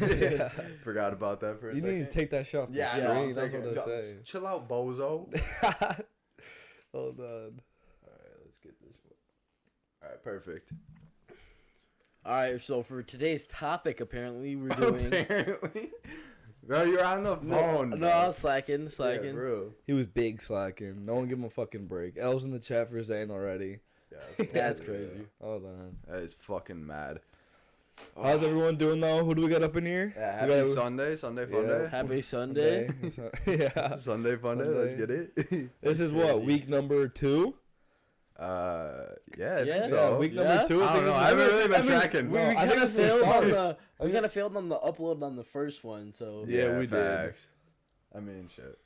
Yeah. Forgot about that for a second. You need to take that shit off the screen. That's what I say. Chill out, bozo. Hold on. All right, let's get this one. All right, perfect. All right, so for today's topic, apparently we're doing. Apparently, bro, you're on the phone. No, I was slacking. Yeah, bro. He was big slacking. No one give him a fucking break. L's in the chat for Zane already. Yeah, that's crazy. Hold on. That is fucking mad. How's everyone doing though? Who do we got up in here? Yeah, happy Sunday fun day. Happy Sunday. Yeah. Sunday fun day. Let's get it. This is what, week number 2? Yeah, I think so. Yeah, week number 2. I don't know. I haven't really been tracking. We I kind think of it's the failed on start. the. We kind of failed on the upload on the first one, so. Yeah, we facts. I mean, shit.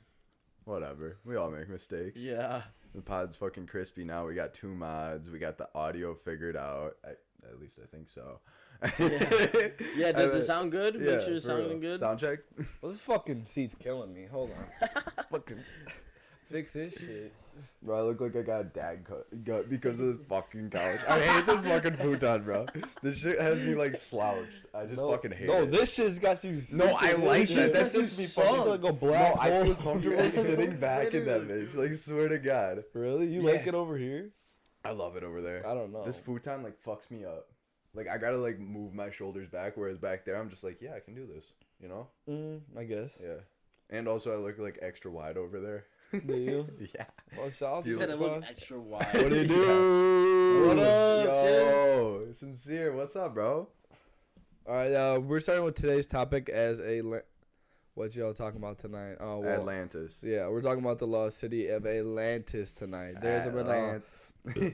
Whatever. We all make mistakes. Yeah. The pod's fucking crispy now. We got 2 mods. We got the audio figured out. At least I think so. Yeah, does it sound good? Yeah, Make sure it's sounding good. Sound check. Well, this fucking seat's killing me. Hold on. Fucking fix this shit. Bro, I look like I got a dad gut because of this fucking couch. I hate this fucking futon, bro. This shit has me like slouched. I just fucking hate it. No, this shit's got you. No, I like that. That's That's just me fucking like a black hole. I feel comfortable sitting back in that bitch. Like, swear to God. Really? You like it over here? I love it over there. I don't know. This futon like fucks me up. Like, I gotta like move my shoulders back, whereas back there I'm just like, yeah, I can do this. You know? I guess. Yeah. And also I look like extra wide over there. Do you? Yeah. Well, shout You said it looked extra wide. What do you do? What up, Yo, sincere. What's up, bro? All right, we're starting with today's topic as what y'all talking about tonight? Oh, well, Atlantis. Yeah, we're talking about the lost city of Atlantis tonight. There's been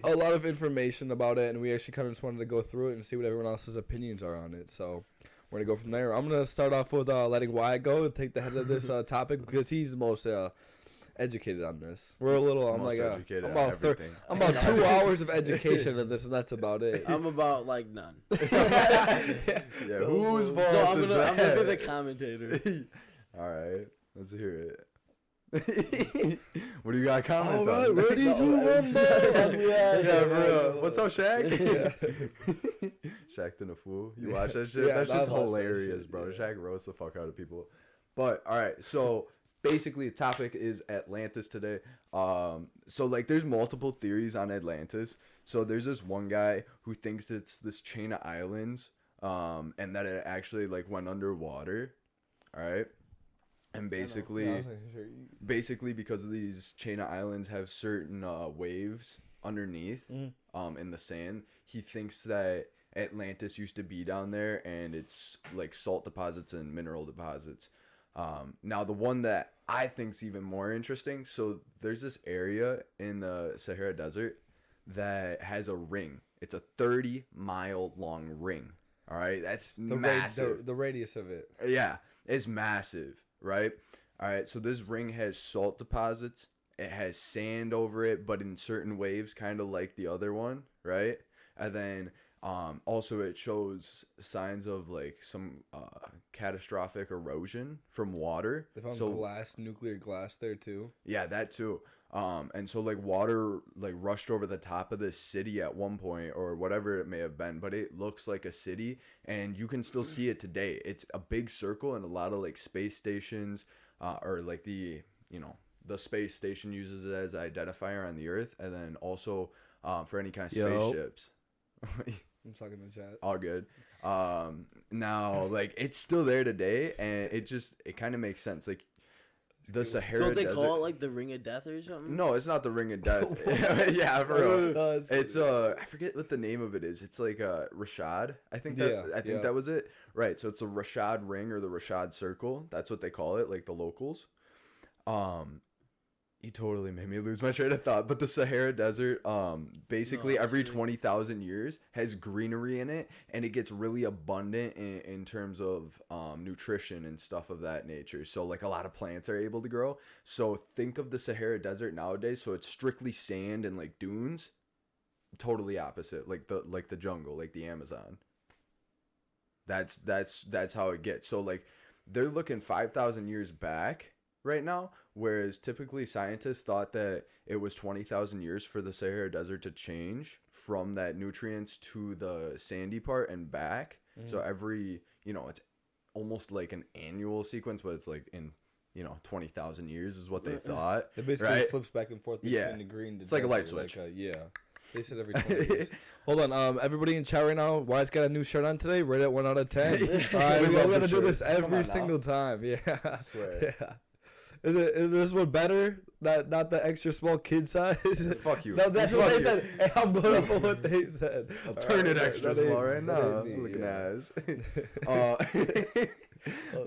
a lot of information about it, and we actually kind of just wanted to go through it and see what everyone else's opinions are on it. So we're gonna go from there. I'm gonna start off with letting Wyatt go and take the head of this topic because he's the most educated on this. We're a little. I'm like I'm about 2 hours of education of this, and that's about it. I'm about like none. Yeah, whose fault So I'm is gonna that? be the commentator. All right, let's hear it. What do you got comments All right, on? ready to rumble. Yeah, for real. What's up, Shaq? Shaq did a fool. You watch that shit? Yeah, that shit's I watch that hilarious, shit, bro. yeah. Shaq roasts the fuck out of people. But all right, so basically, the topic is Atlantis today. So like, there's multiple theories on Atlantis. So there's this one guy who thinks it's this chain of islands, and that it actually like went underwater. All right. And basically because of these chain of islands have certain waves underneath in the sand, he thinks that Atlantis used to be down there, and it's like salt deposits and mineral deposits. Now the one that I think's even more interesting, so there's this area in the Sahara Desert that has a ring. It's a 30-mile long ring. All right, that's massive. The radius of it. Yeah, it's massive. Right? All right, so this ring has salt deposits. It has sand over it, but in certain waves, kind of like the other one, right? And then also it shows signs of like some catastrophic erosion from water. They found nuclear glass there too. Yeah, that too. And so like water like rushed over the top of this city at one point, or whatever it may have been, but it looks like a city, and you can still see it today. It's a big circle, and a lot of like space stations, or like the space station uses it as an identifier on the Earth, and then also for any kind of spaceships. I'm talking in the chat. All good. Now like it's still there today, and it kind of makes sense. Like, the Sahara Don't they Desert. call it like the Ring of Death or something? No, it's not the Ring of Death. Yeah, for real. No, it's I forget what the name of it is. It's like Rashad. I think that was it. Right. So it's a Rashad ring, or the Rashad circle. That's what they call it, like the locals. You totally made me lose my train of thought. But the Sahara Desert, basically every 20,000 years has greenery in it, and it gets really abundant in terms of nutrition and stuff of that nature. So like a lot of plants are able to grow. So think of the Sahara Desert nowadays. So it's strictly sand and like dunes. Totally opposite, like the jungle, like the Amazon. That's how it gets. So like they're looking 5,000 years back right now, whereas typically scientists thought that it was 20,000 years for the Sahara Desert to change from that nutrients to the sandy part and back. So every, it's almost like an annual sequence, but it's like in 20,000 years is what they thought. It basically right? flips back and forth between the green. It's like a light switch. Yeah. They said every 20 years. Hold on, everybody in chat right now. Wyatt's got a new shirt on today. Rate it 1 out of 10. All right, we all gotta do this every single time. Yeah. I swear. Yeah. Is this one better? Not the extra small kid size. Fuck you. No, that's Fuck what they you. said. Hey, I'm going off of what they said. I'll turn it extra small right now. Me, Looking yeah. ass.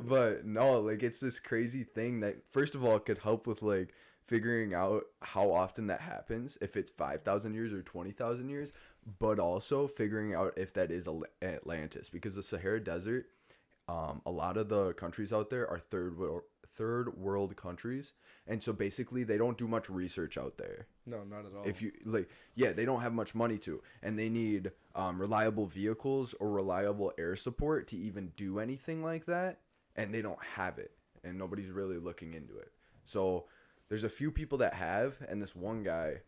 But no, like it's this crazy thing that first of all could help with like figuring out how often that happens, if it's 5,000 years or 20,000 years, but also figuring out if that is Atlantis, because the Sahara Desert, a lot of the countries out there are third world countries, and so basically they don't do much research out there. No, not at all. If you they don't have much money to, and they need reliable vehicles or reliable air support to even do anything like that, and they don't have it, and nobody's really looking into it. So there's a few people that have, and this one guy,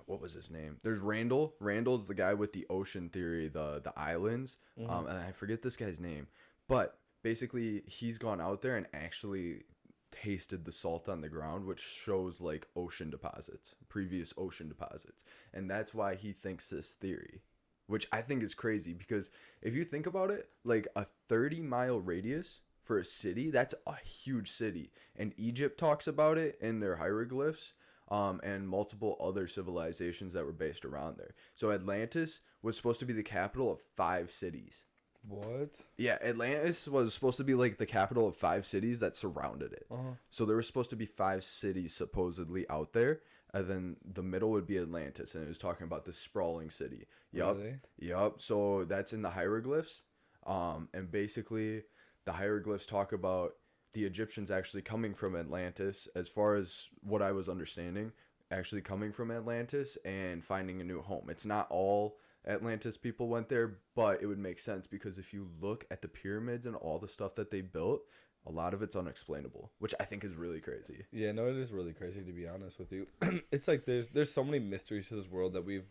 what was his name? There's Randall. Randall's the guy with the ocean theory, the islands, and I forget this guy's name, but basically he's gone out there and actually tasted the salt on the ground, which shows like previous ocean deposits, and that's why he thinks this theory, which I think is crazy, because if you think about it, like a 30-mile radius for a city, that's a huge city, and Egypt talks about it in their hieroglyphs, and multiple other civilizations that were based around there. So Atlantis was supposed to be the capital of 5 cities. What? Yeah, Atlantis was supposed to be like the capital of 5 cities that surrounded it. So there were supposed to be 5 cities supposedly out there, and then the middle would be Atlantis, and it was talking about this sprawling city. Yup. Really? Yup. So that's in the hieroglyphs. And basically the hieroglyphs talk about the Egyptians actually coming from Atlantis, as far as what I was understanding, actually coming from Atlantis and finding a new home. It's not all Atlantis people went there, but it would make sense, because if you look at the pyramids and all the stuff that they built, a lot of it's unexplainable, which I think is really crazy. Yeah, no, it is really crazy, to be honest with you. It's like there's so many mysteries to this world that we're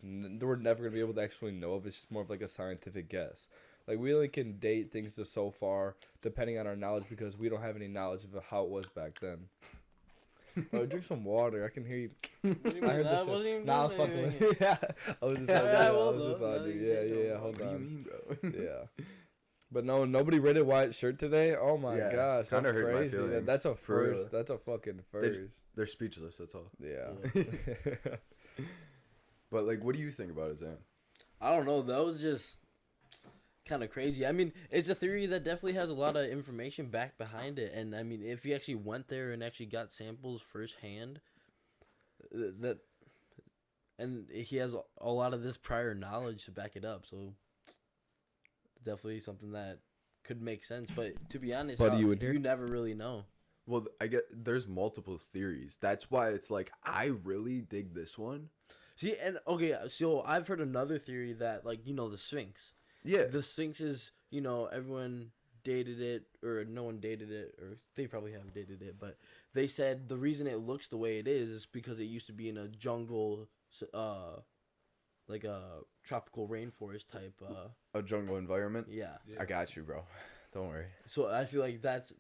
never gonna be able to actually know of. It's just more of like a scientific guess. Like, we only can date things to so far depending on our knowledge, because we don't have any knowledge of how it was back then. Oh, drink some water. I can hear you. I heard that this wasn't shit. even Nah, I was doing fucking with anything. you. Yeah, I was just on Yeah, you. well, I was just though, on you. you Yeah, said yeah, so. hold What do you on. mean, bro? Yeah. But no, nobody rated Wyatt's shirt today. Oh my Yeah, gosh, that's kinda hurt my crazy. feelings, That's a for real. first. That's a fucking first. They're speechless, that's all. Yeah. But like, what do you think about it, Zan? I don't know. That was just kind of crazy. I mean, it's a theory that definitely has a lot of information back behind it. And I mean, if you actually went there and actually got samples firsthand, and he has a lot of this prior knowledge to back it up. So definitely something that could make sense. But to be honest, Buddy, you in here? you never really know. Well, I get there's multiple theories. That's why it's like, I really dig this one. See, and okay, so I've heard another theory that, like, the Sphinx. Yeah. The Sphinx is, everyone dated it, or no one dated it, or they probably have dated it, but they said the reason it looks the way it is because it used to be in a jungle, like a tropical rainforest type. A jungle environment. Yeah. I got you, bro. Don't worry. So I feel like that's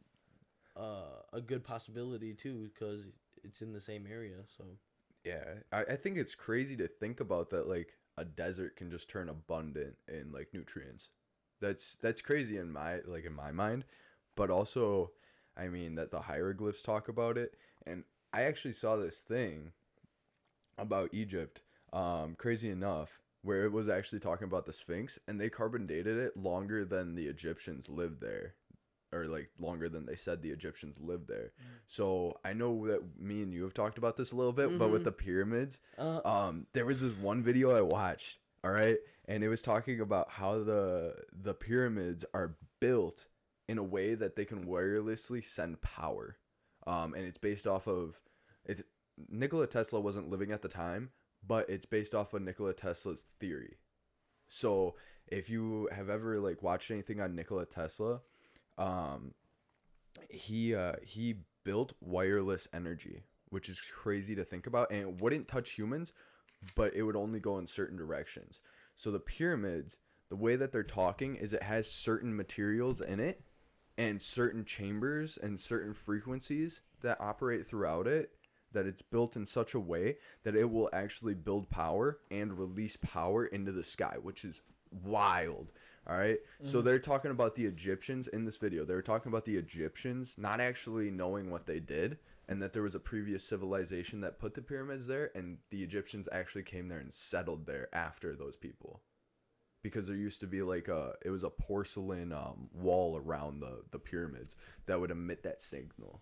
a good possibility too, because it's in the same area. So Yeah, I think it's crazy to think about that, like, a desert can just turn abundant in, like, nutrients. That's crazy in my mind, but also, I mean, that the hieroglyphs talk about it, and I actually saw this thing about Egypt, crazy enough, where it was actually talking about the Sphinx, and they carbon dated it longer than the Egyptians lived there. Or, like, longer than they said the Egyptians lived there. So I know that me and you have talked about this a little bit, but with the pyramids, there was this one video I watched, all right? And it was talking about how the pyramids are built in a way that they can wirelessly send power. And it's based off of... Nikola Tesla wasn't living at the time, but it's based off of Nikola Tesla's theory. So if you have ever, like, watched anything on Nikola Tesla... he built wireless energy, which is crazy to think about, and it wouldn't touch humans, but it would only go in certain directions. So the pyramids, the way that they're talking is it has certain materials in it and certain chambers and certain frequencies that operate throughout it, that it's built in such a way that it will actually build power and release power into the sky, which is wild. All right. So they're talking about the Egyptians in this video. They were talking about the Egyptians not actually knowing what they did, and that there was a previous civilization that put the pyramids there, and the Egyptians actually came there and settled there after those people. Because there used to be like it was a porcelain wall around the pyramids that would emit that signal,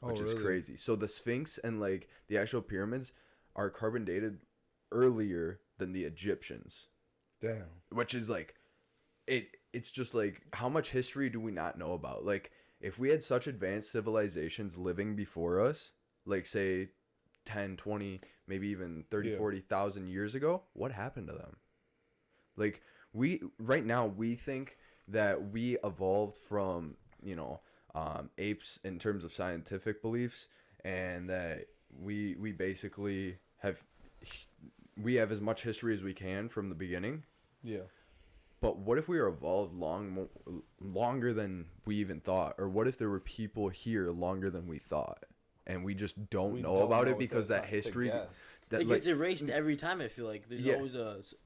which is crazy. So the Sphinx and like the actual pyramids are carbon dated earlier than the Egyptians. Damn. Which is like, it's just like, how much history do we not know about? Like, if we had such advanced civilizations living before us, like say 10, 20, maybe even 30, 40,000 years ago, what happened to them? Like, right now we think that we evolved from, apes in terms of scientific beliefs, and that we basically have as much history as we can from the beginning. Yeah. But what if we were evolved longer than we even thought? Or what if there were people here longer than we thought? And we just don't know about it because that history... It gets erased every time, I feel like. There's always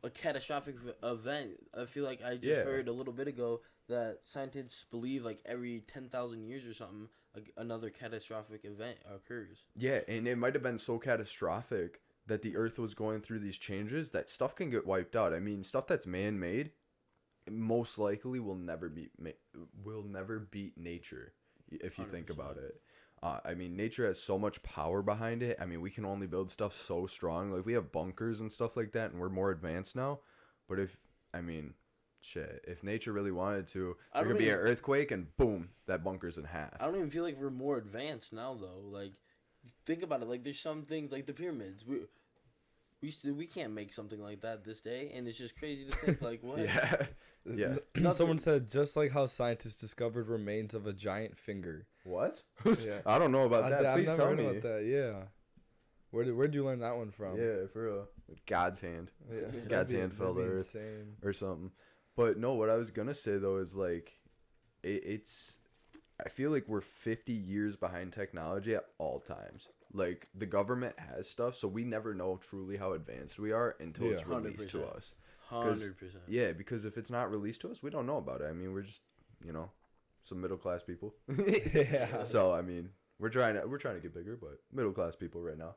a catastrophic event. I feel like I just heard a little bit ago that scientists believe like every 10,000 years or something, another catastrophic event occurs. Yeah, and it might have been so catastrophic that the Earth was going through these changes that stuff can get wiped out. I mean, stuff that's man-made most likely will never beat nature, if you 100%. Think about it. I mean, nature has so much power behind it. I mean, we can only build stuff so strong. Like, we have bunkers and stuff like that, and we're more advanced now. But if nature really wanted to, there could be an earthquake, and boom, that bunker's in half. I don't even feel like we're more advanced now, though. Like, think about it. Like, there's some things, like the pyramids. We can't make something like that this day, and it's just crazy to think, like, what? Yeah. Someone said, just like how scientists discovered remains of a giant finger. What? Yeah. I don't know about that. Please tell me. About that. Yeah. Where'd you learn that one from? Yeah, for real. God's hand. Yeah. God's hand fell to earth or something. But no, what I was gonna say though is like, it's. I feel like we're 50 years behind technology at all times. Like, the government has stuff, so we never know truly how advanced we are until it's released 100%. To us. 100%. Yeah, because if it's not released to us, we don't know about it. I mean, we're just, some middle class people. Yeah. So I mean, we're trying to get bigger, but middle class people right now.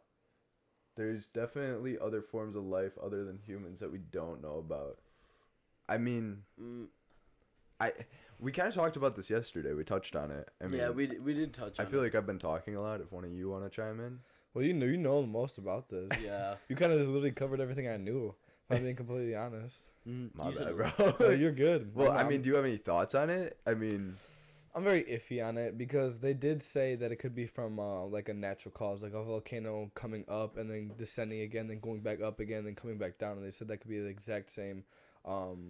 There's definitely other forms of life other than humans that we don't know about. I mean, we kind of talked about this yesterday. We touched on it. I mean, yeah, we did touch on it. I feel like I've been talking a lot. If one of you want to chime in. Well, you know the most about this. Yeah. You kind of just literally covered everything I knew, if I'm being completely honest. My bad, bro. No, you're good. Well, I mean, do you have any thoughts on it? I mean... I'm very iffy on it because they did say that it could be from like a natural cause, like a volcano coming up and then descending again, then going back up again, then coming back down. And they said that could be the exact same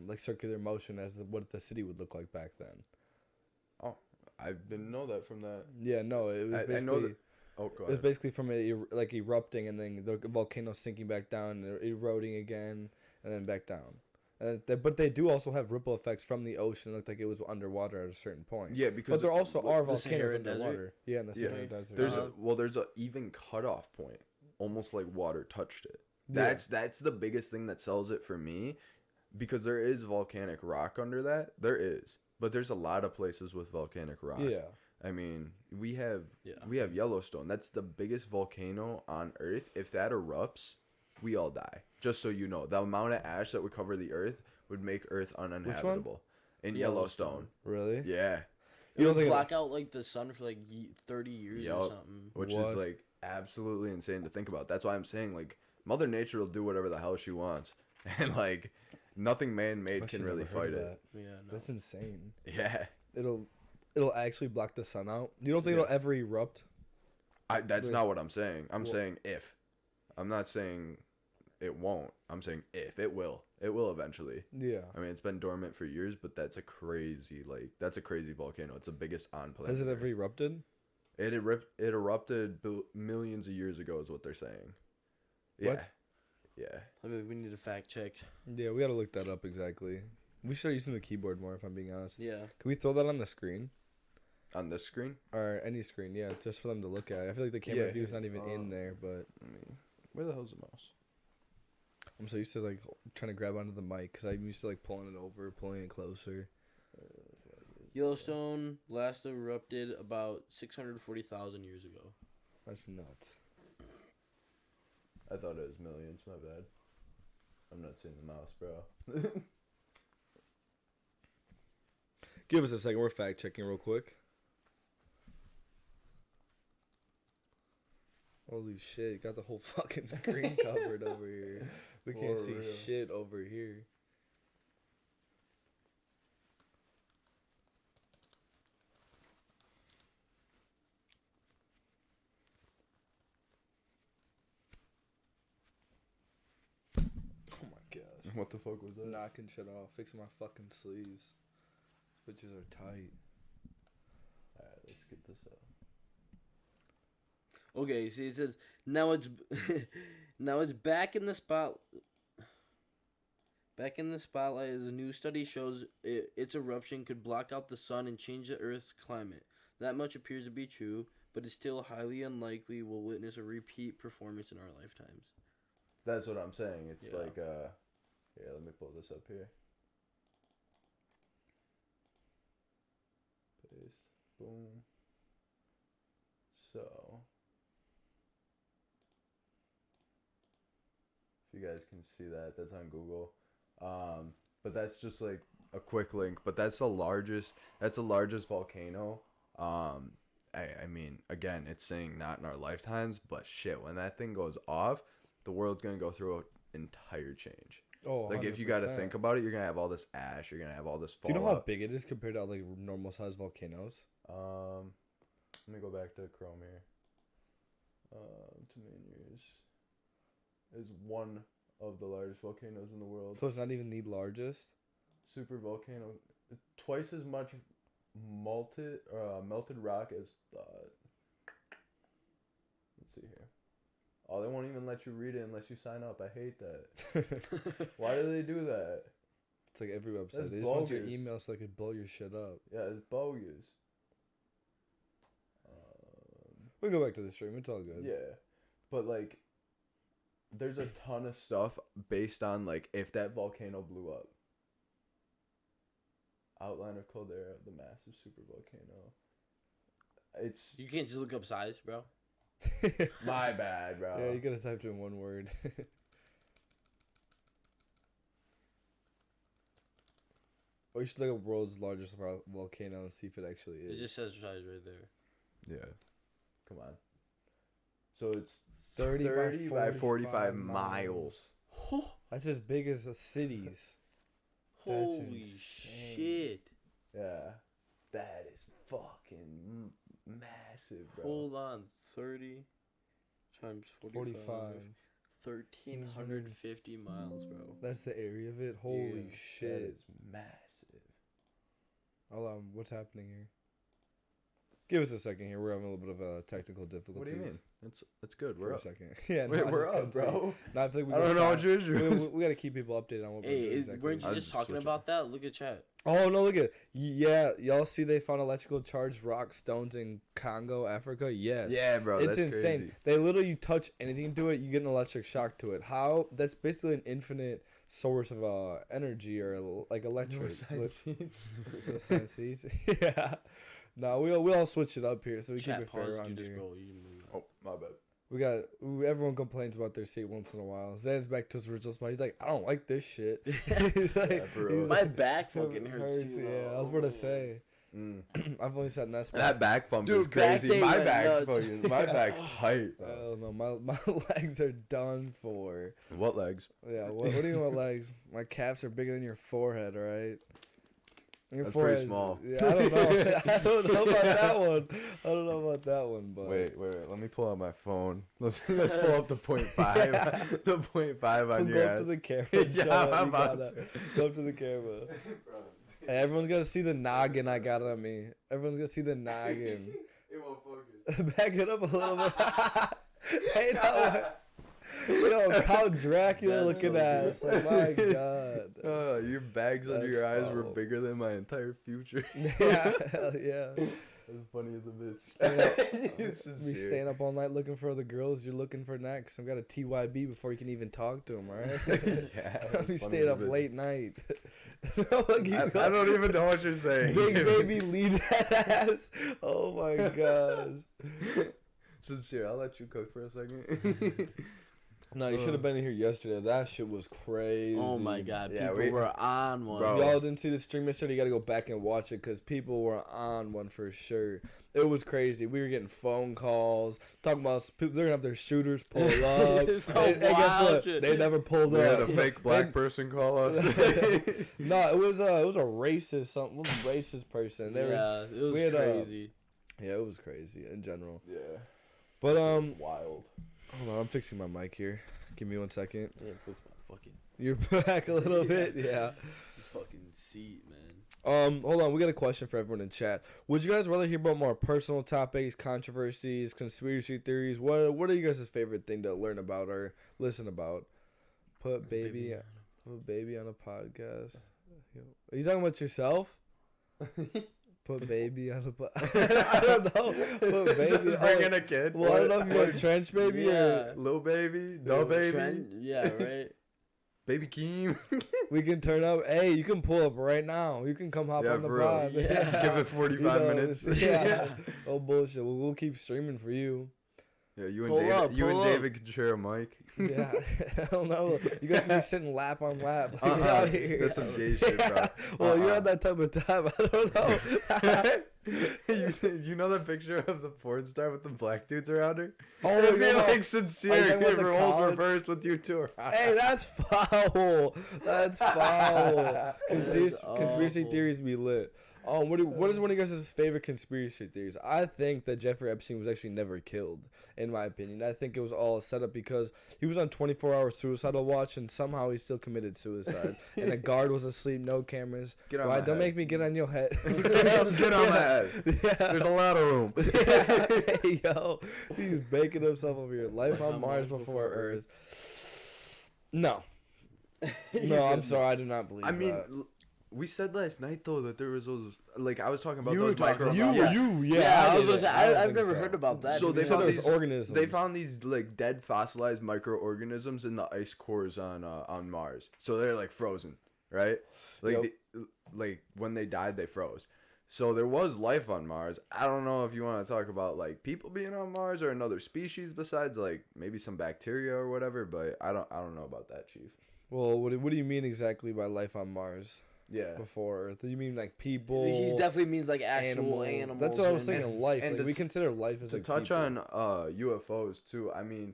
like circular motion as what the city would look like back then. Oh, I didn't know that from that. Yeah, no, it was basically... I know that... Oh, go ahead. It was basically from like erupting and then the volcano sinking back down, and eroding again, and then back down. But they do also have ripple effects from the ocean. It looked like it was underwater at a certain point. Yeah, because... But there also are volcanoes underwater. Desert? Yeah, in the Sahara Desert. There's a even cutoff point, almost like water touched it. That's the biggest thing that sells it for me, because there is volcanic rock under that. There is. But there's a lot of places with volcanic rock. Yeah. I mean, we have Yellowstone. That's the biggest volcano on Earth. If that erupts, we all die. Just so you know, the amount of ash that would cover the Earth would make Earth uninhabitable. In Yellowstone. Really? Yeah. You don't think black out like the sun for like 30 years or something. Which is like absolutely insane to think about. That's why I'm saying like Mother Nature will do whatever the hell she wants, and like nothing man-made can really fight it. Yeah, no. That's insane. Yeah. It'll actually block the sun out. You don't think it'll ever erupt? That's not what I'm saying. I'm saying if. I'm not saying it won't. I'm saying if. It will. It will eventually. Yeah. I mean, it's been dormant for years, but that's a crazy volcano. It's the biggest on planet. Has it ever erupted? It erupted millions of years ago is what they're saying. Yeah. What? Yeah. I mean, we need a fact check. Yeah, we gotta look that up exactly. We should start using the keyboard more, if I'm being honest. Yeah. Can we throw that on the screen? On this screen? Or any screen, yeah, just for them to look at. I feel like the camera Yeah, view's not even in there, but I mean, where the hell's the mouse? I'm so used to like trying to grab onto the mic because I'm used to like pulling it over, pulling it closer. Yellowstone last erupted about 640,000 years ago. That's nuts. I thought it was millions. My bad. I'm not seeing the mouse, bro. Give us a second. We're fact checking real quick. Holy shit! Got the whole fucking screen covered over here. We can't For see real. shit over here. Oh my gosh. What the fuck was that? Knocking shit off. Fixing my fucking sleeves. Switches are tight. Alright, let's get this up. Okay, see, it says now it's now it's back in the spot. Back in the spotlight as a new study shows its eruption could block out the sun and change the Earth's climate. That much appears to be true, but it's still highly unlikely we'll witness a repeat performance in our lifetimes. That's what I'm saying. It's Yeah. like, yeah, let me pull this up here. Paste. Boom. So, if you guys can see that, that's on Google. But that's just like a quick link. But that's the largest volcano. I mean, again, it's saying not in our lifetimes, but shit, when that thing goes off, the world's gonna go through an entire change. Oh, Like, if you got to think about it, you're gonna have all this ash, you're gonna have all this Do you know fallout. how big it is compared to like normal sized volcanoes? Let me go back to Chrome here. Tumaniers is one of the largest volcanoes in the world. So it's not even the largest. Super volcano, twice as much melted rock as. Let's see here. Oh, they won't even let you read it unless you sign up. I hate that. Why do they do that? It's like every website. That's They just want your bogus. email so they could blow your shit up. Yeah, it's bogus. We can go back to the stream. It's all good. Yeah, but like, there's a ton of stuff based on like if that volcano blew up. Outline of caldera, the massive super volcano. It's You can't just look up size, bro. my bad, bro. Yeah, you could have typed in one word. Or you should look up world's largest volcano and see if it actually It is. just says size right there. Yeah, come on. So it's 30 by 45 miles. That's as big as the cities. That's Holy insane. shit. Yeah, that is fucking massive, bro. Hold on. 30 times 45. 1,350 miles, bro. That's the area of it. Holy That shit. is massive. Hold on, what's happening here? Give us a second here. We're having a little bit of technical difficulties. What do you mean? It's good. For We're a up. second. Yeah, Wait, I we're just up, couldn't see. bro. No, I feel like I don't know what your issue is. we got to keep people updated on what we're Hey, doing exactly. weren't I you was just talking switching. about that? Look at chat. Oh, no, look at yeah, y'all see they found electrical charged rock stones in Congo, Africa? Yes. Yeah, bro. It's that's insane. Crazy. They literally, you touch anything to it, you get an electric shock to it. How? That's basically an infinite source of energy or like electric. Science seeds. Yeah. No, we all switch it up here, so we Chat, keep it fair pause, around do this, here. bro. You can move. Oh, my bad. We got everyone complains about their seat once in a while. Zan's back to his original spot. He's like, I don't like this shit. He's like, Yeah, for real. My back fucking hurts too. Yeah, I was about to say. I've only sat in that spot. That back bump Dude, is back crazy. day My went back's nuts. fucking. My back's tight. I Bro. don't know. My legs are done for. What legs? Yeah. What do you mean? What legs? My calves are bigger than your forehead. All right. Your That's pretty forehead's- small. Yeah, I don't know. I don't know about that one. I don't know about that one, but Wait. Let me pull out my phone. Let's pull up the 0.5. Yeah. The 0.5 on go your up to ass. the camera. Yeah, and show I'm it. You about got to. that. Go up to the camera. Hey, everyone's gonna see the noggin I got on me. Everyone's gonna see the noggin. It won't focus. Back it up a little bit. Hey, no. Yo, Count Dracula That's looking so ass. Oh my god. Your bags under That's your eyes were foul. bigger than my entire future. Yeah, hell yeah. As funny as a bitch. It's Me staying up all night looking for the girls you're looking for next. I've got a TYB before you can even talk to them, alright? Yeah. I'll be staying up late night. I don't even know what you're saying. Big baby lead that ass. Oh my gosh. Sincere, I'll let you cook for a second. No, you should have been here yesterday. That shit was crazy. Oh my god, Yeah, people were on one. Bro. Y'all didn't see the stream yesterday? You gotta go back and watch it because people were on one for sure. It was crazy. We were getting phone calls talking about people. They're gonna have their shooters pull up. It's And guess what? shit. They never pulled We had up. a fake black person call us. No, it was a racist racist person. There was it was we had, crazy. yeah, it was crazy in general. Yeah. But Wild. hold on, I'm fixing my mic here. Give me 1 second. Yeah, fix my fucking You're back a little bit, yeah. this fucking seat, man. Hold on, we got a question for everyone in chat. Would you guys rather hear about more personal topics, controversies, conspiracy theories? What are you guys' favorite thing to learn about or listen about? Put baby on a podcast. Are you talking about yourself? Put baby on a podcast. I don't know. Put baby. Just bring in a kid. Well, I don't know if you want trench baby or Little baby, no baby, Yeah, right. baby Keem. we can turn up. Hey, you can pull up right now. You can come hop Yeah, on the for real. pod. Yeah. Give it 45 minutes. Yeah. Oh bullshit. We'll keep streaming for you. Yeah, you and Pull David. up, you and pull up. David can share a mic. Yeah. I don't know. You guys can be sitting lap on lap. Get Uh-uh. out here. That's some gay shit, bro. Well, you're Uh-uh. at that type of time. I don't know. you know the picture of the porn star with the black dudes around her? Oh, It'd be yeah. like Are you sincere. talking about the Roles college? reversed with you two around. Hey, that's foul. That's foul. Conspiracy awful. theories be lit. What is one of you guys' favorite conspiracy theories? I think that Jeffrey Epstein was actually never killed, in my opinion. I think it was all set up because he was on 24-hour suicidal watch and somehow he still committed suicide. And the guard was asleep, no cameras. Get on Why? my Don't head. make me get on your head. Get on my head. Yeah. There's a lot of room. Hey, yo, he's baking himself over here. Life on Mars before Earth. No. No, I'm sorry. I do not believe I mean, that. we said last night though that there was those like I was talking about You those were talking micro. about- Yeah, I was did gonna it. say, don't I've think never so. heard about that. So to be they So found honest. there's these organisms. They found these like dead fossilized microorganisms in the ice cores on Mars. So they're like frozen, right? Like Yep. like when they died, they froze. So there was life on Mars. I don't know if you want to talk about like people being on Mars or another species besides like maybe some bacteria or whatever, but I don't know about that, Chief. Well, what do you mean exactly by life on Mars Yeah. before Earth? You mean like people? He definitely means like actual animals. That's what I was and- thinking. Life. and Like, to we t- consider life as To like touch people. on UFOs too, I mean,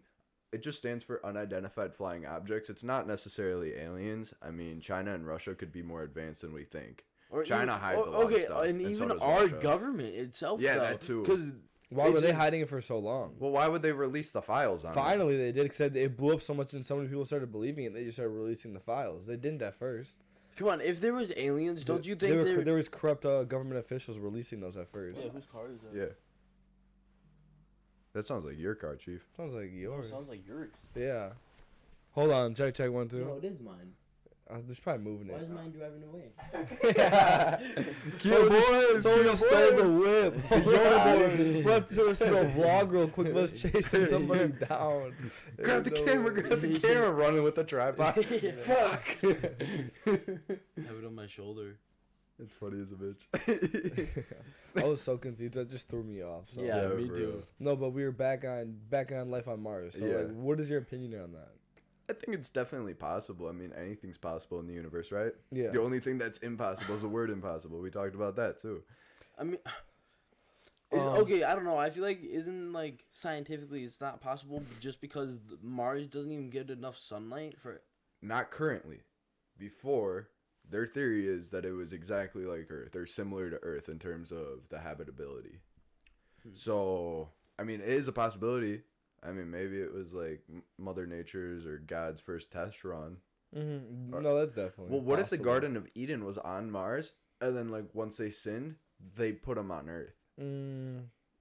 it just stands for unidentified flying objects. It's not necessarily aliens. I mean, China and Russia could be more advanced than we think. Or China even- hides a lot of okay, stuff, and and so even does our Russia. government itself. Yeah, that too. Because Why were it's they in- hiding it for so long? Well, why would they release the files on it? Finally, they did. Because it blew up so much, and so many people started believing it. They just started releasing the files. They didn't at first. come on, if there was aliens, don't you think there was corrupt government officials releasing those at first? Yeah, whose car is that? Yeah. That sounds like your car, Chief. Sounds like No, yours. it sounds like yours. Yeah. Hold on, check 1 2. No, it is mine. There's probably moving Why it. is mine driving away? Someone just- someone just stole the whip. The Yoda boy. boys. Let's do a vlog real quick. Let's chasing somebody down. Grab the There's no camera, way. grab the camera, running with the tripod. Fuck. Have it on my shoulder. It's funny as a bitch. I was so confused. That just threw me off. So. Yeah, Yeah, me bro. too. No, but we were back on life on Mars. So Yeah. like, what is your opinion on that? I think it's definitely possible. I mean, anything's possible in the universe, right? Yeah. The only thing that's impossible is the word impossible. We talked about that too. I mean, Um, okay, I don't know. I feel like isn't like scientifically it's not possible just because Mars doesn't even get enough sunlight for. Not currently. Before, their theory is that it was exactly like Earth or similar to Earth in terms of the habitability. So, I mean, it is a possibility. I mean, maybe it was like Mother Nature's or God's first test run. Mm-hmm. No, that's definitely. Well, what if the possible. Garden of Eden was on Mars and then like once they sinned, they put them on Earth?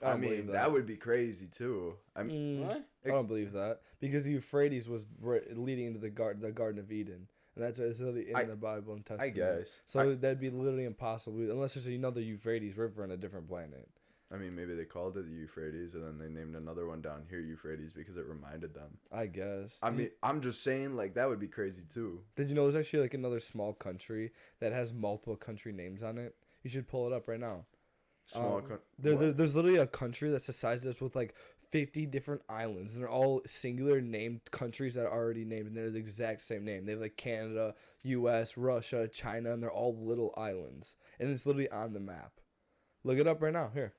I mean, that would be crazy too. What? I don't believe that because the Euphrates was leading into the Garden of Eden, and that's literally in the Bible and Testament. I guess. So that'd be literally impossible unless there's another Euphrates River on a different planet. I mean, maybe they called it the Euphrates, and then they named another one down here Euphrates because it reminded them. I guess. I mean, I'm just saying, like, that would be crazy too. Did you know there's actually like another small country that has multiple country names on it? You should pull it up right now. There's literally a country that's the size of this with like 50 different islands, and they're all singular named countries that are already named, and they're the exact same name. They have like Canada, U.S., Russia, China, and they're all little islands, and it's literally on the map. Look it up right now. Here,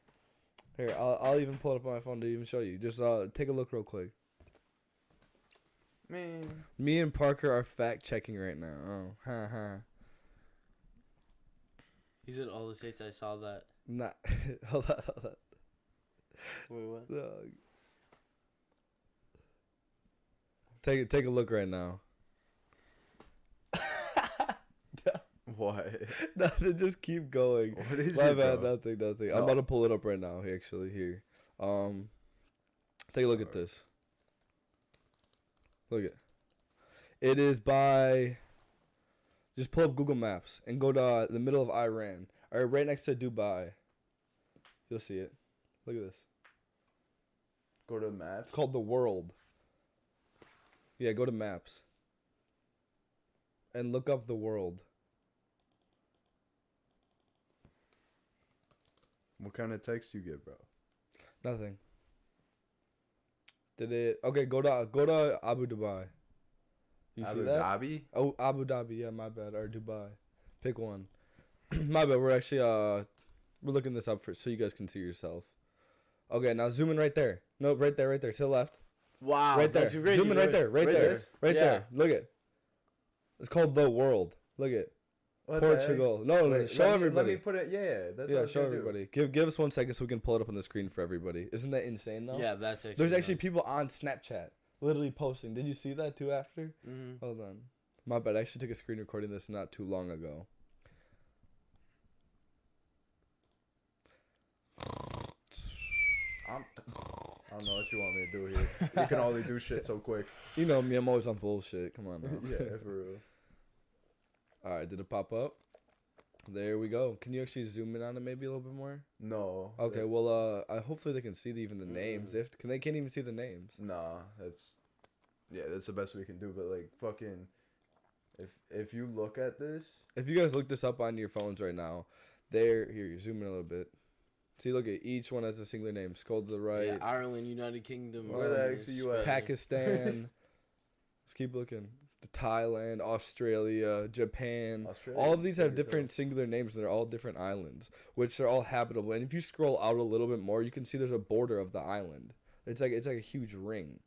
I'll even pull it up on my phone to even show you. Just take a look real quick. Man, me and Parker are fact checking right now. Oh, ha. He said all the states I saw that. Nah, hold on. Wait, what? Take a look right now. what? Nothing. Just keep going. What is My it, bad. bro? Nothing. No. I'm about to pull it up right now. Actually, here. Take a look at this. Look at. It is by. Just pull up Google Maps and go to the middle of Iran. All right, right next to Dubai. You'll see it. Look at this. Go to maps. It's called The World. Yeah, go to Maps. And look up The World. What kind of text you get, bro? Nothing. Did it? Okay, go to Abu Dhabi. You see that? Abu Dhabi? Oh, Abu Dhabi. Yeah, my bad. Or Dubai. Pick one. My bad. We're actually we're looking this up so you guys can see yourself. Okay, now zoom in right there. No, right there, to the left. Wow, right there. crazy. Zoom in right there, right there, right Yeah. there. Look it. It's called The World. Look it. What Portugal. No, Wait, show everybody. Let me put it. Yeah, that's Yeah, what show everybody. Give us 1 second so we can pull it up on the screen for everybody. Isn't that insane though? Yeah, that's actually. There's actually people on Snapchat literally posting. Did you see that too after? Mm-hmm. Hold on. My bad. I actually took a screen recording this not too long ago. I don't know what you want me to do here. You can only do shit so quick. You know me, I'm always on bullshit. Come on now. Yeah, for real. Alright, did it pop up? There we go. Can you actually zoom in on it maybe a little bit more? No. Okay, well, hopefully they can see even the names. They can't even see the names. Nah, that's the best we can do. But like, fucking, if you look at this, If you guys look this up on your phones right now, here, you zoom in a little bit. See, look at each one has a singular name. Scroll to the right. Yeah, Ireland, United Kingdom, Where the heck's the US? Pakistan. Let's keep looking. Thailand, Australia, Japan. Australia, All of these have pretty different singular names, and they're all different islands, which are all habitable. And if you scroll out a little bit more, you can see there's a border of the island. It's like a huge ring.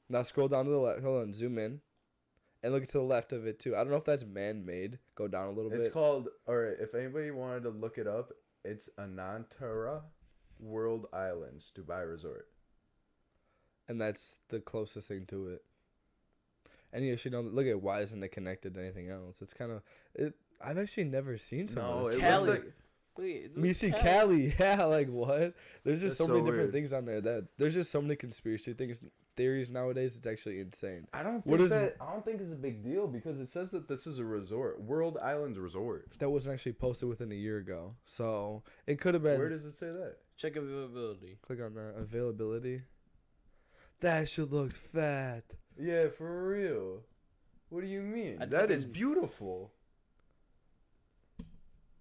Now scroll down to the left. Hold on, zoom in, and look to the left of it too. I don't know if that's man-made. Go down a little bit. It's called. All right, if anybody wanted to look it up, it's Anantara World Islands Dubai Resort. And that's the closest thing to it. And you should know. Look at why isn't it connected to anything else? It's kind of it. I've actually never seen something. No, This. it Cali. looks like. Me see Cali, yeah, like what? There's just That's so many so different weird. things on there that there's just so many conspiracy theories nowadays. It's actually insane. I don't What think is- that. I don't think it's a big deal because it says that this is a resort, World Islands Resort. That wasn't actually posted within a year ago, so it could have been. Where does it say that? Check availability. Click on that availability. That shit looks fat. Yeah, for real. What do you mean? I'd That is fucking- beautiful.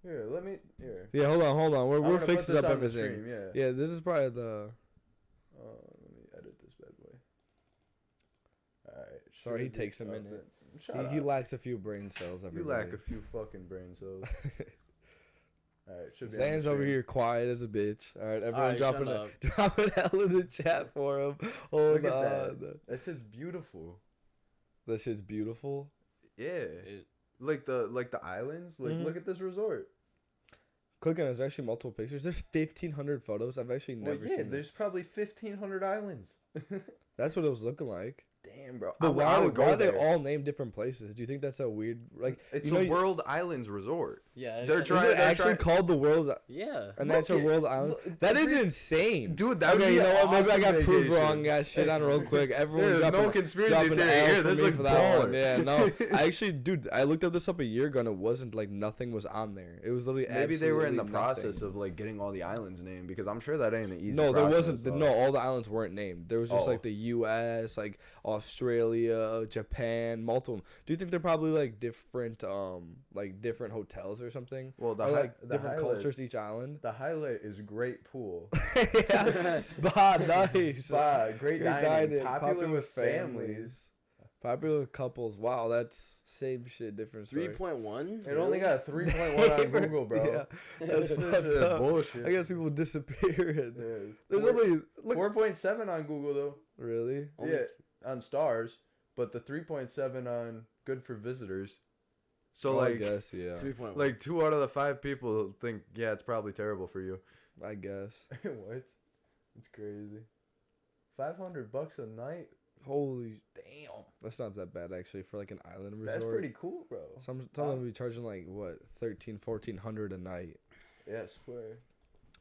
Here, let me. Here. Yeah, hold on. I'm We're gonna put fixing this up on the everything. stream, yeah. Yeah, this is probably the. Let me edit this bad boy. Alright. Sorry, he should takes a be up minute. there. Shut He up. lacks a few brain cells. You Everybody. lack a few fucking brain cells. Alright, should be. on the Zan's over stream. here quiet as a bitch. All right, everyone Alright, dropping shut dropping hell in the chat for him. Hold Look at on. that. That shit's beautiful. That shit's beautiful. Yeah. It, Like the islands. Like Mhm. look at this resort. Click on it. There's actually multiple pictures. There's 1,500 photos. I've actually Well, never yeah, seen. there's probably 1,500 islands. That's what it was looking like. Damn, bro. But I would why go are they there. all named different places? Do you think that's a weird like? It's you know, a World Islands resort. Yeah, They're is trying. it actually called the World's Yeah. an actual Look, World Island? That is insane, dude. That would okay, be you know an what? Maybe I awesome got proved vacation. wrong. Got shit on real quick. Everyone There's dropping, no conspiracy dropping theory L here. for This me looks for that one. baller. Yeah, no. I actually, dude, I looked up this up a year ago and it wasn't like nothing was on there. It was literally Maybe they were in the absolutely process nothing. of like getting all the islands named because I'm sure that ain't an easy. No, there process, wasn't. though. No, all the islands weren't named. There was just Oh. like the U.S., like Australia, Japan, multiple. Do you think they're probably like different hotels or something? Well, Or like different cultures each island. The highlight is great pool, Yeah, spa, nice. spa, great dining, popular popular with families. Popular with couples. Wow, that's same shit, different story. 3.1. It only got 3.1 on Google, bro. Yeah, that's This fucked shit is up. bullshit. I guess people disappeared. Yeah. There's Four- only look 4.7 on Google though. really. Only Yeah, on stars, but the 3.7 on good for visitors. So Oh, I like, guess yeah. 3.1. like 2 out of the 5 people think it's probably terrible for you. I guess. What? It's crazy. $500 a night. Holy damn. That's not that bad actually for like an island resort. That's pretty cool, bro. Some of them be charging like what 1,300-1,400 a night. Yeah, swear.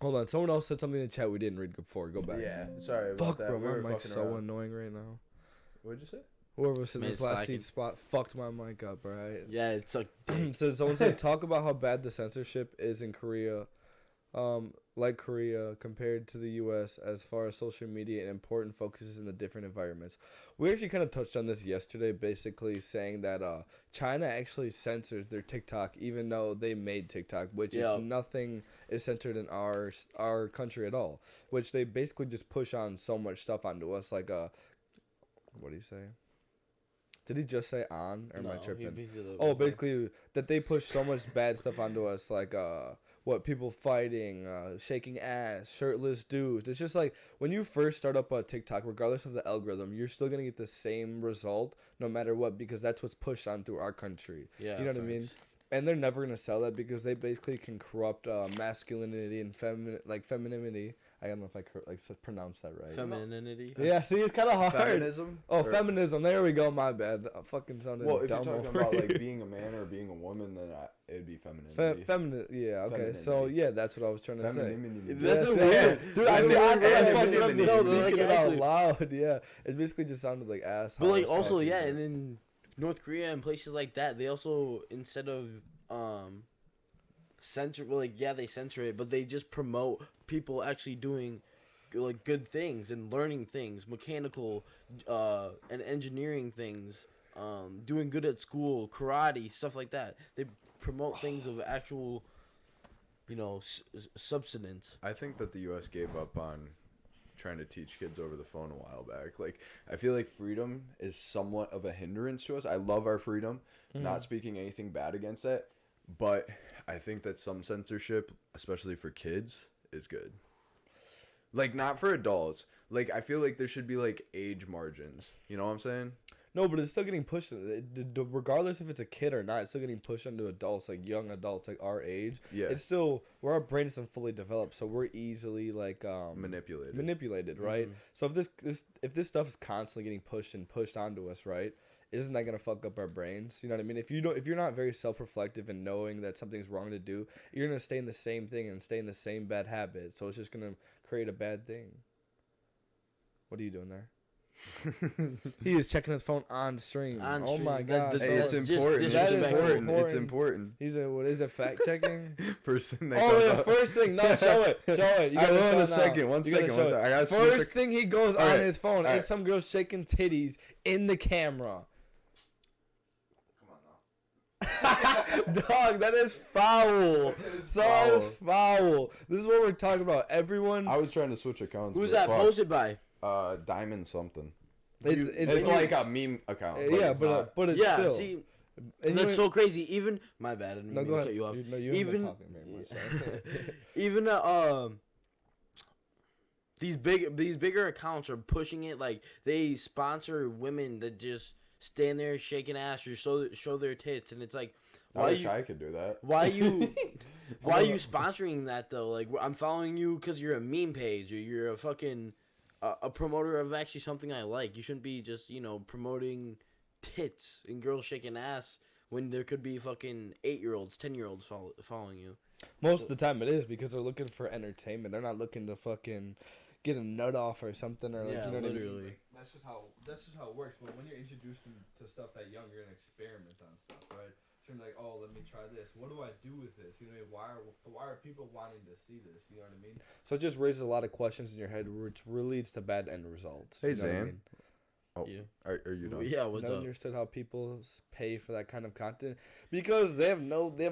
Hold on, someone else said something in the chat we didn't read before. Go back. Yeah, sorry about Fuck, that. bro, We were my mic's fucking so around. annoying right now. What'd you say? Whoever was sitting in Man, this last slacking. seat spot fucked my mic up, right? Yeah, it's like So someone said talk about how bad the censorship is in Korea, like Korea compared to the U.S. as far as social media and important focuses in the different environments. We actually kind of touched on this yesterday, basically saying that China actually censors their TikTok even though they made TikTok, which Yeah. is nothing is centered in our country at all. Which they basically just push on so much stuff onto us, like what do you say? Did he just say on or am I tripping? Oh, basically that they push so much bad stuff onto us, like what people fighting, shaking ass, shirtless dudes. It's just like when you first start up a TikTok, regardless of the algorithm, you're still gonna get the same result no matter what because that's what's pushed on through our country. Yeah, you know what I mean? And they're never gonna sell that because they basically can corrupt masculinity and femininity. I don't know if I pronounced that right. Femininity. Yeah, see, it's kind of hard. Feminism? Oh, Or- feminism. There we go. My bad. I fucking sounded Well, if you're dumb talking over about like here. being a man or being a woman, then it'd be femininity. Feminine. Yeah. Okay. So Femininity. yeah, that's what I was trying to say. Femininity. That's Yes, a weird- yeah. Dude, I that's see. a I weird word. fucking up Femininity. this No, but, like, speaking it out actually- loud. Yeah, it basically just sounded like ass. But how I like was also talking, yeah, but- and in North Korea and places like that, they also instead of censor they censor it, but they just promote people actually doing like good things and learning things, mechanical and engineering things, doing good at school, karate, stuff like that. They promote things of actual, substance. I think that the U.S. gave up on trying to teach kids over the phone a while back. Like, I feel like freedom is somewhat of a hindrance to us. I love our freedom, not speaking anything bad against that, but I think that some censorship, especially for kids, is good. Like, not for adults. Like, I feel like there should be, like, age margins. You know what I'm saying? No, but it's still getting pushed. Regardless if it's a kid or not, it's still getting pushed onto adults, like young adults, like our age. Yeah. It's still where our brain isn't fully developed, so we're easily like manipulated, right? Mhm. So if this stuff is constantly getting pushed onto us, right? Isn't that gonna fuck up our brains? You know what I mean? If you're not very self-reflective and knowing that something's wrong to do, you're gonna stay in the same thing and stay in the same bad habit. So it's just gonna create a bad thing. What are you doing there? He is checking his phone on stream. On Oh stream. my That- god. this- Hey, that's it's just important. It's disrespectful. important. It's Important. important. He's a what is it? Fact checking. Person that Oh, goes yeah, up- first thing. No, show it. Show it. You I gotta will in show a it now. second. One You gotta second. show One it. second. I gotta switch First thing he goes All on right. his phone, All and right. some girl's shaking titties in the camera. Dog, that is foul. So that is foul. This is what we're talking about. Everyone. I was trying to switch accounts. Who's but that fuck. posted by? Diamond something. It's It's like a meme account. yeah, it's but not. but it's Yeah, still. see, And that's you- so crazy. Even my bad, I didn't No, mean go to ahead. cut you off. You, no, you haven't been Even talking very much. So. even these bigger accounts are pushing it, like they sponsor women that just stand there shaking ass or show their tits, and it's like, I why wish you I could do that. why you why are you sponsoring that though? Like, I'm following you because you're a meme page or you're a fucking a promoter of actually something I like. You shouldn't be just, promoting tits and girls shaking ass when there could be fucking 8-year-olds, 10-year-olds following you. Most of the time it is because they're looking for entertainment. They're not looking to fucking get a nut off or something, or like, Yeah, you know what I literally. mean? Like, that's just how it works. But when you're introduced to stuff that young, you're gonna experiment on stuff, right? So you're like, oh, let me try this. What do I do with this? You know, why are people wanting to see this? You know what I mean? So it just raises a lot of questions in your head, which leads to bad end results. Hey, you know what I Zan. mean? Oh, Yeah. are you done? Yeah, what's Never up? understood how people pay for that kind of content because they have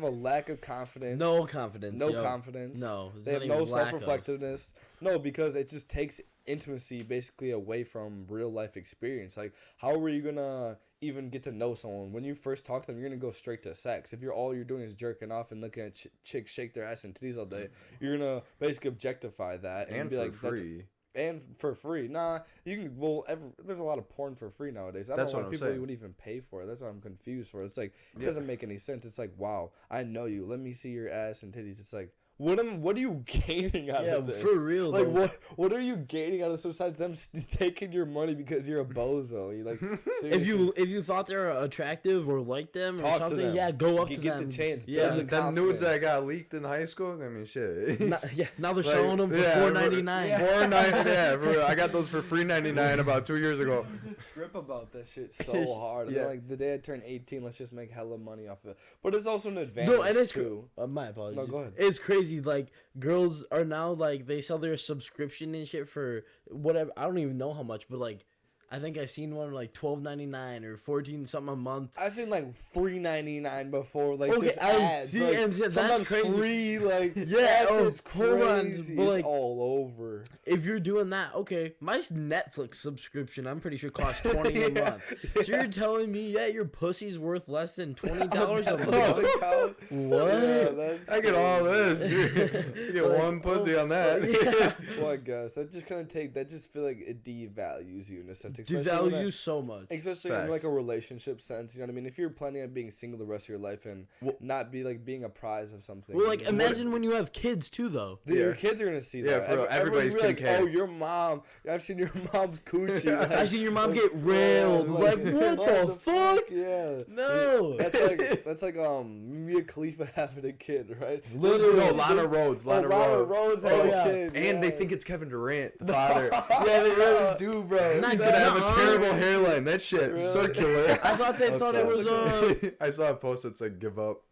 a lack of confidence. No confidence. No yo. confidence. No. it's They not have no even lack of. self-reflectiveness. No, because it just takes intimacy basically away from real life experience. Like, how are you gonna even get to know someone when you first talk to them? You're gonna go straight to sex. If all you're doing is jerking off and looking at chicks shake their ass and titties all day, you're gonna basically objectify that And be for like, free. and for free. Nah, you can. Well, there's a lot of porn for free nowadays. I That's don't know what why I'm people saying. would even pay for it. That's what I'm confused for. It's like it Yeah. doesn't make any sense. It's like, wow, I know you. Let me see your ass and titties. It's like, what are you gaining out Yeah, of this? for real. Like, though. what are you gaining out of this besides them taking your money because you're a bozo? You like seriously. If you thought they were attractive or liked them Talk or to something, them. yeah, go up You to get them. the chance, Yeah, build the Them nudes that confidence. got leaked in high school. I mean, shit. now they're Like, selling them for yeah, $4.99. yeah. $4.99. Yeah, for real. I got those for $3.99 about 2 years ago. Trip about that shit so hard. Yeah. Yeah. Like the day I turn 18, let's just make hella money off of it. But it's also an advantage No, and it's too. my apologies. No, go ahead. It's crazy. Like girls are now like they sell their subscription and shit for whatever. I don't even know how much, but like I think I've seen one like $12.99 or 14 something a month. I've seen like $3.99 before, like Okay, just ads. see, like, and that's sometimes crazy. free, like Yeah, that oh, shit's hold on, crazy. but, It's like, all over. If you're doing that, okay, my Netflix subscription I'm pretty sure costs $20 a month. So you're telling me, yeah, your pussy's worth less than $20 a month? What? Yeah, that's I get all crazy. this. You get Like, one pussy on that. Yeah. Well, I guess that just kind of that just feel like it devalues you in a sense. especially when Devalues so much. Especially Facts. in like a relationship sense, you know what I mean? If you're planning on being single the rest of your life and not be like being a prize of something. Well, like imagine when you have kids too, though. Dude, your Yeah. kids are gonna see Yeah, that. for real. Everybody's gonna be Kim K. like, oh, your mom. I've seen your mom's coochie. Like, I seen your mom get yeah, railed. Like, what the fuck? Yeah. No. That's like Mia Khalifa having a kid, right? Literally. No, Lana Rhodes. Lana Rhodes. having yeah. a kid. And they yeah. think it's Kevin Durant, the father. Yeah, Yeah, they really do, bro. Not He's gonna have a Nuh-uh. terrible hairline. That shit's Really? circular. I thought they thought it was I saw a post that said "Give up."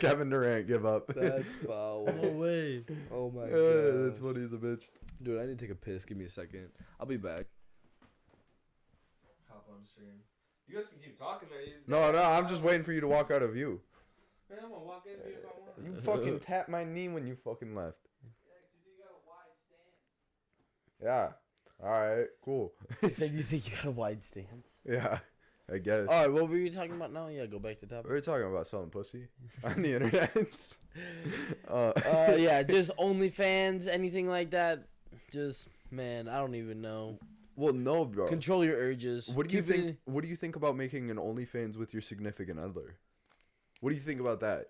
Kevin Durant, give up. That's foul. No way. Oh my That's god. what he's a bitch. Dude, I need to take a piss. Give me a second. I'll be back. Hop on stream. You guys can keep talking there. No, I'm just waiting for you to walk out of view. Man, I'm gonna walk in here if I want. You fucking tapped my knee when you fucking left. Yeah. All right. Cool. You think you got a wide stance? Yeah. I guess. All right, what were you talking about now? Yeah, go back to We topic. were talking about selling pussy on the internet. Yeah, just OnlyFans, anything like that. Just man, I don't even know. Well, no, bro. Control your urges. What do you Keep it think? What do you think about making an OnlyFans with your significant other? What do you think about that?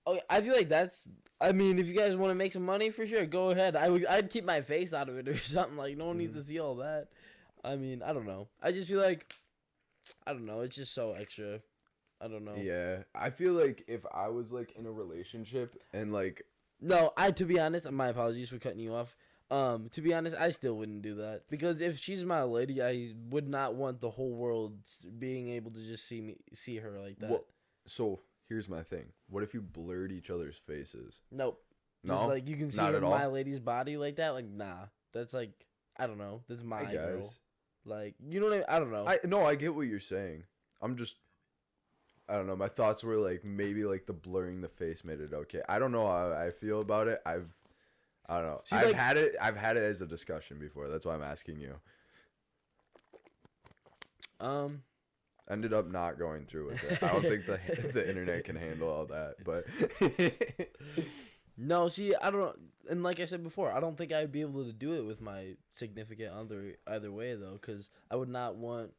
Okay, I feel like that's. I mean, if you guys want to make some money, for sure, go ahead. I'd keep my face out of it or something. Like no one needs to see all that. I mean, I don't know. I just feel like, I don't know. It's just so extra. I don't know. Yeah, I feel like if I was like in a relationship and like No, to be honest, my apologies for cutting you off. To be honest, I still wouldn't do that because if she's my lady, I would not want the whole world being able to just see her like that. Well, so here's my thing. What if you blurred each other's faces? Nope. No, Just like you can see not at all. my lady's body like that. Like nah, that's like I don't know. This is my I girl. guess. Like you know what I don't know. I get what you're saying. I'm just, I don't know. My thoughts were like maybe like the blurring the face made it okay. I don't know how I feel about it. I don't know. See, I've like- had it. I've had it as a discussion before. That's why I'm asking you. Ended up not going through with it. I don't think the internet can handle all that. But No, see, I don't know. And like I said before, I don't think I'd be able to do it with my significant other either way, though, because I would not want,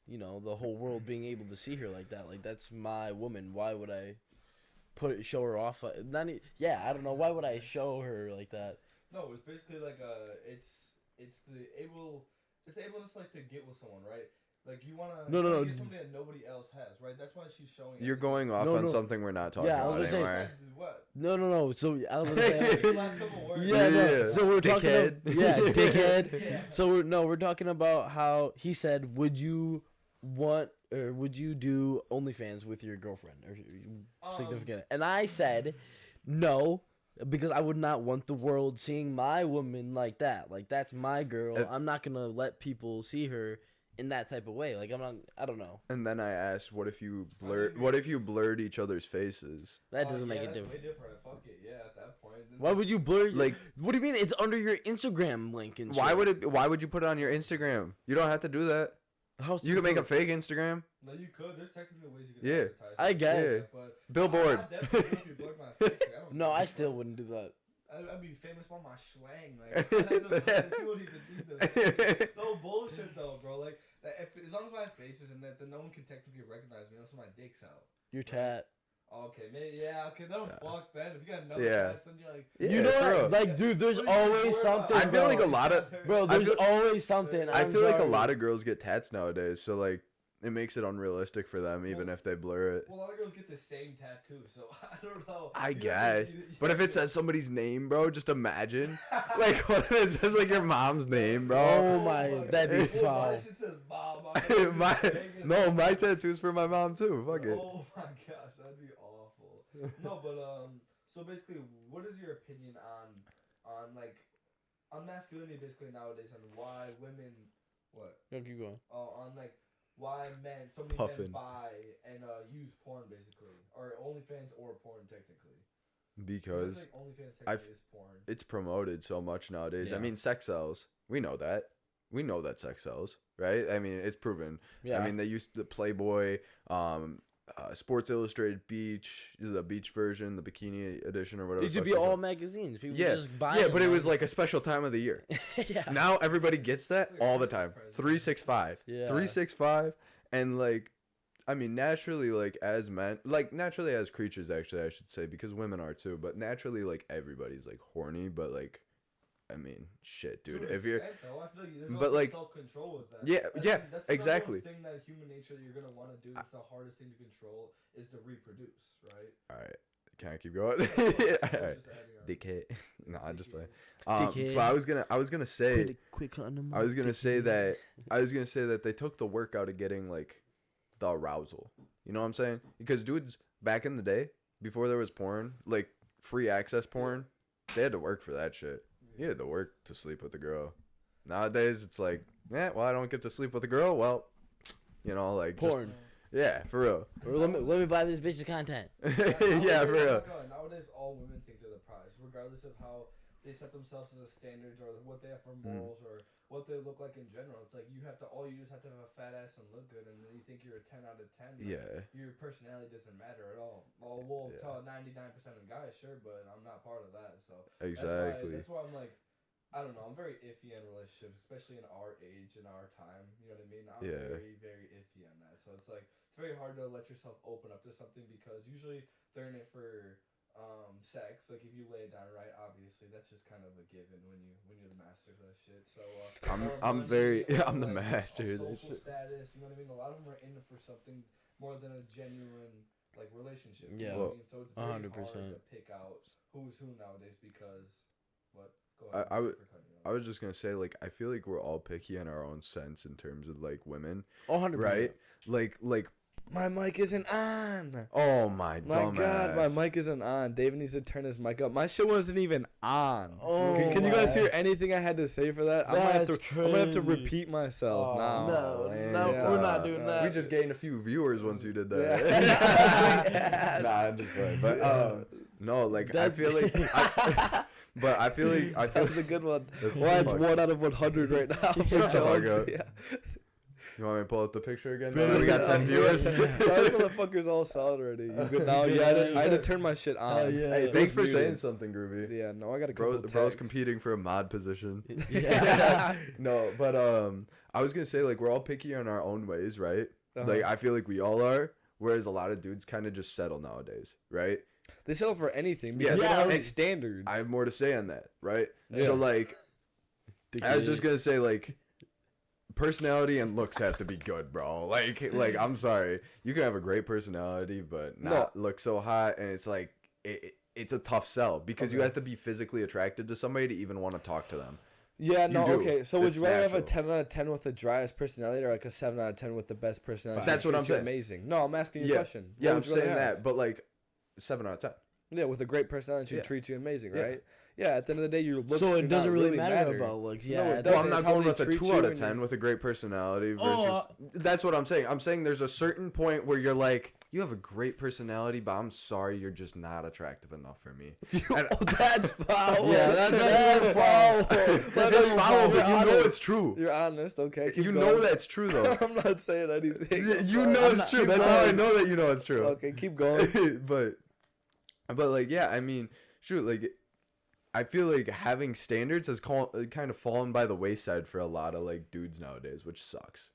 the whole world being able to see her like that. Like, that's my woman. Why would I show her off? I don't know. Why would I show her like that? No, it's basically like it's the ableness like to get with someone, right? Like you wanna No. get something that nobody else has, right? That's why she's showing. You're going off No, on no. something we're not talking Yeah, I was about gonna say- anymore. What? No. So I was gonna say. Last couple words. Yeah, no. Yeah. So we're talking. Dickhead. Dickhead. Yeah. So we're talking about how he said, would you do OnlyFans with your girlfriend or your significant? And I said, no, because I would not want the world seeing my woman like that. Like that's my girl. I'm not gonna let people see her in that type of way. Like I don't know. And then I asked, what if you blurred each other's faces? That doesn't make it that's different. way different. Fuck it. Yeah, at that point. Why would you blur? Like, what do you mean? It's under your Instagram link and shit. Why would you put it on your Instagram? You don't have to do that. You can make a fake Instagram. No, you could. There's technically ways you can Yeah. advertise. I guess. Yeah. But Billboard. I definitely would if you blurred my face. Like, No, I still wouldn't do that. I'd be famous by my slang. Like, that's what people would even do this. No bullshit though, bro. Like, as long as my face is in it, then no one can technically recognize me unless my dick's out. Your tat. Okay, maybe okay. Then fuck then. If you got no Yeah. tats, then you're like, Yeah, You know for what? real. Like, dude, there's What are you always worried something. about? I feel bro. like a lot of Bro, there's always something. I I'm feel like a sorry. lot of girls get tats nowadays, so like it makes it unrealistic for them even if they blur it. well, a lot of girls get the same tattoo, so I don't know. I You know, guess. But if it says somebody's name, bro, just imagine. like, Like what if it says like your mom's name, bro? Oh my, that'd be Well, foul. my shit says Bob. My tattoo's for my mom too. Fuck it. Oh my gosh, that'd be awful. No, but so basically, what is your opinion on masculinity basically nowadays and why women what? No, keep going. On like why so many Puffin. men buy and use porn basically or OnlyFans or porn technically. Because like OnlyFans I've- technically is porn. it's promoted so much nowadays. I Yeah. mean, sex sells. We know that. We know that sex sells, right? I mean, it's proven. Yeah. I mean, they used the Playboy, Sports Illustrated Beach, the beach version, the bikini edition, or whatever. It used to the be fuck it's all called. magazines. People Yeah, just buy yeah, them, but it was man. like a special time of the year. yeah. Now everybody gets that Like all the Christmas time. present. 365. Yeah. 365, and like, I mean, naturally, like as men, like naturally as creatures, actually, I should say, because women are too. But naturally, like everybody's like horny, but like, I mean, shit, dude. To an If you're, extent, though, I feel like there's but, also like- self-control with that. Yeah, yeah, that's the exactly. Thing that human nature that you're gonna want to do. It's the hardest thing to control is to reproduce, right? all right, can I keep going? I all was right, just adding on. dickhead. No, I'm just playing. Dickhead. But I was gonna say, Quit cutting them I was gonna say that they took the work out of getting like the arousal. You know what I'm saying? Because dudes back in the day, before there was porn, like free access porn, they had to work for that shit. You had to work to sleep with a girl. Nowadays, it's like, yeah, well, I don't get to sleep with a girl. Well, you know, like just- porn. yeah, for real. Or let me buy this bitch's content. Yeah, for real. Nowadays, all women think they're the prize, regardless of how they set themselves as a standard or what they have for morals or what they look like in general. It's like you just have to have a fat ass and look good, and then you think you're a 10 out of 10. Like, Yeah. your personality doesn't matter at all. Well, we'll Yeah. tell 99% of guys, sure, but I'm not part of that. So Exactly. That's why I'm like, I don't know. I'm very iffy on relationships, especially in our age and our time. You know what I mean? I'm Yeah. very, very iffy on that. So it's like it's very hard to let yourself open up to something because usually they're in it for sex. Like if you lay it down right, obviously that's just kind of a given when you're the master of that shit. So I'm the master of that social shit. status. You know what I mean? A lot of them are in it for something more than a genuine like relationship. Yeah. You know what I mean? So it's very 100%. hard to pick out who's who nowadays because what. Go I ahead. would- Sorry for cutting you off. I was just gonna say, like, I feel like we're all picky in our own sense in terms of like women, 100%. right? Like, My mic isn't on. oh my, My God, my dumbass. mic isn't on. David needs to turn his mic up. My shit wasn't even on. Oh Can you guys my- hear anything I had to say for that? I'm gonna have That's to crazy. repeat myself Oh, now. no, man. no, Yeah. we're not doing that. We just gained a few viewers once you did that. Yeah. Nah, I'm just playing. But no, like That's- I feel like, That was a good one. That's Well, fuck. it's 1 out of 100 right now. for Shut the fuck Jones. up. Yeah. You want me to pull up the picture again? Bro, Now that we got 10 viewers. Those motherfuckers all solid already. You good now? Yeah, I had to turn my shit on. Oh, yeah. Hey, It thanks for was saying muted. something, Groovy. Yeah, no, I got a Bro, couple bro's texts. competing for a mod position. Yeah. No, but I was gonna say like we're all picky in our own ways, right? Uh-huh. Like I feel like we all are. Whereas a lot of dudes kind of just settle nowadays, right? They settle for anything Yeah, because they don't have any and- standards. I have more to say on that, right? Yeah. So like, I was just gonna say, like, personality and looks have to be good, bro. Like I'm sorry, you can have a great personality, but not look so hot, and it's like it's a tough sell because you have to be physically attracted to somebody to even want to talk to them. Yeah, no, okay. So would It's you rather have a natural. 10 out of 10 with the driest personality or like a 7 out of 10 with the best personality? That's what I'm Treats you saying. Amazing. No, I'm asking you a question. Yeah, What I'm would you rather saying have? that, but like 7 out of 10. Yeah, with a great personality, who Yeah. treats you amazing, Yeah. right? Yeah, at the end of the day, your looks So do it doesn't not really really matter about looks. Yeah, No, it it doesn't. Well, I'm It's not how going they with a treat 2 you out of and 10 you- with a great personality versus. Oh, That's what I'm saying. I'm saying there's a certain point where you're like, you have a great personality, but I'm sorry, you're just not attractive enough for me. And- That's foul. Yeah, that's foul. That's foul, but you know it's true. You're honest, okay? Keep You going. know that's true, though. I'm not saying anything. I'm You sorry. know I'm it's not- true. keep That's how I going. know that you know it's true. Okay, keep going. but like, yeah, I mean, shoot, like, I feel like having standards has kind of fallen by the wayside for a lot of like dudes nowadays, which sucks.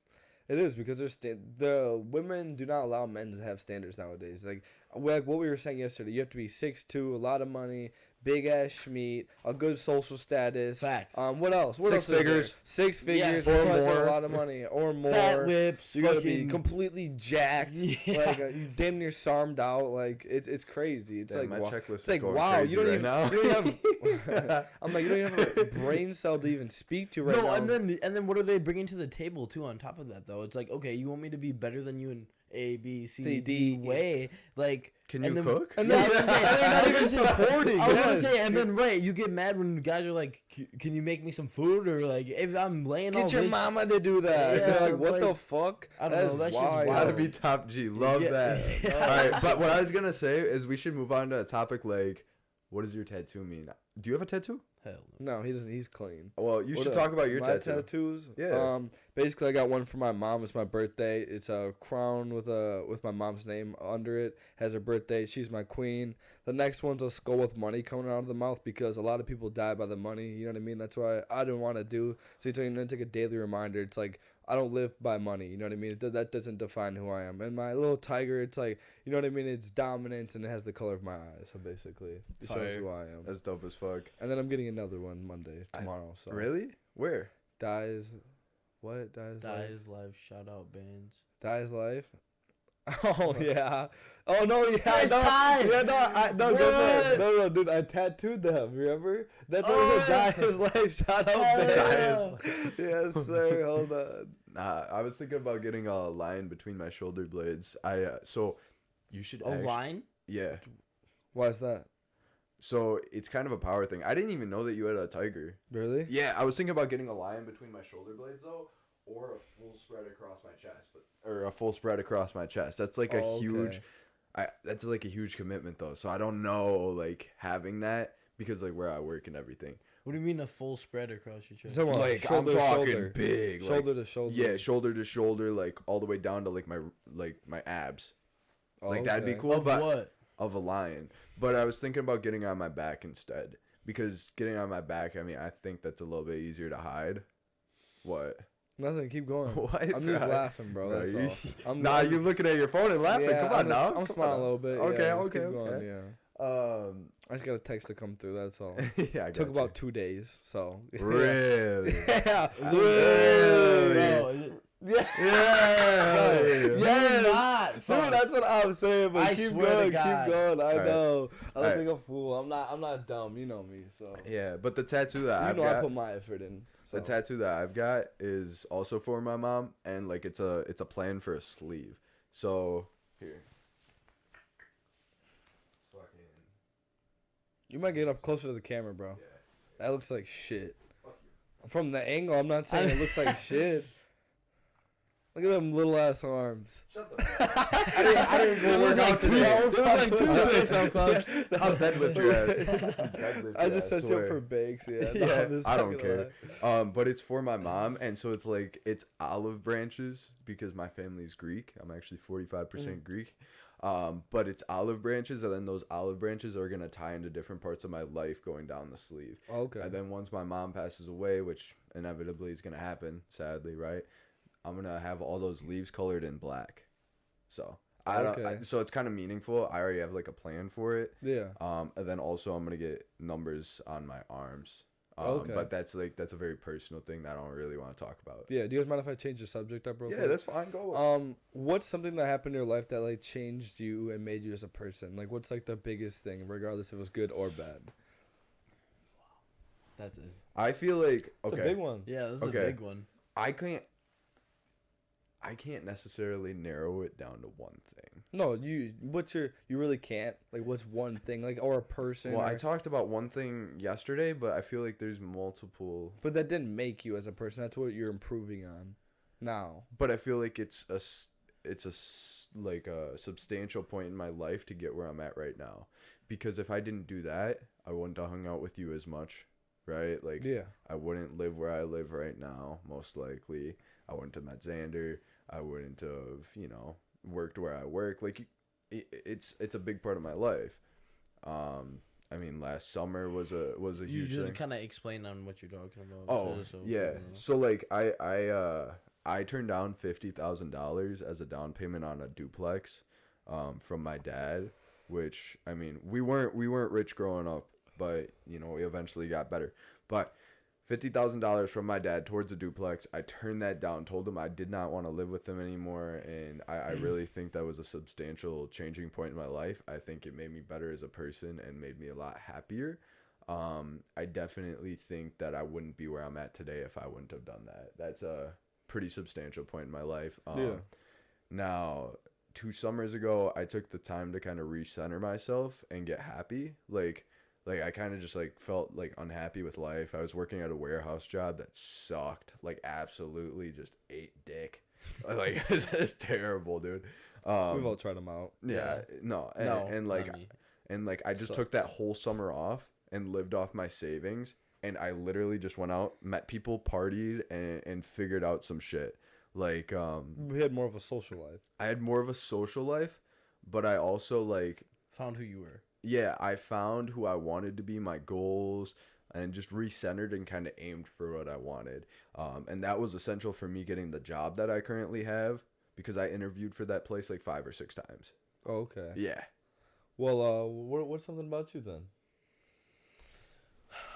It is because the women do not allow men to have standards nowadays. Like what we were saying yesterday, you have to be 6'2", a lot of money, big ass schmeat, a good social status. Facts. What else? What Six else is figures. there? 6 figures Yes, or or more. more. A lot of money or more. fat whips. You gotta be fucking- completely jacked. Yeah. Like you damn near sarmed out. Like it's crazy. It's Damn, like my wow. checklist It's is like going wow. crazy You don't right even. now. You don't have. I'm like you don't even have a brain cell to even speak to right No, now. and then what are they bringing to the table too? On top of that, though, it's like, okay, you want me to be better than you in A, B, C, C, D D, way, like. Can and you then- cook? And Yeah, then, I was gonna say, they're not even supporting. I was gonna Yes. say, and then right, you get mad when guys are like, "Can you make me some food?" Or like, if I'm laying all Get your this- mama to do that. Yeah, You're like, what the like, fuck? I don't know, that shit's wild. wild. Gotta be top G. Love Yeah. that. Yeah. All right, but what I was gonna say is we should move on to a topic like, what does your tattoo mean? Do you have a tattoo? Hell no. No, he doesn't. He's clean. Well, you What should up? talk about your My tattoo. tattoos. Yeah. Basically, I got one for my mom. It's my birthday. It's a crown with my mom's name under it. Has her birthday. She's my queen. The next one's a skull with money coming out of the mouth because a lot of people die by the money. You know what I mean? That's why I didn't want to do. So it's like a daily reminder. It's like I don't live by money. You know what I mean? That doesn't define who I am. And my little tiger, it's like, you know what I mean? It's dominance and it has the color of my eyes. So basically, it shows Fire. who I am. That's dope as fuck. And then I'm getting another one Monday, tomorrow. So Really? Where? Dies. What? Dies life? Dies life. Shout out bands. Dies life. Oh yeah. Oh no, yeah. Nice no, time. Yeah, no, guess What? what? No, dude, I tattooed them. Remember? That's why Oh, it said die his life. Shout out, Hell man. yeah. Yes, sir. Hold on. Nah, I was thinking about getting a line between my shoulder blades. So you should A line? Yeah. Why is that? So it's kind of a power thing. I didn't even know that you had a tiger. Really? Yeah, I was thinking about getting a line between my shoulder blades though, or a full spread across my chest, or a full spread across my chest. That's like a Oh, okay. huge. That's like a huge commitment though. So I don't know like having that because like where I work and everything. What do you mean a full spread across your chest? So what? Like Shoulder I'm to talking shoulder. big, Shoulder to shoulder. Yeah, shoulder to shoulder, like all the way down to like my abs. Oh, Like that'd be okay. cool. Of but what? of a lion. But I was thinking about getting on my back instead because getting on my back, I mean, I think that's a little bit easier to hide. What? Nothing. Keep going. What? I'm just bro? laughing, bro. Bro, That's you- all. Nah, you looking at your phone and laughing. Yeah, Come on now. I'm Come smiling on a little bit. Okay, yeah, just okay, keep going, okay. Yeah. now. I just got a text to come through. That's all. Yeah, I Took got about 2 days. So. you. Really? Yeah. Really? Bro, is it- Yeah. Yeah. You're Yes. not. Dude, Fuck. that's what I'm saying, but I keep swear to going, God. keep going. I Alright. know. I look Alright. like a fool. I'm not dumb. You know me, so Yeah, but the tattoo that you I've know I got, put my effort in. So. the tattoo that I've got is also for my mom, and like it's a plan for a sleeve. So here. Fucking. You might get up closer to the camera, bro. Yeah. That looks like shit. Fuck you. From the angle, I'm not saying it looks like shit. Look at them little ass arms. Shut the fuck up. I didn't go work out today. They It look like toothpicks, I'll deadlift your ass. I just set you up for bakes, yeah. No, Yeah, I'm just I not don't gonna care. lie. But it's for my mom, and so it's like it's olive branches because my family's Greek. I'm actually 45% Greek. But it's olive branches, and then those olive branches are gonna tie into different parts of my life going down the sleeve. Okay. And then once my mom passes away, which inevitably is gonna happen, sadly, right? I'm gonna have all those leaves colored in black. So Okay. so it's kind of meaningful. I already have like a plan for it. Yeah. And then also I'm gonna get numbers on my arms. Okay. But that's a very personal thing that I don't really want to talk about. Yeah. Do you guys mind if I change the subject up real Yeah, quick? that's fine. Go. What's something that happened in your life that like changed you and made you as a person? Like, what's like the biggest thing, regardless if it was good or bad? That's it. I feel like It's okay. a big one. Yeah, that's Okay. a big one. I can't necessarily narrow it down to one thing. No, you really can't. Like, what's one thing, like, or a person? Well, I or, talked about one thing yesterday, but I feel like there's multiple. but that didn't make you as a person. That's what you're improving on now. But I feel like it's like a substantial point in my life to get where I'm at right now, because if I didn't do that, I wouldn't have hung out with you as much, right? Like, Yeah. I wouldn't live where I live right now, most likely. I wouldn't have met Xander. I wouldn't have, worked where I work. Like, it's a big part of my life. I mean, last summer was a You huge usually thing. kind of explain on what you're talking about. Oh, so, yeah. So like I turned down $50,000 as a down payment on a duplex, from my dad, which, I mean, we weren't rich growing up, but we eventually got better. But $50,000 from my dad towards a duplex, I turned that down, told him I did not want to live with him anymore, and I really think that was a substantial changing point in my life. I think it made me better as a person and made me a lot happier. I definitely think that I wouldn't be where I'm at today if I wouldn't have done that. That's a pretty substantial point in my life. Now, 2 summers ago, I took the time to kind of recenter myself and get happy. Like I kind of just like felt like unhappy with life. I was working at a warehouse job that sucked. Like, absolutely just ate dick. Like, it's terrible, dude. We've all tried them out. Yeah, no, and like I just took that whole summer off and lived off my savings, and I literally just went out, met people, partied, and figured out some shit. Like, We had more of a social life. I had more of a social life, but I also like, found who you were. yeah, I found who I wanted to be, my goals, and just recentered and kind of aimed for what I wanted. And that was essential for me getting the job that I currently have, because I interviewed for that place like 5 or 6 times. Oh, okay. Yeah. Well, what's something about you then?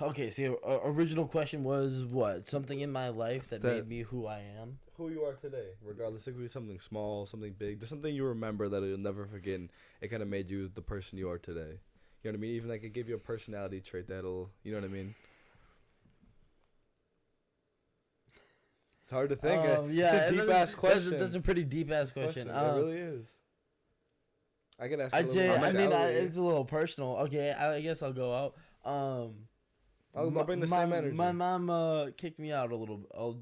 Okay, so original question was what? Something in my life that made me who I am? Who you are today, regardless. It could be something small, something big. There's something you remember that you'll never forget, and it kind of made you the person you are today. You know what I mean? Even like it gave you a personality trait that'll, you know what I mean? It's hard to think. Yeah, it's a deep ass question. That's a pretty deep ass question. It really is. I can ask. I'd say, it's a little personal. Okay, I guess I'll go out. I'll bring the same energy. My mom kicked me out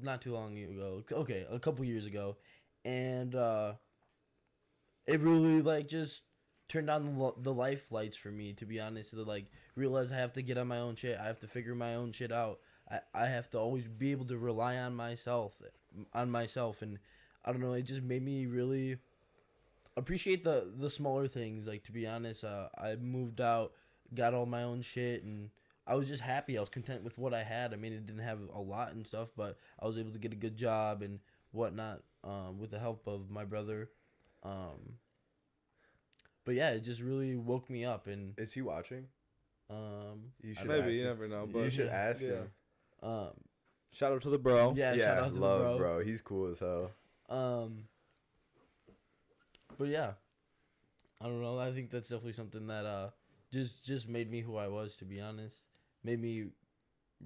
not too long ago. Okay, a couple years ago, and it really like just turned on the life lights for me. To be honest, to like realize I have to get on my own shit. I have to figure my own shit out. I have to always be able to rely on myself, and I don't know. It just made me really appreciate the smaller things. Like, to be honest, I moved out, got all my own shit, and I was just happy. I was content with what I had. I mean, it didn't have a lot and stuff, but I was able to get a good job and whatnot, with the help of my brother. But yeah, it just really woke me up. And Is he watching? You should maybe, ask you him. never know. But You should ask him. Shout out to the bro. Yeah, shout out to love the bro. He's cool as hell. But yeah, I don't know. I think that's definitely something that just made me who I was. To be honest, made me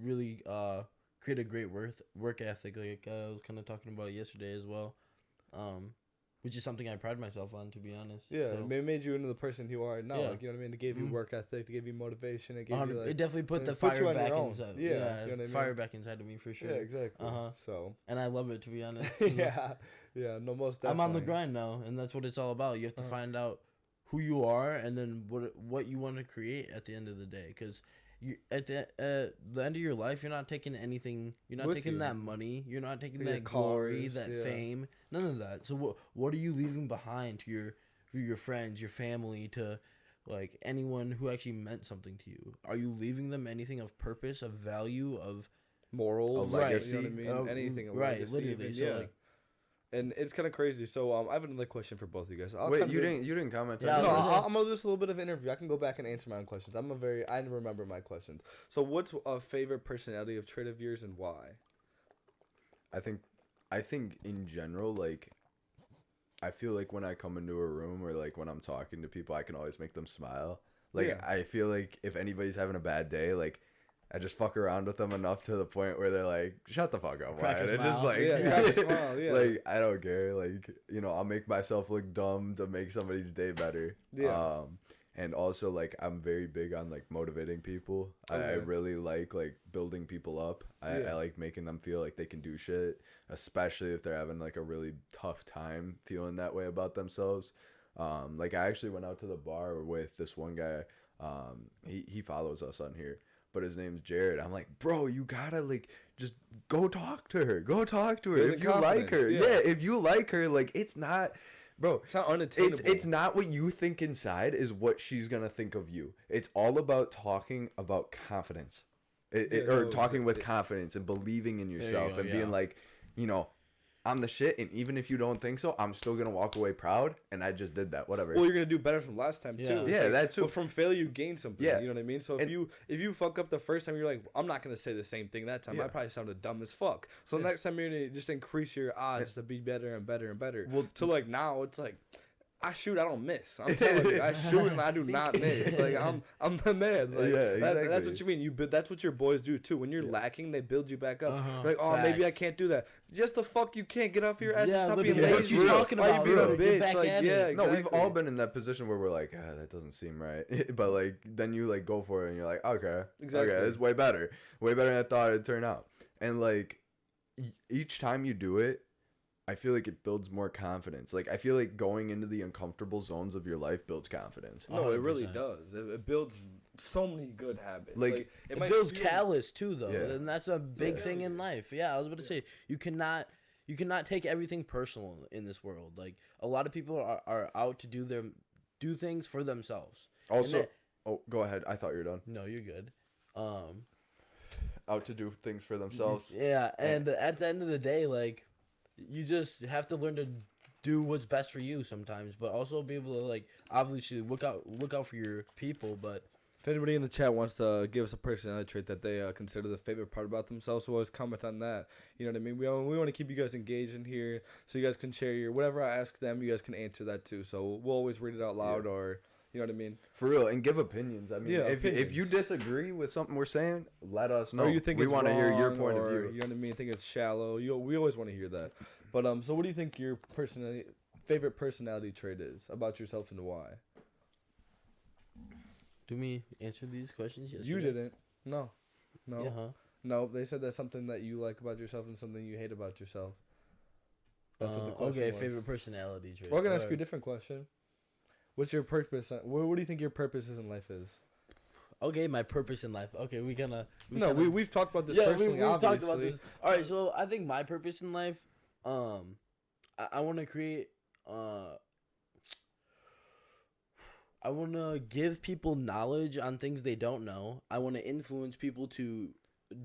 really create a great work ethic. Like I was kind of talking about yesterday as well. Which is something I pride myself on, to be honest. Yeah, So, it made you into the person you are now. Yeah. Like, you know what I mean? It gave you work ethic. It gave you motivation. It gave you like, it definitely put the it put you fire on your back own. inside. Yeah, Yeah, you know what I mean? fire back inside of me for sure. Yeah, exactly. Uh-huh. So And I love it, to be honest. yeah, no, most definitely. I'm on the grind now, and that's what it's all about. You have to find out who you are, and then what you want to create at the end of the day. Because at the end of your life, you're not taking anything. You're not With taking you. that money. You're not taking Your that glory, cars, that yeah. fame. None of that. So what are you leaving behind to your friends, your family, to like anyone who actually meant something to you? Are you leaving them anything of purpose, of value, of morals, A legacy. You know what I mean? Anything, a right? legacy, Literally. even, So yeah. like, And it's kind of crazy. So I have another question for both of you guys. Wait, you didn't comment. Yeah, on No, yours. I'm gonna do just a little bit of interview. I can go back and answer my own questions. I remember my questions. So, what's a favorite personality of trait of yours and why? I think in general, like, I feel like when I come into a room or like when I'm talking to people, I can always make them smile. Like, Yeah. I feel like if anybody's having a bad day, like, I just fuck around with them enough to the point where they're like, "Shut the fuck up, Crack a Wyatt." It's just smile. like, Yeah, crack a smile, yeah. like I don't care. Like, I'll make myself look dumb to make somebody's day better. Yeah. And also like I'm very big on like motivating people. I Okay. really like building people up. I Yeah. like making them feel like they can do shit, especially if they're having like a really tough time feeling that way about themselves. Like I actually went out to the bar with this one guy. He follows us on here, but his name's Jared. I'm like, bro, you gotta like just go talk to her. Go talk to her Build if the you like her. confidence, Yeah, if you like her, like it's not, bro. It's not unattainable. It's not what you think inside is what she's gonna think of you. It's all about talking about confidence, or talking with confidence and believing in yourself go, and being yeah. like, I'm the shit, and even if you don't think so, I'm still gonna walk away proud, and I just did that. Whatever. Well, you're gonna do better from last time too. Yeah. It's Yeah, like, that too. But from failure, you gain something. Yeah. You know what I mean. So And- if you fuck up the first time, you're like, I'm not gonna say the same thing that time. Yeah. I probably sounded dumb as fuck. So next time you're gonna just increase your odds to be better and better and better. Well, to like now, it's like. I shoot, I don't miss. I'm telling you, I shoot and I do not miss. Like I'm the man. Like, Yeah, that's exactly. what you mean. That's what your boys do too. When you're lacking, they build you back up. Uh-huh. Like, oh, maybe I Facts. can't do that. Just the fuck you can't get off your ass and Yeah, stop being literally, what lazy. you talking Why about, you being bro? a Get bitch? back Like, at yeah, it. No, we've exactly. all been in that position where we're like, that doesn't seem right. But like, then you like go for it, and you're like, okay, Exactly. okay, it's way better than I thought it'd turn out. And like, each time you do it, I feel like it builds more confidence. Like, I feel like going into the uncomfortable zones of your life builds confidence. No, it really 100%. does. It builds so many good habits. Like, It might builds feel- callous too, though, Yeah. and that's a big Yeah. thing in life. Yeah, I was about to say you cannot take everything personal in this world. Like a lot of people are out to do things for themselves. And Also, that- oh, go ahead. I thought you were done. no, you're good. Out to do things for themselves. Yeah, and at the end of the day, like you just have to learn to do what's best for you sometimes, but also be able to like obviously look out for your people. But If anybody in the chat wants to give us a personality trait that they consider the favorite part about themselves, we'll always comment on that. You know what I mean? We want to keep you guys engaged in here, so you guys can share your whatever I ask them. You guys can answer that too. So we'll always read it out loud, or you know what I mean. For real, and give opinions. I mean, Yeah, if you opinions. disagree with something we're saying, let us know. Or you think we it's want to hear your wrong, point of or, view. You know what I mean? Think it's shallow. We always want to hear that. But so what do you think your favorite personality trait is about yourself and why? do me answer these questions? Yes, You didn't. No. Yeah, huh? No, they said that's something that you like about yourself and something you hate about yourself. That's what the question Okay, was. favorite personality trait. We're gonna ask you a Alright. different question. What's your purpose? What do you think your purpose is in life is? Okay, my purpose in life. Okay, We've talked about this yeah, personally. we've talked obviously. about this. All right, so I think my purpose in life, I want to create, I want to give people knowledge on things they don't know. I want to influence people to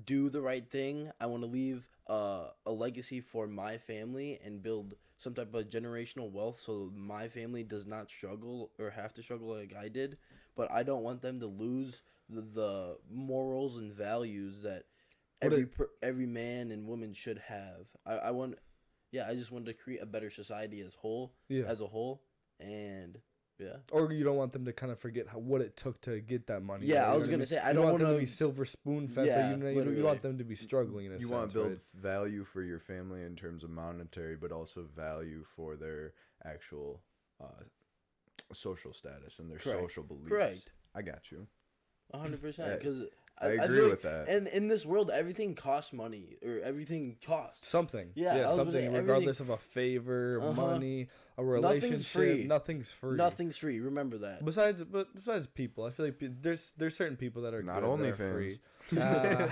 do the right thing. I want to leave a legacy for my family and build some type of generational wealth so my family does not struggle or have to struggle like I did. But I don't want them to lose the morals and values that every man and woman should have. I just want to create a better society as a whole, and yeah. Or you don't want them to kind of forget what it took to get that money. Yeah, you I know was what gonna mean? say, I You don't want them to wanna- be silver spoon fed, Yeah, but you literally. want them to be struggling in a You sense. want to build right? value for your family in terms of monetary, but also value for their actual social status and their Correct. social beliefs. Correct. I got you. 100%. Because I agree feel with that. And in this world, everything costs money, or everything costs. Something. Yeah, I was gonna something say, regardless of a favor, Uh-huh. money, a relationship. free. Nothing's free. Nothing's free. Remember that. Besides people, I feel like there's certain people that are Not good, only that are free. fans.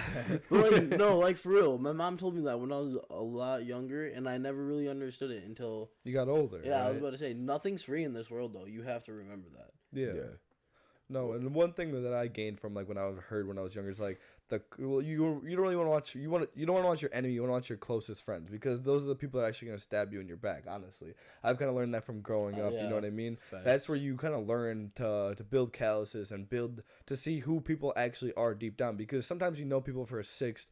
No, like for real. My mom told me that when I was a lot younger, and I never really understood it until. You got older. Yeah, I was right? about to say nothing's free in this world, though. You have to remember that. Yeah. No, and one thing that I gained from like when I was younger is like you don't really want to watch you don't want to watch your enemy. You want to watch your closest friends because those are the people that are actually gonna stab you in your back. Honestly, I've kind of learned that from growing up. Yeah. You know what I mean? Facts. That's where you kind of learn to build calluses and build to see who people actually are deep down. Because sometimes you know people for 6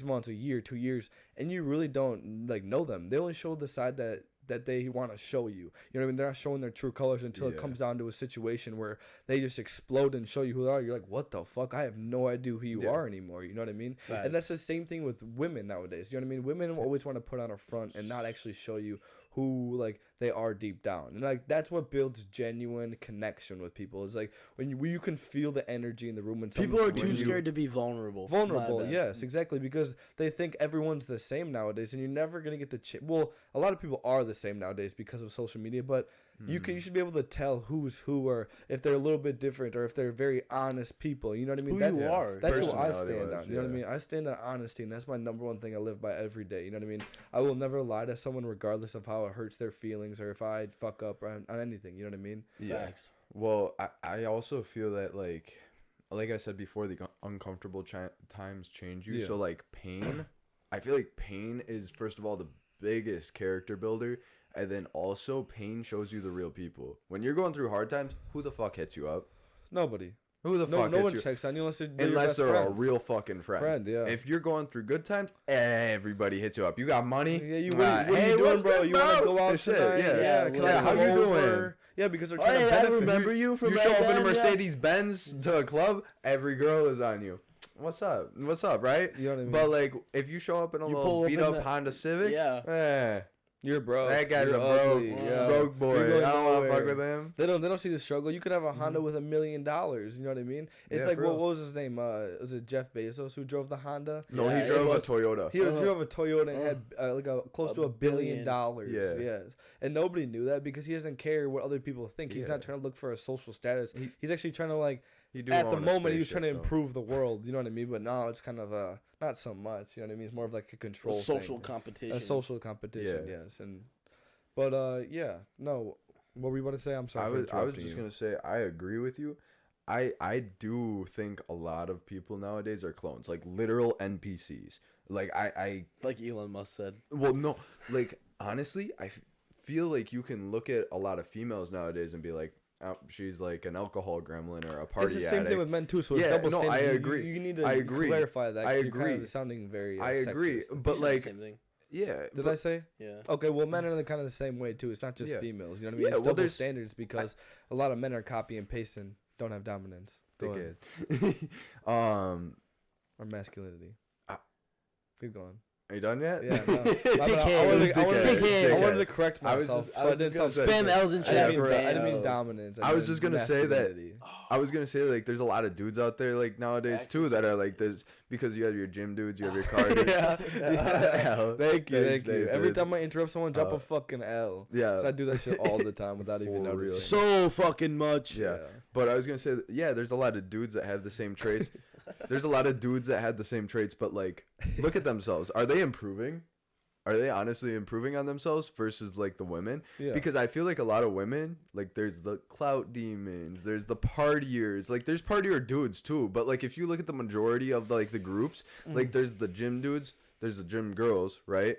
months, a year, 2 years, and you really don't like know them. They only show the side that they want to show you. You know what I mean? They're not showing their true colors until it comes down to a situation where they just explode and show you who they are. You're like, what the fuck? I have no idea who you are anymore. You know what I mean? Right. And that's the same thing with women nowadays. You know what I mean? Women always want to put on a front and not actually show you who like they are deep down, and like that's what builds genuine connection with people. It's like when you can feel the energy in the room when People are someone's too with you. scared to be vulnerable. Vulnerable, yes, exactly, because they think everyone's the same nowadays, and you're never gonna get the well, a lot of people are the same nowadays because of social media, but you should be able to tell who's who, or if they're a little bit different, or if they're very honest people. You know what I mean? Who That's, you are. That's what I Personality stand wise, on. You know what I mean? I stand on honesty, and that's my number one thing I live by every day. You know what I mean? I will never lie to someone, regardless of how it hurts their feelings or if I fuck up on anything. You know what I mean? Yeah. Facts. Well, I also feel that like I said before, the uncomfortable times change you. Yeah. So like pain, I feel like pain is first of all the biggest character builder, and then also pain shows you the real people. When you're going through hard times, who the fuck hits you up? Nobody. Who the fuck No hits one you? checks on you unless they're your Unless best they're a friends. real fucking friend. Yeah. If you're going through good times, everybody hits you up. You got money? Yeah, What what are you doing, bro? You want to go out Shit, tonight? yeah. Can Yeah, I how come you over? doing? Yeah, because they're Oh, trying to yeah, I benefit. remember you from You back show up in a then, yeah. Mercedes Benz to a club, every girl is on you. What's up? What's up, right? You know what I mean? But like, if you show up in a You pull little up beat in up the- Honda Civic, Yeah. You're broke. that guy's You're a broke, ugly, yeah. broke boy. You're going I don't want to nowhere. fuck with him. They don't see the struggle. You could have a Honda with $1 million. You know what I mean? It's Yeah, like for what real. was his name? Was it Jeff Bezos who drove the Honda? No, Yeah, he it drove a was- Toyota. He drove a Toyota and had like close to $1 billion. Yeah. Yes, and nobody knew that because he doesn't care what other people think. He's Yeah. not trying to look for a social status. He's actually trying to like. He do At the own a moment, he was spaceship, trying to though. improve the world. You know what I mean? But now it's kind of not so much. You know what I mean? It's more of like a control Social thing. competition. A social competition, Yeah. yes. But yeah, no. What were you about to say? I'm sorry. I for was interrupting just you. gonna say I agree with you. I do think a lot of people nowadays are clones, like literal NPCs. Like I Like Elon Musk said. well no, like honestly, feel like you can look at a lot of females nowadays and be like, oh, she's like an alcohol gremlin or a party It's the addict. same thing with men too. So it's Yeah, double no, standards. I You- agree. You, need to I agree. clarify that. 'cause I you're kind agree. of sounding very. I agree, sexist. but You said like the same thing. yeah, Did but, I say? Yeah. Okay, well, men are kind of the same way too. It's not just Yeah. females. You know what I mean? Yeah, It's well, double there's- standards because a lot of men are copy and pasting, don't have dominance. Go ahead. dickhead. Or masculinity. Ah. Keep going. Are you done yet? Yeah, no. I Dickhead. wanted to correct I was myself, just- so I I was didn't just sound gonna say- Spam L's in I chat. didn't Yeah, mean, for I didn't real. mean dominance. I was meant just gonna say that- masculinity. I was gonna say like there's a lot of dudes out there like nowadays too that are like this because you have your gym dudes, you have your car dudes. yeah. Hell, Thank you, thanks, thank you. dude. Every time I interrupt someone, drop Uh, a fucking L. Yeah. 'Cause I do that shit all the time without even For real. noticing. So fucking much. Yeah. But I was gonna say that, yeah, there's a lot of dudes that have the same traits. There's a lot of dudes that have the same traits, but like look at themselves. Are they improving? Are they honestly improving on themselves versus like the women? Yeah. Because I feel like a lot of women, like there's the clout demons, there's the partiers, like there's partier dudes too. But like if you look at the majority of like the groups, like there's the gym dudes, there's the gym girls, right?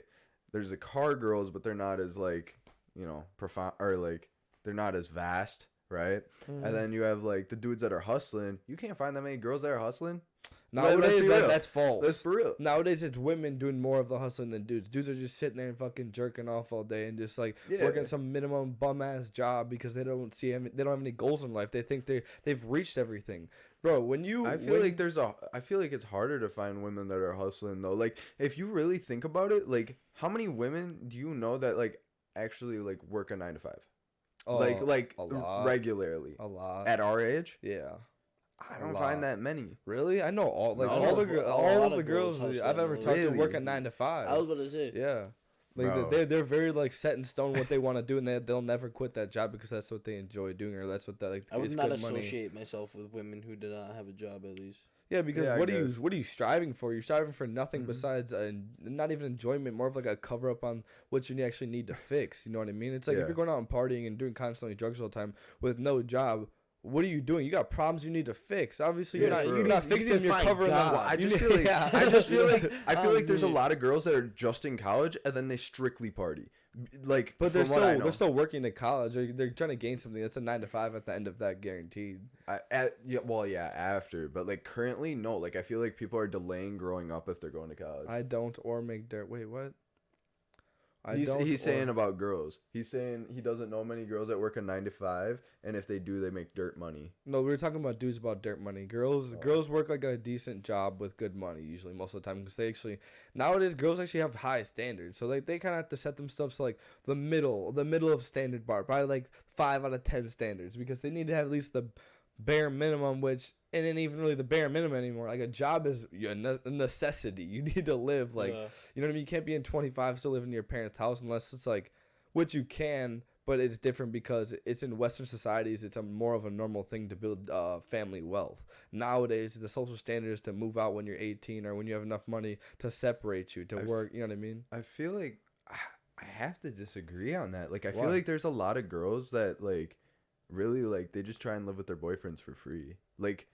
There's the car girls, but they're not as like, you know, profound or like they're not as vast, right? And then you have like the dudes that are hustling. You can't find that many girls that are hustling. Let's Nowadays, be real. that's false. That's for real. Nowadays, it's women doing more of the hustling than dudes. Dudes are just sitting there and fucking jerking off all day and just like Yeah. working some minimum bum ass job because they don't have any goals in life. They think they've reached everything, bro. When you, I feel like I feel like it's harder to find women that are hustling though. Like if you really think about it, like how many women do you know that like actually like work a 9 to 5? like a lot. regularly a lot. at our age? Yeah. I A don't lot. find that many. Really? I know all No. all A all lot of the of girls girls I've hustle ever on talked to Really? work at 9 to 5. I was about to say. Yeah. Like Bro. they're very like set in stone what they want to do, and they'll never quit that job because that's what they enjoy doing, or that's what like I would it's not good money. associate myself with women who did not have a job at least. Yeah, because Yeah, I what are guess. you striving for? You're striving for nothing Mhm. besides not even enjoyment, more of like a cover up on what you actually need to fix. You know what I mean? It's like if Yeah. you're going out and partying and doing constantly drugs all the time with no job, what are you doing? You got problems you need to fix. Obviously, Yeah, you're not You fixing need them. to You're find covering them. God. I You just need- feel like yeah. I feel like there's a dude. lot of girls that are just in college and then they strictly party. Like, But they're from what I know. they're still working at college. They're trying to gain something. That's a 9 to 5 at the end of that, guaranteed. After, but like currently, no. Like I feel like people are delaying growing up if they're going to college. I don't or make dirt. Wait, what? He's saying about girls. He's saying he doesn't know many girls that work a 9 to 5, and if they do, they make dirt money. No, we were talking about dudes about dirt money. Girls work like a decent job with good money usually most of the time because they actually nowadays girls actually have high standards. So like they kind of have to set themselves to like the middle of standard bar, probably like 5 out of 10 standards because they need to have at least the bare minimum, which and then even really the bare minimum anymore. Like a job is a necessity. You need to live like you know what I mean. You can't be in 25 still living in your parents' house unless it's like which you can, but it's different because it's in Western societies. It's a more of a normal thing to build family wealth. Nowadays, the social standard is to move out when you're 18 or when you have enough money to separate you to work. You know what I mean? I feel like I have to disagree on that. Like I Why? feel like there's a lot of girls that like really like they just try and live with their boyfriends for free. Like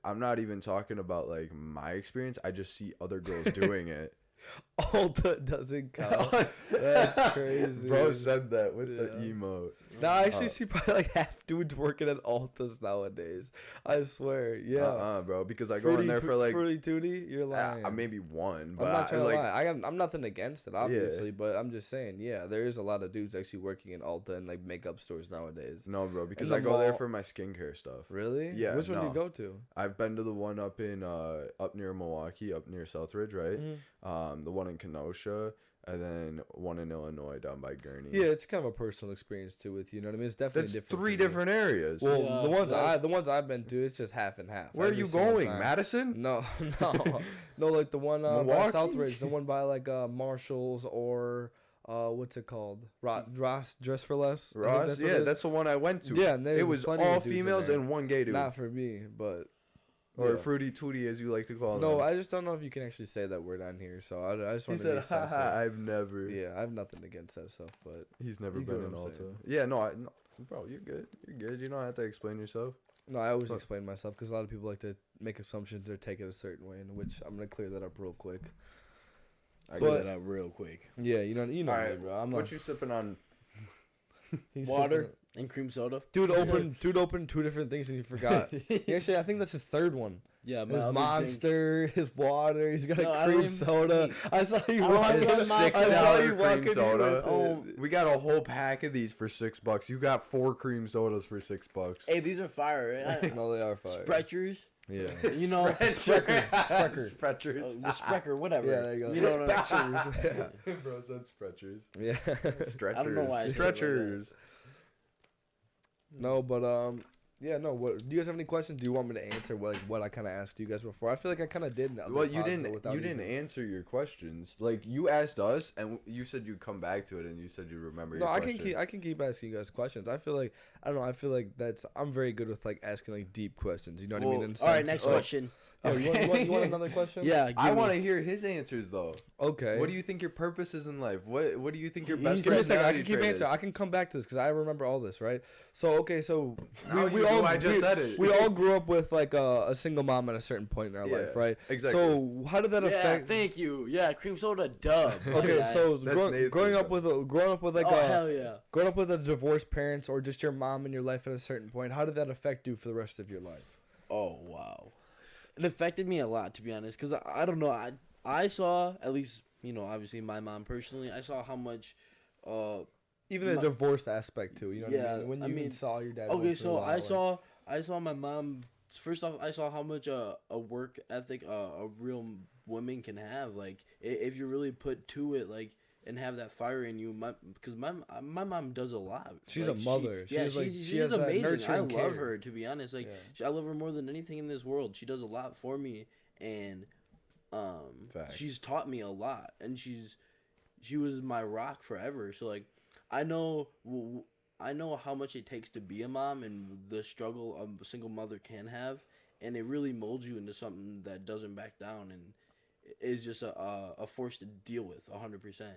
I'm not even talking about like my experience. I just see other girls doing it. Alta doesn't count. That's crazy. Bro said that with the Yeah. emote. No, I actually see probably like half dudes working at Altas nowadays. I swear. Yeah. Bro, because I go in there for like Fruity Tooty. You're lying. maybe one, but I'm not trying like, to lie. I'm nothing against it, obviously, but I'm just saying, yeah, there is a lot of dudes actually working in Ulta and like makeup stores nowadays. No, bro, because the I go there mall- for my skincare stuff. Really? Yeah, Which one do you no. go to? I've been to the one up in up near Milwaukee, up near Southridge, right? Mhm. The one in Kenosha, and then one in Illinois down by Gurney. Yeah, it's kind of a personal experience too with you. You know what I mean? It's definitely That's different. 3 for me. different areas. Well, Yeah, the ones I've been to, it's just half and half. Where are every you single going, time. Madison? No, no, like the one by Milwaukee? Southridge, the one by like Marshalls or what's it called? Ross Dress for Less. I think Ross? what Yeah, it is. that's the one I went to. Yeah, and there's it was plenty all of dudes in females there. and one gay dude. Not for me, but Or yeah. Fruity Tooty, as you like to call No, them. I just don't know if you can actually say that word on here, so I just He want to said, be sensitive. haha, I've never. Yeah, I have nothing against that stuff, but He's never You get been in what I'm Ulta. saying. Yeah, no, bro, you're good. You're good. You don't have to explain yourself. no, I always Fuck. explain myself because a lot of people like to make assumptions or take it a certain way, in which I'm gonna clear that up real quick. I Clear get that it. up real quick. Yeah, you know All me, right, bro. I'm what you sipping on? he's Water sipping- and cream soda. Dude opened 2 different things and he forgot. Actually, I think that's his third one. Yeah, my His other Monster, his water. He's got No, I a don't cream even soda. eat- I saw you I don't walking. have His one $6 Monster. I saw you cream walking in soda. with it. Oh. We got a whole pack of these for $6. You got 4 cream sodas for $6. Hey, these are fire. Right? No, they are fire. Sprechers. Yeah. You know, Sprecher. Sprechers. the Sprecher, whatever. Yeah, there you go. You know what I Sprechers. Bro said Sprechers. Yeah. Stretchers. I don't know why I said it like that. Stretchers. No, but yeah, no. What do you guys have any questions? Do you want me to answer what I kind of asked you guys before? I feel like I kind of did. in the other Well, you pods, didn't. though, without You didn't even- answer your questions. Like you asked us, and you said you'd come back to it, and you said you remember. No, your I question. can keep asking you guys questions. I feel like I don't know. I feel like I'm very good with like asking like deep questions. You know what I Well, mean? In All right, sense- next oh, question. Yeah, you want another question? Yeah, I want to hear his answers though. Okay. What do you think your purpose is in life? What do you think your He's- best Give me a second. I personality can keep trait answering. is? I can come back to this because I remember all this, right? So okay, so No, you do. I just said it. we all grew up with like a single mom at a certain point in our Yeah, life, right? exactly. So how did that Yeah, affect? thank you. Yeah, cream soda does. Okay, Yeah. so That's growing Nathan's up with like oh hell yeah. growing up with a divorced parents or just your mom in your life at a certain point, how did that affect you for the rest of your life? Oh wow, it affected me a lot to be honest, because I don't know. I saw, at least obviously my mom personally, I saw how much. Even the My- divorced aspect too, you know what I Yeah, mean? When I you mean, saw your dad. Okay, went through a so lot, I saw my mom. First off, I saw how much a work ethic a real woman can have. Like if you really put to it, like and have that fire in you. Because my mom does a lot. She's Like, a mother. She has that amazing. I nurturing love care. her, to be honest. Like Yeah. I love her more than anything in this world. She does a lot for me, and Facts. she's taught me a lot, and she was my rock forever. So like I know how much it takes to be a mom and the struggle a single mother can have, and it really molds you into something that doesn't back down and is just a force to deal with 100%.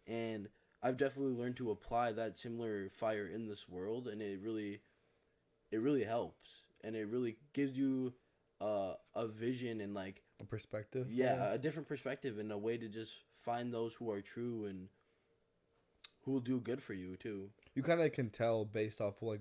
And I've definitely learned to apply that similar fire in this world, and it it really helps, and it really gives you a vision and like A perspective. a different perspective and a way to just find those who are true and who will do good for you too. You kind of can tell based off like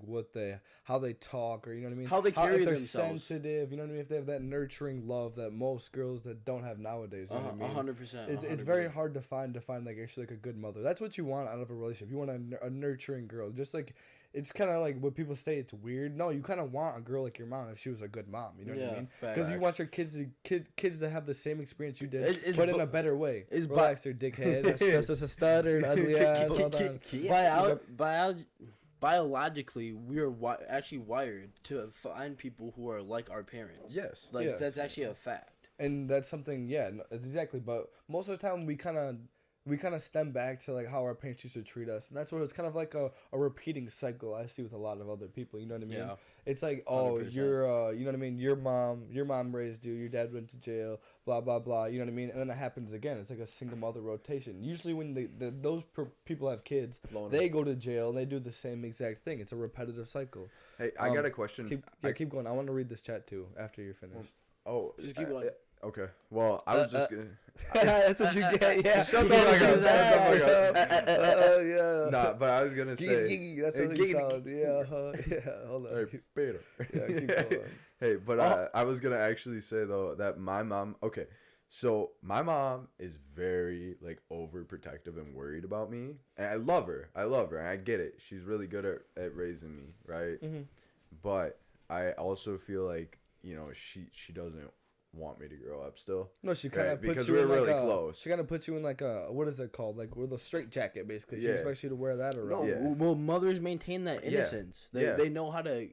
how they talk, or you know what I mean, How they carry if they're themselves. sensitive, you know what I mean, if they have that nurturing love that most girls that don't have nowadays. You know what I mean? 100%. It's very hard to find like actually like a good mother. That's what you want out of a relationship. You want a nurturing girl, just like. It's kind of like what people say. It's weird. No, you kind of want a girl like your mom if she was a good mom. You know what I mean? Because you want your kids to have the same experience you did, but in a better way. Relax, their dickhead. That's just a stud or an ugly ass. Biologically, we are actually wired to find people who are like our parents. Yes. That's actually a fact. And that's something. Yeah, exactly. But most of the time, we kind of stem back to like how our parents used to treat us, and that's what it's kind of like a repeating cycle I see with a lot of other people. You know what I mean? Yeah. It's like, oh, 100%. You're you know what I mean, your mom raised you, your dad went to jail, blah blah blah. You know what I mean? And then it happens again. It's like a single mother rotation. Usually when those people have kids, they go to jail and they do the same exact thing. It's a repetitive cycle. Hey, I got a question. Keep going. I want to read this chat too after you're finished. Oh, just keep going. Okay. Well, I was just gonna. That's what you get. Yeah. Shut the fuck up. Yeah. Nah, but I was gonna say. That's what you sound. Yeah. Hold on. Hey, Peter. Yeah. Keep going. Hey, but I was gonna actually say though that my mom. Okay, so my mom is very like overprotective and worried about me, and I love her. And I get it. She's really good at raising me, right? Mm-hmm. But I also feel like she doesn't want me to grow up still. No, she kind of puts because you we're in really like close. She kind of puts you in like a, what is it called? Like with a straight jacket, basically. She expects you to wear that around. No, well, mothers maintain that innocence. They know how to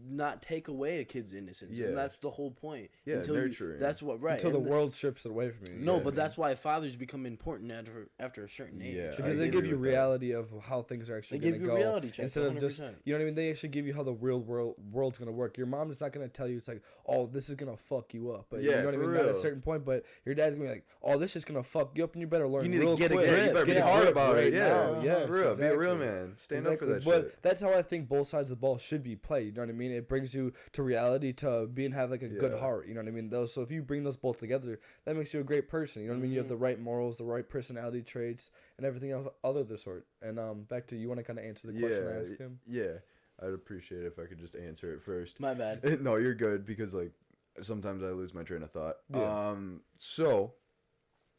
not take away a kid's innocence, and that's the whole point. Yeah, nurturing. That's what until the world strips it away from you. No, but that's why fathers become important after a certain age. Yeah, because they give you reality of how things are actually going to go. They give you reality check, instead 100%. of just, you know what I mean. They actually give you how the real world's going to work. Your mom is not going to tell you it's like, oh, this is going to fuck you up. But you know what I mean. At a certain point, but your dad's going to be like, oh, this is going to fuck you up, and you better learn. You need real to get quick. a grip. You better be hard about it. Yeah, for real. Exactly. Be a real man. Stand up for that shit. But that's how I think both sides of the ball should be played. You know what I mean? It brings you to reality, to have like a good heart. You know what I mean? So if you bring those both together, that makes you a great person. You know what I mean? You have the right morals, the right personality traits, and everything else other the sort. And back to you, want to kind of answer the question I asked him? Yeah, I'd appreciate it if I could just answer it first. My bad. No, you're good, because like sometimes I lose my train of thought. Yeah. So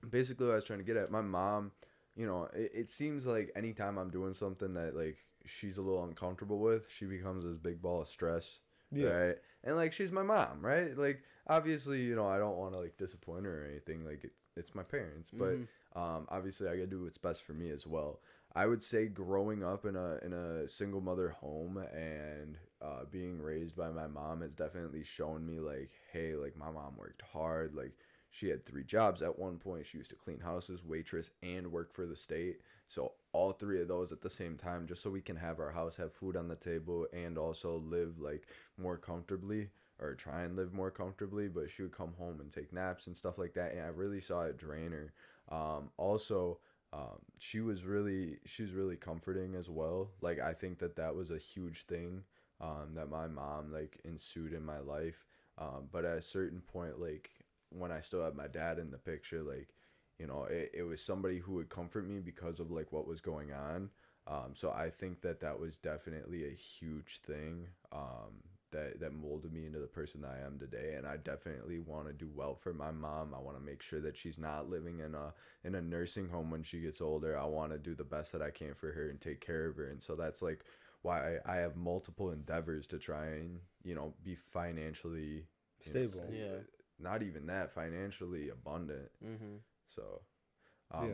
basically what I was trying to get at, my mom, it seems like anytime I'm doing something that like she's a little uncomfortable with, she becomes this big ball of stress. Yeah. Right. And like she's my mom, right? Like obviously, I don't want to like disappoint her or anything. Like it's my parents, but obviously I gotta do what's best for me as well. I would say growing up in a single mother home and being raised by my mom has definitely shown me like, hey, like my mom worked hard. Like she had 3 jobs at one point. She used to clean houses, waitress, and work for the state. So all 3 of those at the same time, just so we can have our house, have food on the table, and also live like more comfortably, or try and live more comfortably. But she would come home and take naps and stuff like that, and I really saw it drain her. She was really comforting as well. Like I think that was a huge thing that my mom like ensued in my life. But at a certain point, like when I still had my dad in the picture, like it was somebody who would comfort me because of like what was going on. So I think that was definitely a huge thing that molded me into the person that I am today. And I definitely want to do well for my mom. I want to make sure that she's not living in a nursing home when she gets older. I want to do the best that I can for her and take care of her. And so that's like why I have multiple endeavors to try and be financially stable. Not even that, financially abundant. Mm-hmm. So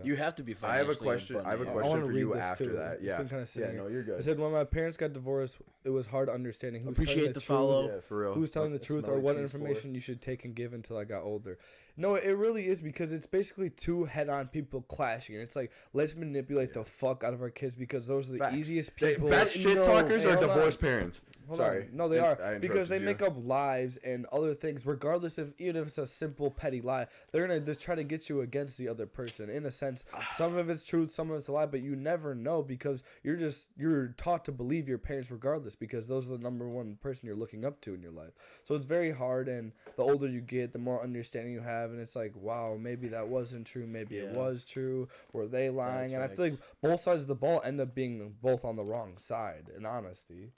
you have to be financially I have a question for you after that. It's been kind of no, you're good. I said when my parents got divorced, it was hard understanding who's appreciate the follow. Yeah, for real. Who's telling the truth, or what information you should take and give until I got older. No, it really is, because it's basically 2 head-on people clashing. And it's like, let's manipulate the fuck out of our kids, because those are the easiest people. Best shit talkers are divorced parents. Sorry. No, they I are, interrupted because they you. make up lies and other things, regardless of, even if it's a simple petty lie, they're gonna just try to get you against the other person. In a sense, some of it's truth, some of it's a lie, but you never know, because you're taught to believe your parents regardless, because those are the number one person you're looking up to in your life. So it's very hard, and the older you get, the more understanding you have, and it's like, wow, maybe that wasn't true, maybe it was true. Were they lying? And I feel like both sides of the ball end up being both on the wrong side, in honesty.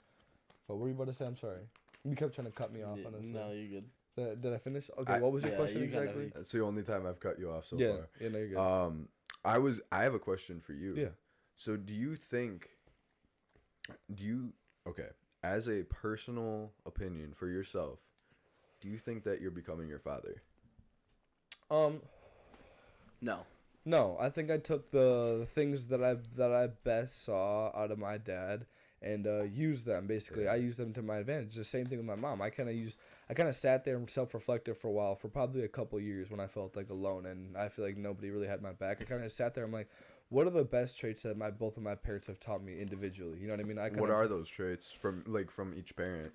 What were you about to say? I'm sorry. You kept trying to cut me off on this. No, you're good. Did I finish? Okay, what was your question you exactly? That's the only time I've cut you off so Yeah, far. yeah, no, you're good. I have a question for you. Yeah. So okay, as a personal opinion for yourself, do you think that you're becoming your father? No. No, I think I took the things that I best saw out of my dad and used them. Basically, I used them to my advantage. The same thing with my mom. I kind of sat there and self-reflected for a while, for probably a couple years, when I felt like alone and I feel like nobody really had my back. I kind of sat there. I'm like, what are the best traits that both of my parents have taught me individually? You know what I mean? What are those traits from each parent?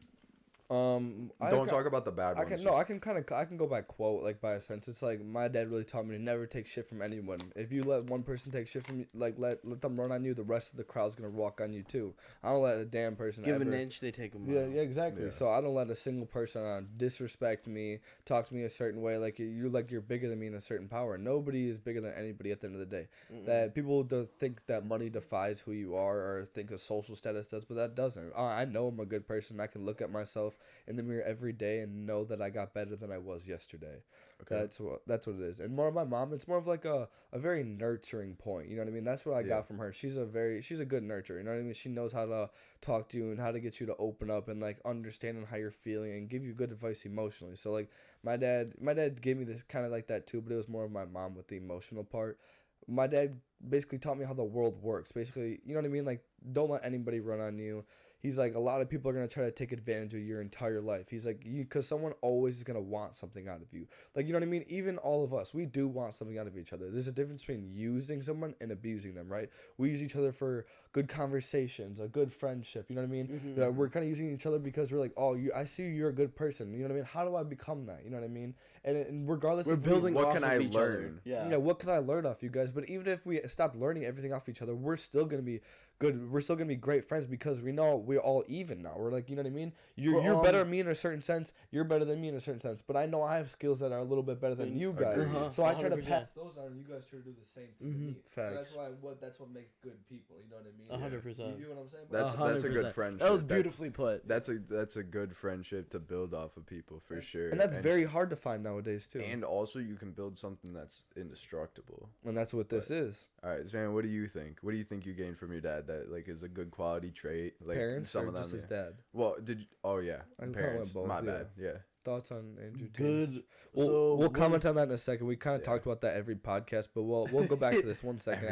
Don't talk about the bad ones. I can go by quote, like by a sense. It's like, my dad really taught me to never take shit from anyone. If you let one person take shit from you, like let them run on you, the rest of the crowd's gonna walk on you too. I don't let a damn person give an inch, they take a mile. Yeah, exactly. Yeah. So I don't let a single person disrespect me, talk to me a certain way, like you're bigger than me in a certain power. Nobody is bigger than anybody at the end of the day. That people think that money defies who you are, or think a social status does, but that doesn't. I know I'm a good person. I can look at myself in the mirror every day and know that I got better than I was yesterday. Okay. That's what it is. And more of my mom, it's more of like a very nurturing point. You know what I mean? That's what I got from her. She's a good nurturer. You know what I mean? She knows how to talk to you and how to get you to open up and like understanding how you're feeling and give you good advice emotionally. So like my dad gave me this kind of like that too, but it was more of my mom with the emotional part. My dad basically taught me how the world works. Basically, you know what I mean? Like, don't let anybody run on you. He's like, a lot of people are going to try to take advantage of your entire life. He's like, because someone always is going to want something out of you. Like, you know what I mean? Even all of us, we do want something out of each other. There's a difference between using someone and abusing them, right? We use each other for good conversations, a good friendship. You know what I mean? Mm-hmm. We're kind of using each other because we're like, oh, I see you're a good person. You know what I mean? How do I become that? You know what I mean? And regardless, we're building. What can I learn? Yeah. What can I learn off you guys? But even if we stop learning everything off each other, we're still gonna be good. We're still gonna be great friends because we know we're all even now. We're like, you know what I mean? You're better than me in a certain sense. You're better than me in a certain sense. But I know I have skills that are a little bit better than you guys. So I try to pass those on, and you guys try to do the same thing to me. Facts. That's what makes good people. You know what I mean? 100%. You know what I'm saying? That's a good friendship. That was beautifully put. That's a good friendship to build off of people for sure. And that's very hard to find nowadays too. And also, you can build something that's indestructible. And that's what this is. All right, Zan, what do you think? What do you think you gained from your dad that like is a good quality trait? Like parents, some or of them. Just his dad. Well, did you, oh yeah, parents. Both, my bad. Yeah. Thoughts on Andrew? Good. We'll comment on that in a second. We kind of talked about that every podcast, but we'll go back to this one second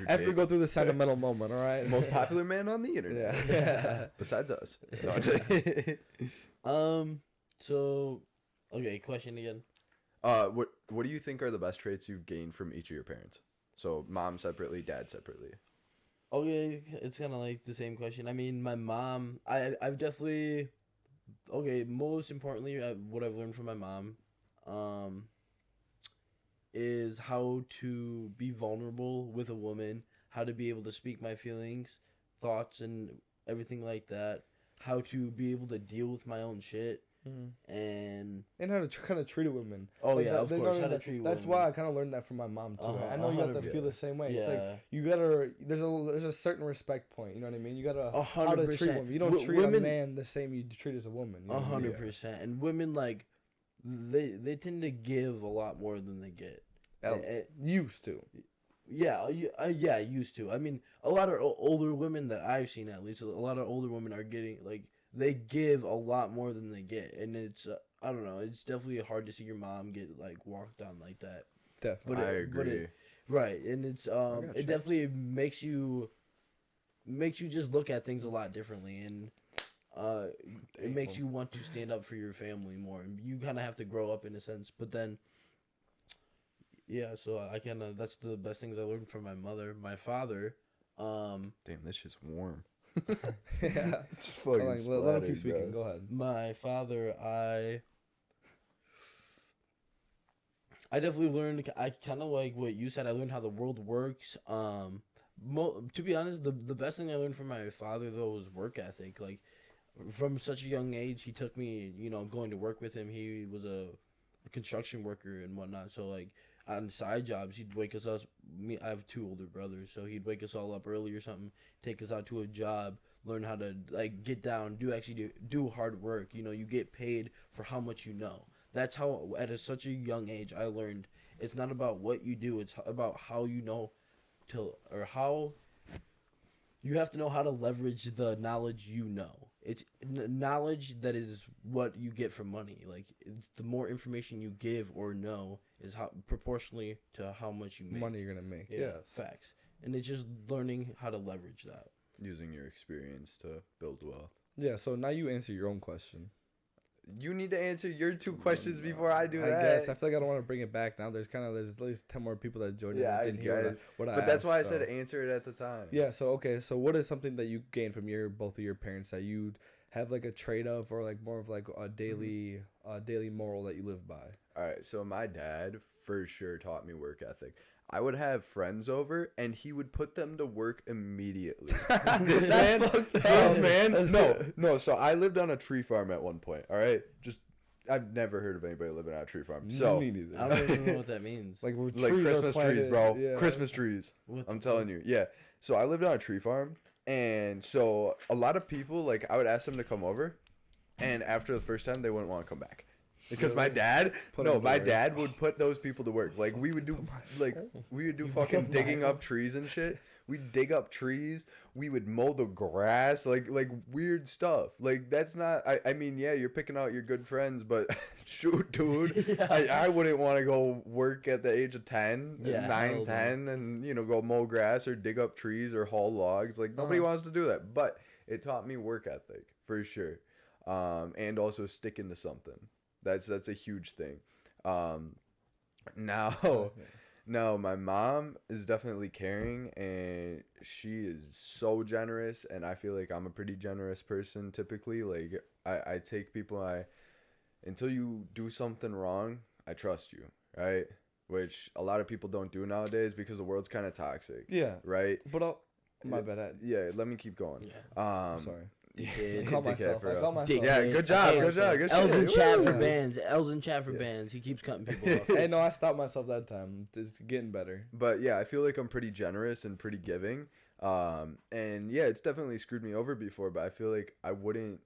after we go through the sentimental moment. All right. Most popular man on the internet. Yeah. Besides us. So, okay. Question again. What do you think are the best traits you've gained from each of your parents? So mom separately, dad separately. Okay, it's kind of like the same question. I mean, my mom, I've definitely, okay, most importantly, what I've learned from my mom, is how to be vulnerable with a woman, how to be able to speak my feelings, thoughts, and everything like that, how to be able to deal with my own shit. And how to kind of treat a woman. Oh like of course, how to treat That's women. why I kind of learned that from my mom too. I know you have to feel the same way. Yeah. It's like you gotta. There's a certain respect point. You know what I mean? You gotta 100%. How to treat women. You don't treat women, a man the same you treat as a woman. 100%. And women like they tend to give a lot more than they get. Used to. Yeah, used to. I mean, a lot of older women that I've seen, at least, a lot of older women are getting like. They give a lot more than they get, and it's I don't know. It's definitely hard to see your mom get like walked on like that. Definitely, but I agree. Right, and it's it definitely makes you just look at things a lot differently, and it makes you want to stand up for your family more. And you kind of have to grow up in a sense, but then. Yeah, so that's the best things I learned from my mother. My father, damn, this shit's warm. Yeah. Just fucking Let him splattered, keep speaking. bro. Go ahead. My father, I definitely learned. I kind of like what you said. I learned how the world works. To be honest, the best thing I learned from my father though was work ethic. Like from such a young age, he took me, going to work with him. He was a construction worker and whatnot. So like on side jobs, he'd wake us up. I have two older brothers, so he'd wake us all up early or something, take us out to a job, learn how to like get down, do hard work. You get paid for how much you know. That's how such a young age I learned it's not about what you do, it's about how you know how you have to know how to leverage the knowledge you know. It's knowledge that is what you get from money. Like the more information you give or know is how proportionally to how much you make. Money you're gonna make. Yeah, Yes. facts. And it's just learning how to leverage that. Using your experience to build wealth. Yeah. So now you answer your own question. You need to answer your 2 questions before I do I that. guess I feel like I don't want to bring it back now. There's at least 10 more people that joined. Yeah, that I didn't hear guess. what I But that's asked, why I so. said answer it at the time. Yeah. So okay. So what is something that you gained from both of your parents that you have like a trait of, or like more of like a daily moral that you live by? All right, so my dad for sure taught me work ethic. I would have friends over, and he would put them to work immediately. This man. No. So I lived on a tree farm at one point. All right, I've never heard of anybody living on a tree farm. So Me neither. I don't even know what that means. like Christmas trees, bro. Yeah. Christmas trees. I'm telling you. Yeah. So I lived on a tree farm, and so a lot of people, like, I would ask them to come over, and after the first time, they wouldn't want to come back. Because my dad would put those people to work. Like we would do fucking digging up trees and shit. We'd dig up trees. We would mow the grass, like weird stuff. Like that's not. I mean, yeah, you're picking out your good friends, but shoot, dude, Yeah. I wouldn't want to go work at the age of 10, Yeah, 9, hell 10, and go mow grass or dig up trees or haul logs. Like nobody wants to do that. But it taught me work ethic for sure, and also sticking to something. That's a huge thing. Now my mom is definitely caring, and she is so generous, and I feel like I'm a pretty generous person typically. Like I take people, until you do something wrong, I trust you, right? Which a lot of people don't do nowadays because the world's kind of toxic. Yeah. Right? But my bad. Yeah, let me keep going. Yeah. I'm sorry. Dickhead. I call myself. Yeah, good job. Good L's in shit. chat Woo! for bands. L's in chat for bands. He keeps cutting people off. Hey, no, I stopped myself that time. It's getting better. But yeah, I feel like I'm pretty generous and pretty giving. And yeah, it's definitely screwed me over before, but I feel like I wouldn't,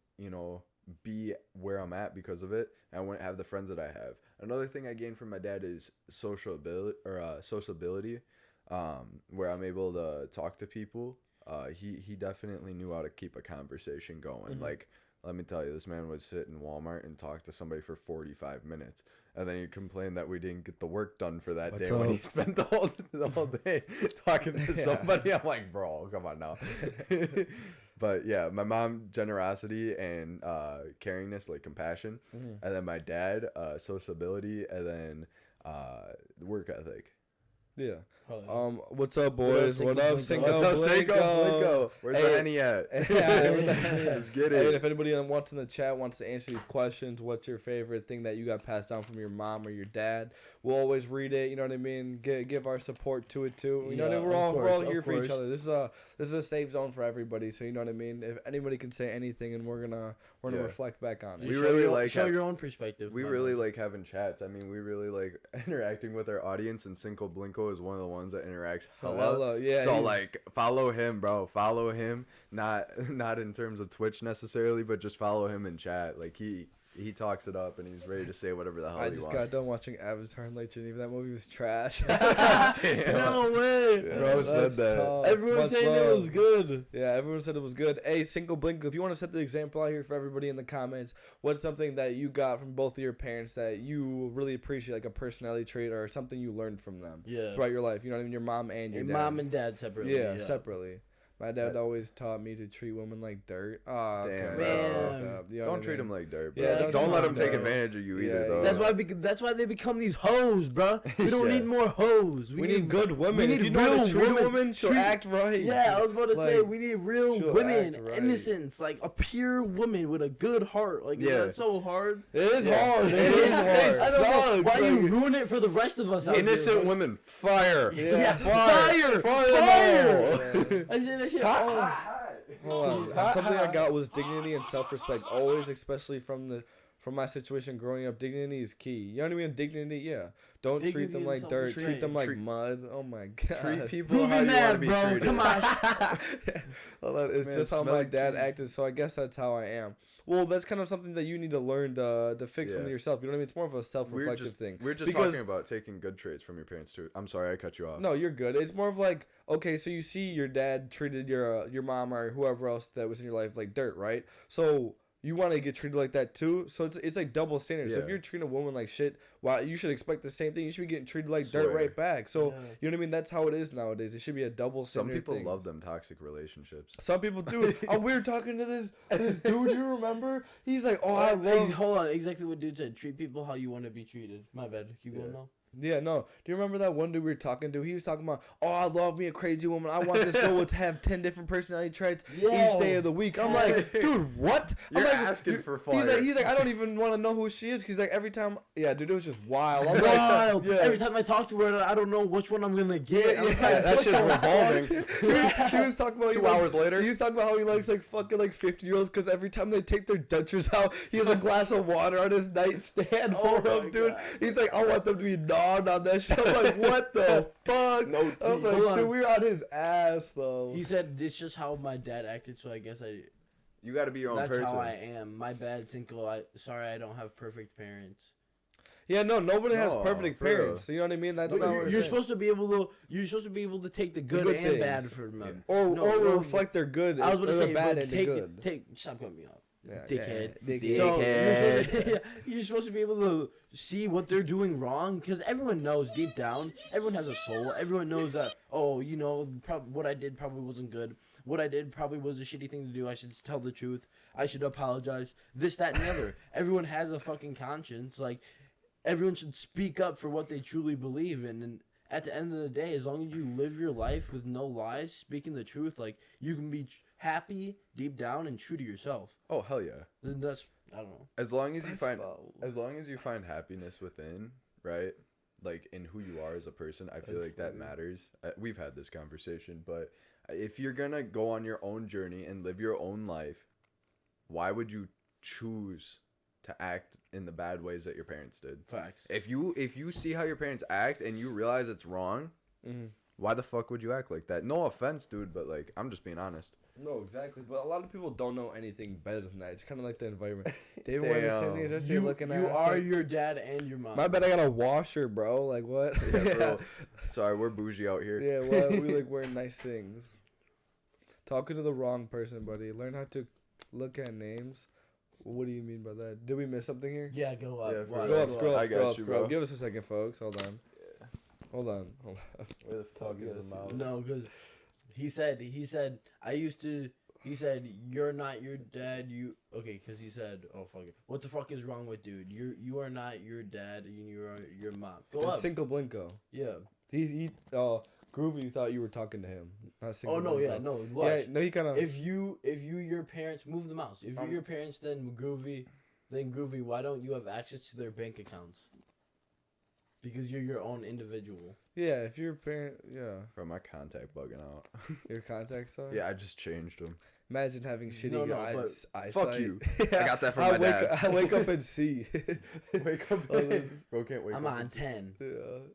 be where I'm at because of it. And I wouldn't have the friends that I have. Another thing I gained from my dad is sociability, where I'm able to talk to people. He definitely knew how to keep a conversation going. Mm-hmm. Like, let me tell you, this man would sit in Walmart and talk to somebody for 45 minutes. And then he'd complain that we didn't get the work done for that What's day when he up? spent the whole day talking to Yeah. somebody. I'm like, bro, come on now. But yeah, my mom, generosity and caringness, like compassion. Mm-hmm. And then my dad, sociability, and then work ethic. Yeah. Probably. What's up, boys? What up, Cinco? What's up, Cinco? Blinko? Where's Hey. the Henny at? Yeah, where the Henny at? Let's get Hey, and it. if anybody wants in the chat wants to answer these questions, what's your favorite thing that you got passed down from your mom or your dad? We'll always read it. You know what I mean? Give our support to it too. You know what I mean? We're all here for each other. This is a safe zone for everybody. So you know what I mean? If anybody can say anything, and we're gonna Yeah. reflect back on it. We really like show your own perspective. We my really man. like having chats. I mean, we really like interacting with our audience, and Cinco Blinko is one of the ones that interacts hella. Yeah. So like, follow him, bro. Follow him. Not in terms of Twitch necessarily, but just follow him in chat. Like he talks it up, and he's ready to say whatever the hell I he just wants. got done watching Avatar and Legend. Even that movie was trash. Damn. No way. Bro said That's that. tough. Everyone Much saying love. it was good. Yeah, everyone said it was good. Hey, Single Blink, if you want to set the example out here for everybody in the comments, what's something that you got from both of your parents that you really appreciate, like a personality trait or something you learned from them Yeah. throughout your life? You know what I mean? Your mom and your dad. Mom and dad separately. Yeah, separately. My dad always taught me to treat women like dirt. Oh, Damn, that's man. fucked up. You know what Don't I treat mean? them like dirt, bro. Yeah, Don't come let on, them take bro. advantage of you Yeah, either, though. That's why they become these hoes, bro. We don't Yeah. need more hoes. We need good women. We need if you know how real to treat a women. woman, she'll Treat- act right. Yeah, I was about to say Like, we need real she'll women, act right. innocence, like a pure woman with a good heart. Like, Yeah. that's so hard. It is Yeah. hard. It It is is hard. I don't know. Sucks. Why you Like, ruin it for the rest of us? Out Innocent there, bro? women, fire. Yeah, Fire. fire. I said that shit. Hold on. Something I got was dignity and self-respect. Always, especially from my situation growing up, dignity is key. You know what I mean? Dignity, yeah. Don't treat Dignity them and like dirt. Treat them like Treat- mud. Oh my god. Treat people Who how be you want to mad, be bro? treated. Come on. Hold on. It's Man, just how my smelly dad cheese. acted, so I guess that's how I am. Well, that's kind of something that you need to learn to fix Yeah. within yourself. You know what I mean? It's more of a self-reflective thing. We're just Because- talking about taking good traits from your parents too. I'm sorry I cut you off. No, you're good. It's more of like, okay, so you see your dad treated your mom or whoever else that was in your life like dirt, right? So you want to get treated like that too. So it's like double standard. So if Yeah. you're treating a woman like shit, well, you should expect the same thing. You should be getting treated like dirt Swear. right back. So Yeah. you know what I mean? That's how it is nowadays. It should be a double Some standard. people thing. love them toxic relationships. Some people do. We were talking to this dude. You remember? He's like, oh, I love. Hold on, exactly what dude said. Treat people how you want to be treated. My bad. Keep going Yeah. now. Yeah, no. Do you remember that one dude we were talking to? He was talking about, oh, I love me a crazy woman. I want this girl to have 10 different personality traits each day of the week. I'm like, dude, what? I'm You're like, asking for He's fire. like, I don't even want to know who she is. He's like, every time, yeah, dude, it was just wild. I'm Wild. like, yeah. Every time I talk to her, I don't know which one I'm gonna get. I'm Yeah, like, that what shit's the revolving. he was talking about 2 hours later. He was talking about how he likes like fucking like 50-year-olds because every time they take their dentures out, he has a glass of water on his nightstand Oh for my him, dude. God. He's like, I want them to be gnawed on that shit. I'm like, what the fuck? No I'm teeth. like, Hold on. dude, we're on his ass though. He said this is just how my dad acted, so I guess You got to be your own that's person. how I am. My bad, Cinco. Sorry, I don't have perfect parents. Yeah, no, nobody has No, perfect for real. parents. You know what I mean? That's But not what you're we're saying. supposed to be able to. You're supposed to be able to take the good, good and bad things. from them. or No, or no, reflect their good. I was going or to their say, bad but and the take good. stop cutting me off. Yeah, Dickhead. dickhead. So Dickhead. you're supposed to be able to see what they're doing wrong because everyone knows deep down. Everyone has a soul. Everyone knows that. Oh, you know, what I did probably wasn't good. What I did probably was a shitty thing to do. I should tell the truth. I should apologize. This, that, and the other. Everyone has a fucking conscience. Like everyone should speak up for what they truly believe in. And at the end of the day, as long as you live your life with no lies, speaking the truth, like you can be happy deep down and true to yourself. Oh hell yeah! Then that's I don't know. As long as you That's find, foul. as long as you find happiness within, right? Like in who you are as a person, I feel That's like that funny. matters. We've had this conversation, but if you're gonna go on your own journey and live your own life, why would you choose to act in the bad ways that your parents did? Facts. If you see how your parents act and you realize it's wrong, Mhm. why the fuck would you act like that? No offense, dude, but like I'm just being honest. No, exactly. But a lot of people don't know anything better than that. It's kind of like the environment. David wearing the same Damn. thing as us, You, looking at you us are like, your dad and your mom. my bad, I got a washer, bro. Like, what? Yeah, bro. Sorry, we're bougie out here. Yeah, well, we like wearing nice things. Talking to the wrong person, buddy. Learn how to look at names. What do you mean by that? Did we miss something here? Yeah, go up. Yeah, Watch, Go up, go scroll up, I got scroll up, you, scroll bro. up. Give us a second, folks. Hold on. Hold on. Where the fuck is the mouse? No, because he said he said you're not your dad. Because he said, oh fuck it, what the fuck is wrong with dude? You are not your dad. You are your mom. Go up. Cinco Blinko. Yeah. Groovy thought you were talking to him. Not Cinco Oh no, Blinko. yeah, no. Yeah, Watch. no, he kind of. If you your parents move the mouse. If you're your parents, then Groovy, why don't you have access to their bank accounts? Because you're your own individual. Yeah, if your parent, yeah, Bro, my contact bugging out. your contacts are. Yeah, I just changed them. Imagine having shitty No, no, eyes. Fuck you. Yeah, I got that from I my wake, dad. I wake up and see. Wake up. Bro, can't wake I'm up. on 10, Yeah.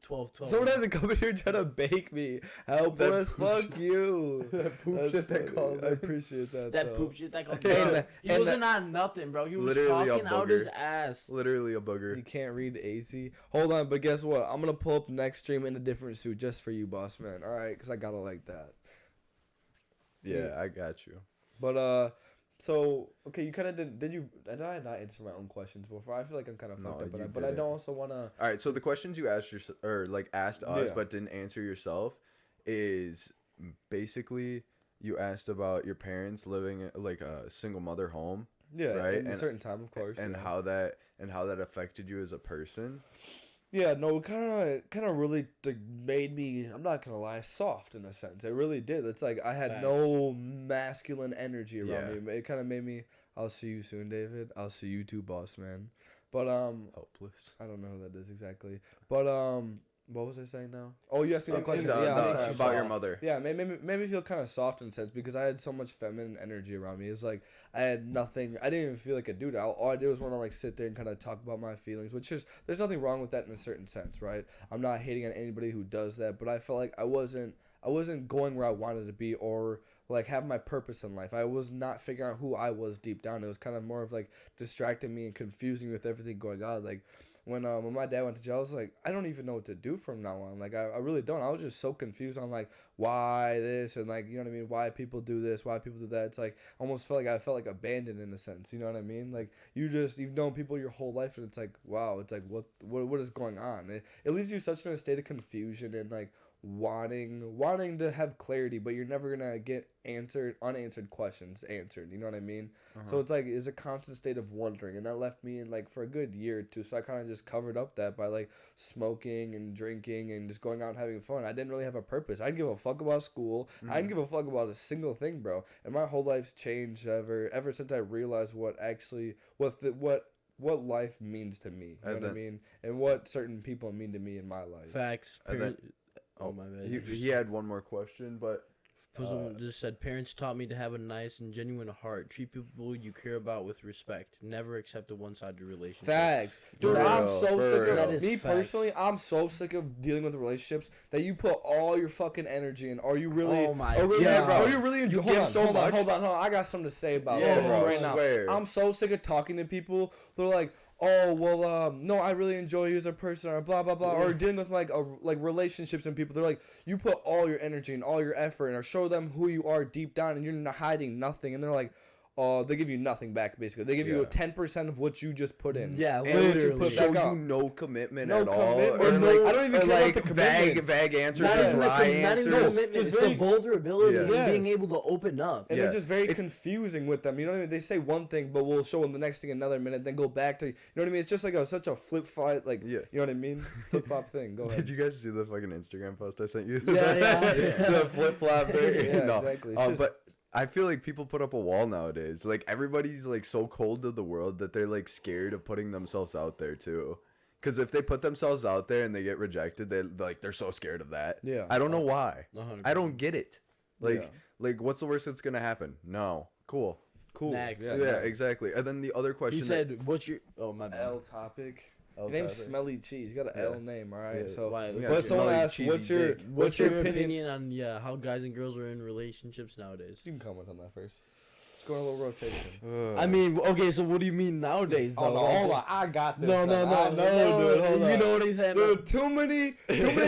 12. Someone had to come in here trying to bake me. Helpless. poop Fuck you. That poop That's shit that funny. called I in. appreciate that. That though. poop shit that goes And down. the- He and wasn't on nothing, bro. He was Literally a talking out booger. his ass. Literally a You booger. can't read AC. Hold on, but guess what? I'm gonna pull up next stream in a different suit just for you, boss man. All right, because I gotta like that. Yeah, I got you. But so okay, you kind of did I not answer my own questions before? I feel like I'm kind of No, fucked up, you but I didn't. don't also wanna. All right, so the questions you asked asked us Yeah. but didn't answer yourself is basically you asked about your parents living in, like a single mother home. Yeah, right. in a certain time, of course. And how that affected you as a person. Yeah, no, kind of really like, made me, I'm not gonna lie, soft in a sense. It really did. It's like I had no masculine energy around me. It kind of made me. I'll see you soon, David. I'll see you too, boss man. But hopeless. I don't know who that is exactly. But what was I saying now? Oh, you asked me the question. About your mother. Yeah, made me feel kind of soft in a sense because I had so much feminine energy around me. It was like I had nothing. I didn't even feel like a dude. All I did was want to like sit there and kind of talk about my feelings, which is there's nothing wrong with that in a certain sense, right? I'm not hating on anybody who does that, but I felt like I wasn't going where I wanted to be or like have my purpose in life. I was not figuring out who I was deep down. It was kind of more of like distracting me and confusing me with everything going on. Like when my dad went to jail, I was like, I don't even know what to do from now on. Like, I really don't. I was just so confused on, like, why this and, like, you know what I mean? Why people do this, why people do that. It's like, almost I felt like abandoned in a sense. You know what I mean? Like, you've known people your whole life and it's like, wow, it's like, what is going on? It leaves you such in a state of confusion and, like, wanting to have clarity, but you're never gonna get unanswered questions answered. You know what I mean? So it's like it's a constant state of wondering, and that left me in like for a good year or two. So I kind of just covered up that by like smoking and drinking and just going out and having fun. I didn't really have a purpose. I didn't give a fuck about school. I didn't give a fuck about a single thing, bro. And my whole life's changed ever since I realized what life means to me. You know what I mean? And what certain people mean to me in my life. Facts. Oh my bad. He had one more question, but just said parents taught me to have a nice and genuine heart, treat people you care about with respect, never accept a one-sided relationship. Facts, dude. I'm so sick of me personally. I'm so sick of dealing with relationships that you put all your fucking energy in. Are you really? Oh my god, bro. Are you really enjoying? Hold on. I got something to say about this right now. I'm so sick of talking to people. They're like, oh well, no, I really enjoy you as a person, or blah blah blah, or dealing with like relationships and people. They're like, you put all your energy and all your effort, and or show them who you are deep down, and you're not hiding nothing. And they're like, they give you nothing back basically. They give you 10% of what you just put in. Yeah, and literally. What you put show back you up. no commitment No at all. commitment. Or like, I don't even care like about the commitment. vague answers Not or even dry not even answers. commitment. Just It's the vulnerability and being able to open up. And they're just very confusing with them. You know what I mean? They say one thing, but we'll show them the next thing another minute, then go back to, you know what I mean? It's just like such a flip-flop, like, you know what I mean? Flip-flop thing. Go ahead. Did you guys see the fucking Instagram post I sent you? Yeah. The flip-flop thing? Yeah, no. exactly. But I feel like people put up a wall nowadays. Like, everybody's, like, so cold to the world that they're, like, scared of putting themselves out there, too. Because if they put themselves out there and they get rejected, they're so scared of that. Yeah. I don't know why. 100%. I don't get it. Like, what's the worst that's going to happen? No. Cool. Next. Yeah, exactly. And then the other question. He said, "What's your?" Oh my bad. L topic. Your name's Smelly Cheese. You got an L name, all right? Yeah. So, But someone asked, what's your opinion on how guys and girls are in relationships nowadays? You can comment on that first. Let's go on a little rotation. I mean, okay, so what do you mean nowadays? Though? Oh, no, hold on. I got this. No, dude. Hold on. You know what he's saying? Dude, too many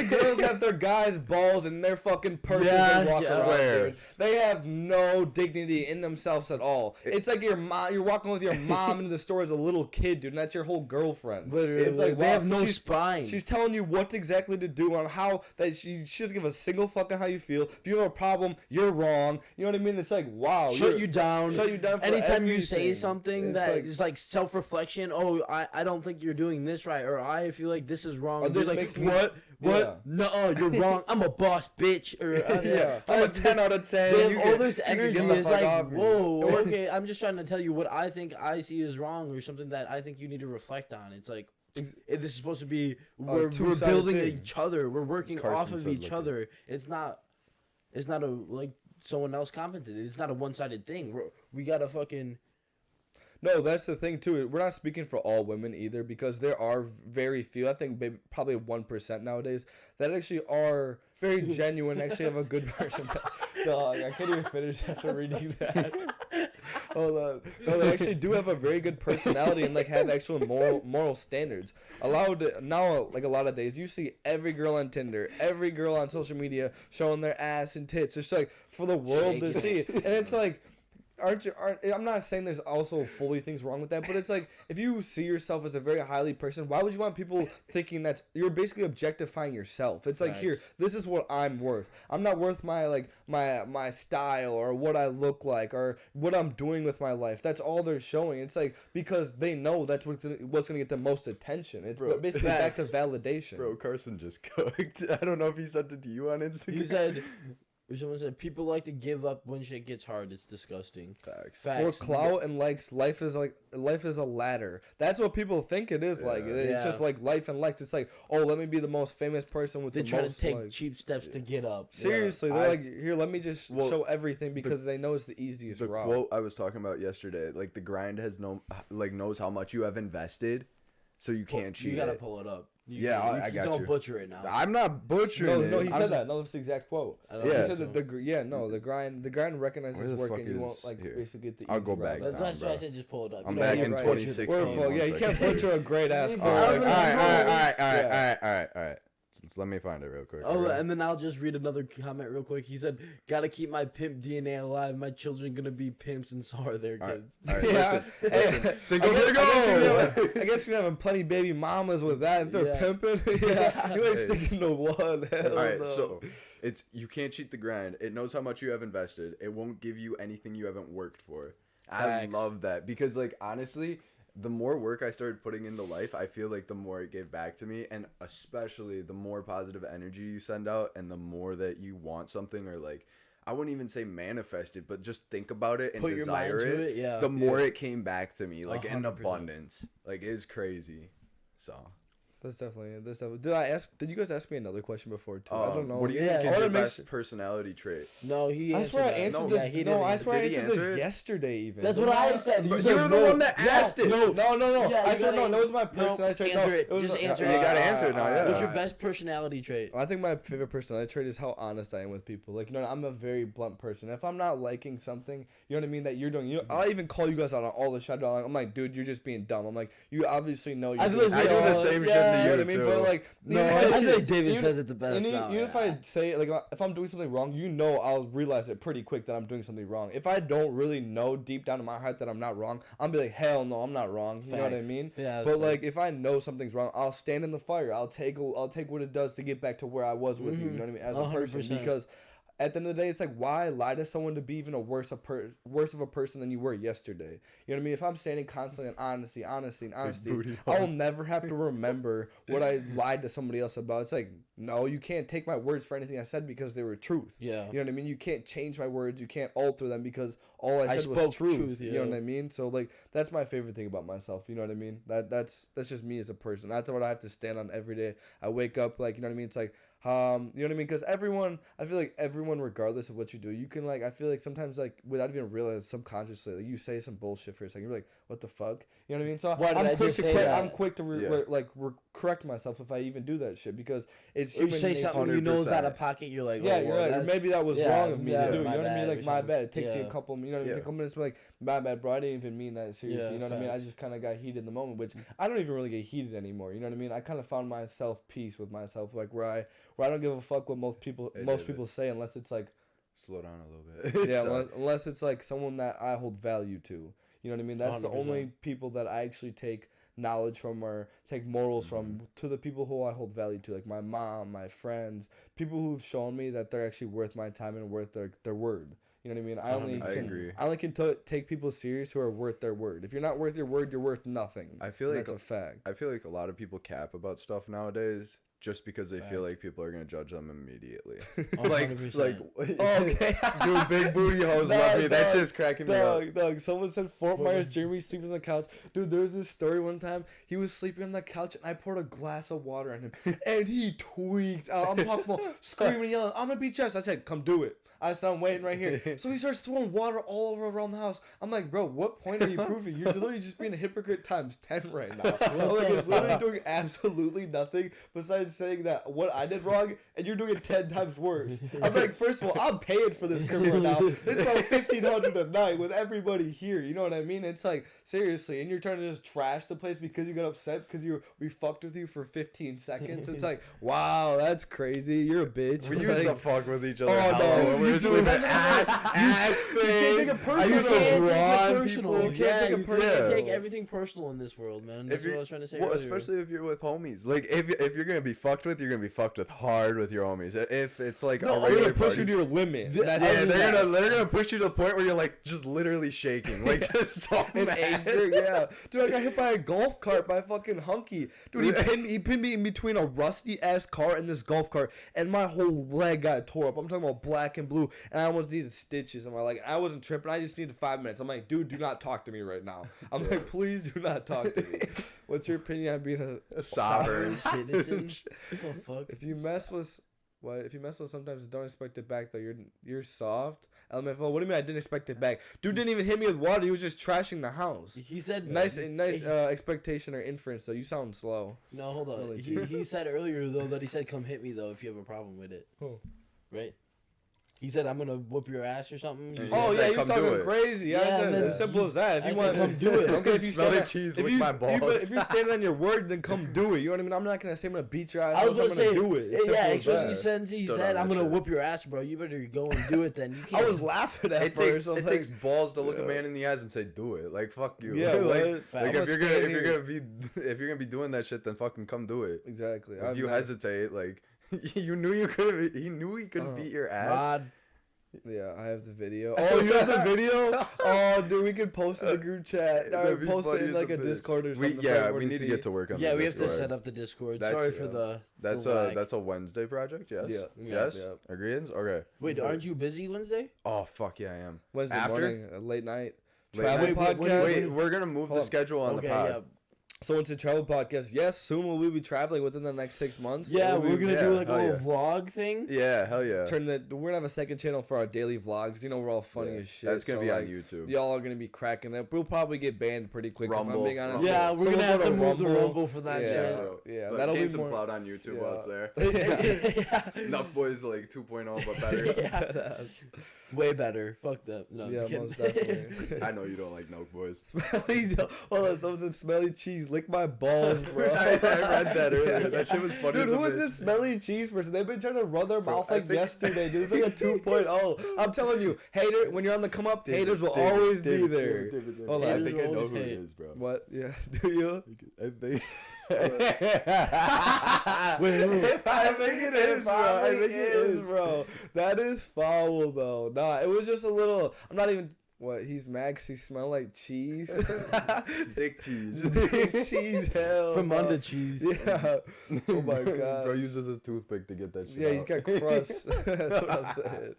girls have their guys' balls in their fucking purses and walk around, dude. They have no dignity in themselves at all. It's like you're walking with your mom into the store as a little kid, dude, and that's your whole girlfriend. Literally, it's like they have no spine. She's telling you what exactly to do on how that she doesn't give a single fuck on how you feel. If you have a problem, you're wrong. You know what I mean? It's like, wow. Shut you down. For anytime everything. you say something that is like self-reflection, oh, I don't think you're doing this right, or I feel like this is wrong. Or this like, makes me, what? Yeah. No, you're wrong. I'm a boss, bitch. Or I'm a 10 out of 10. They have all this energy. It's like, whoa, me. okay, I'm just trying to tell you what I think I see is wrong, or something that I think you need to reflect on. It's like, this is supposed to be, we're building each other. We're working off of each other. It's not a, like, someone else commented. It's not a one-sided thing. We gotta fucking... No, that's the thing too. We're not speaking for all women either, because there are very few. I think maybe probably 1% nowadays that actually are very genuine. Actually, have a good person. Dog, I can't even finish after reading that. Hold on. No, they actually do have a very good personality and like have actual moral standards. Now, like a lot of days, you see every girl on Tinder, every girl on social media showing their ass and tits. It's like for the world to see, and it's like. I'm not saying there's also fully things wrong with that, but it's like if you see yourself as a very highly person, why would you want people thinking that's you're basically objectifying yourself? It's like, here, this is what I'm worth. I'm not worth my style or what I look like or what I'm doing with my life. That's all they're showing. It's like because they know that's what's gonna get the most attention. It's basically back to validation. Bro, Carson just cooked. I don't know if he sent it to you on Instagram. He said. Someone said people like to give up when shit gets hard. It's disgusting. Facts. For clout and likes, life is a ladder. That's what people think it is like. It's just like life and likes. It's like, oh, let me be the most famous person with the most. They try to take cheap steps to get up. Seriously, they're like, here, let me just show everything because they know it's the easiest route. The quote I was talking about yesterday, like the grind knows how much you have invested, so you can't cheat. You gotta pull it up. I got you. Don't butcher it now. I'm not butchering it. No, he said that. No, that's the exact quote. Yeah. He said the grind recognizes work and you won't basically get the easy I'll go back. That's why I said just pull it up. I'm back in 2016. Yeah, you can't butcher a great ass quote. All right. Just let me find it real quick. Oh, and then I'll just read another comment real quick. He said, "Gotta keep my pimp DNA alive. My children gonna be pimps, and so are their kids." All right, listen. I guess you're having plenty baby mamas with that. If they're pimping, you ain't sticking to one. All right, so you can't cheat the grind. It knows how much you have invested. It won't give you anything you haven't worked for. I love that because, like, honestly, the more work I started putting into life, I feel like the more it gave back to me, and especially the more positive energy you send out and the more that you want something, or like, I wouldn't even say manifest it, but just think about it and put desire your mind to it. The more it came back to me, like 100%. In abundance. Like, it's crazy. So That's definitely. Did you guys ask me another question before too? I don't know. What do you think is your best personality trait? No, he. I swear I answered this. No, I swear I answered this yesterday. Even. That's what I said. But you're the one that asked it. No. Yeah, I said no. That was my personality trait. Answer it. Just answer it. You gotta answer it now. Yeah. What's your best personality trait? I think my favorite personality trait is how honest I am with people. Like, I'm a very blunt person. If I'm not liking something, you know what I mean, that you're doing, I'll even call you guys out on all the shit. I'm like, dude, you're just being dumb. I'm like, you obviously know. I do the same shit to you, too. But like, I think David says it the best. Even if I say, like, if I'm doing something wrong, I'll realize it pretty quick that I'm doing something wrong. If I don't really know deep down in my heart that I'm not wrong, I'll be like, hell no, I'm not wrong. You know what I mean? Yeah. But like, if I know something's wrong, I'll stand in the fire. I'll take what it does to get back to where I was with you. You know what I mean? As a 100%. person, because at the end of the day, it's like, why lie to someone to be even worse of a person than you were yesterday? You know what I mean? If I'm standing constantly on honesty, I will never have to remember what I lied to somebody else about. It's like, no, you can't take my words for anything I said because they were truth. Yeah. You know what I mean? You can't change my words. You can't alter them because all I said was truth. You know what I mean? So like, that's my favorite thing about myself. You know what I mean? That's just me as a person. That's what I have to stand on every day. I wake up, like, you know what I mean? It's like, you know what I mean? Because I feel like everyone, regardless of what you do, you can, like, I feel like sometimes, like, without even realizing, subconsciously, like, you say some bullshit for a second, you're like, what the fuck? You know what I mean? So I'm quick to correct myself if I even do that shit, because it's human nature. You say something you know is out of pocket, you're like, yeah, you're right. Or maybe that was wrong of me to do. You know what I mean? Like, my bad. It takes you a couple minutes, like, my bad, bro. I didn't even mean that seriously. You know what I mean? I just kind of got heated in the moment, which I don't even really get heated anymore. You know what I mean? I kind of found myself peace with myself, like, where I don't give a fuck what most people say, unless it's like, slow down a little bit. Yeah, unless it's like someone that I hold value to. You know what I mean? That's 100%. The only people that I actually take knowledge from or take morals from, to the people who I hold value to, like my mom, my friends, people who've shown me that they're actually worth my time and worth their word. You know what I mean? I only can take people serious who are worth their word. If you're not worth your word, you're worth nothing. I feel like that's a fact. I feel like a lot of people cap about stuff nowadays just because they feel like people are gonna judge them immediately. like, okay, dude, big booty hoes love me. That shit's cracking me up. Doug, someone said Fort Myers Jeremy sleeping on the couch. Dude, there was this story one time. He was sleeping on the couch, and I poured a glass of water on him, and he tweaked out. I'm talking about screaming and yelling, "I'm gonna beat Jess." I said, "Come do it." I said, "I'm waiting right here." So he starts throwing water all over around the house. I'm like, bro, what point are you proving? You're literally just being a hypocrite times 10 right now. Like, it's literally doing absolutely nothing besides saying that what I did wrong, and you're doing it 10 times worse. I'm like, first of all, I'm paying for this crib right now. It's about $1,500 a night with everybody here. You know what I mean? It's like, seriously, and you're trying to just trash the place because you got upset because we fucked with you for 15 seconds. It's like, wow, that's crazy. You're a bitch. We used to fuck with each other. Oh, no. with an ass face. I used to draw on people. You can't Yeah. take everything personal in this world, man. That's what I was trying to say earlier. Especially if you're with homies. Like, if you're gonna be fucked with, you're gonna be fucked with hard with your homies. If it's like no, they're gonna push you to your limit. They're gonna push you to the point where you're like just literally shaking, like just so in mad. anger. Yeah, dude, I got hit by a golf cart by fucking Hunky. Dude, he pinned me in between a rusty ass car and this golf cart, and my whole leg got tore up. I'm talking about black and blue, and I almost needed stitches in my leg. I wasn't tripping. I just needed 5 minutes. I'm like, dude, do not talk to me right now. I'm like, please do not talk to me. What's your opinion on being a sovereign citizen? What the fuck? If you mess with sometimes don't expect it back though. You're soft. LMFO. What do you mean I didn't expect it back? Dude didn't even hit me with water. He was just trashing the house. He said nice expectation or inference though. You sound slow. No, hold on. Really He said earlier though that he said come hit me though if you have a problem with it. Oh. Right? He said I'm gonna whoop your ass or something. Oh yeah, he was talking crazy. Yeah, I said then as simple as that. If you want to come do it. Okay, if you smell the cheese, lick my balls. If you're standing on your word, then come do it. You know what I mean? I'm not gonna say I'm gonna beat your ass. I was gonna say do it. Yeah, especially since he said I'm gonna whoop your ass, bro. You better go and do it then. You can't. I was laughing at first. It takes balls to look a man in the eyes and say do it. Like fuck you. Yeah, like if you're gonna be doing that shit, then fucking come do it. Exactly. If you hesitate, like you knew you could. He knew he could beat your ass. Rod. Yeah, I have the video. Oh, you have the video? Oh, dude, we can post in the group chat. Post it in like a Discord or something. We need to get to work on. Yeah, we have to set up the Discord. Sorry for the. That's a Wednesday project. Yes. Yeah. Yes. Yeah. Agreements. Okay. Wait, aren't you busy Wednesday? Oh fuck yeah, I am. Wednesday morning, late night. Late Travel night. podcast. Wait, we're gonna move the schedule on the pod. Yeah. So it's a travel podcast. Yes, soon will we be traveling within the next 6 months. Yeah, we're gonna do like a little vlog thing. Yeah, hell yeah. We're gonna have a second channel for our daily vlogs. You know, we're all funny as shit. That's gonna be on YouTube. Y'all are gonna be cracking up. We'll probably get banned pretty quick. Rumble. If I'm being honest. Yeah, we're gonna have to move the Rumble for that shit. Yeah, that'll gain be some more clout on YouTube while it's there. Yeah. Nuck Boys like 2.0, but better. Yeah. Way better. Fuck that. No, yeah, just most definitely. I know you don't like Nuck Boys. Hold on, someone said smelly cheese. Lick my balls, bro. I read that earlier. That shit was funny. Dude, who is this smelly cheese person? They've been trying to run their mouth like yesterday, dude. It's like a 2.0. I'm telling you, hater, when you're on the come up, haters will always be there. Hold on, I think I know who it is, bro. What? Yeah, do you? I think. Wait, I think it is, bro. I think it is, bro. That is foul, though. Nah, it was just a little. I'm not even. What? He's mad 'cause he smell like cheese. Dick cheese. Dick cheese, hell. From no. under cheese. Yeah. Oh my god. Bro uses a toothpick to get that shit. Yeah, he's got crust. That's what I'm saying.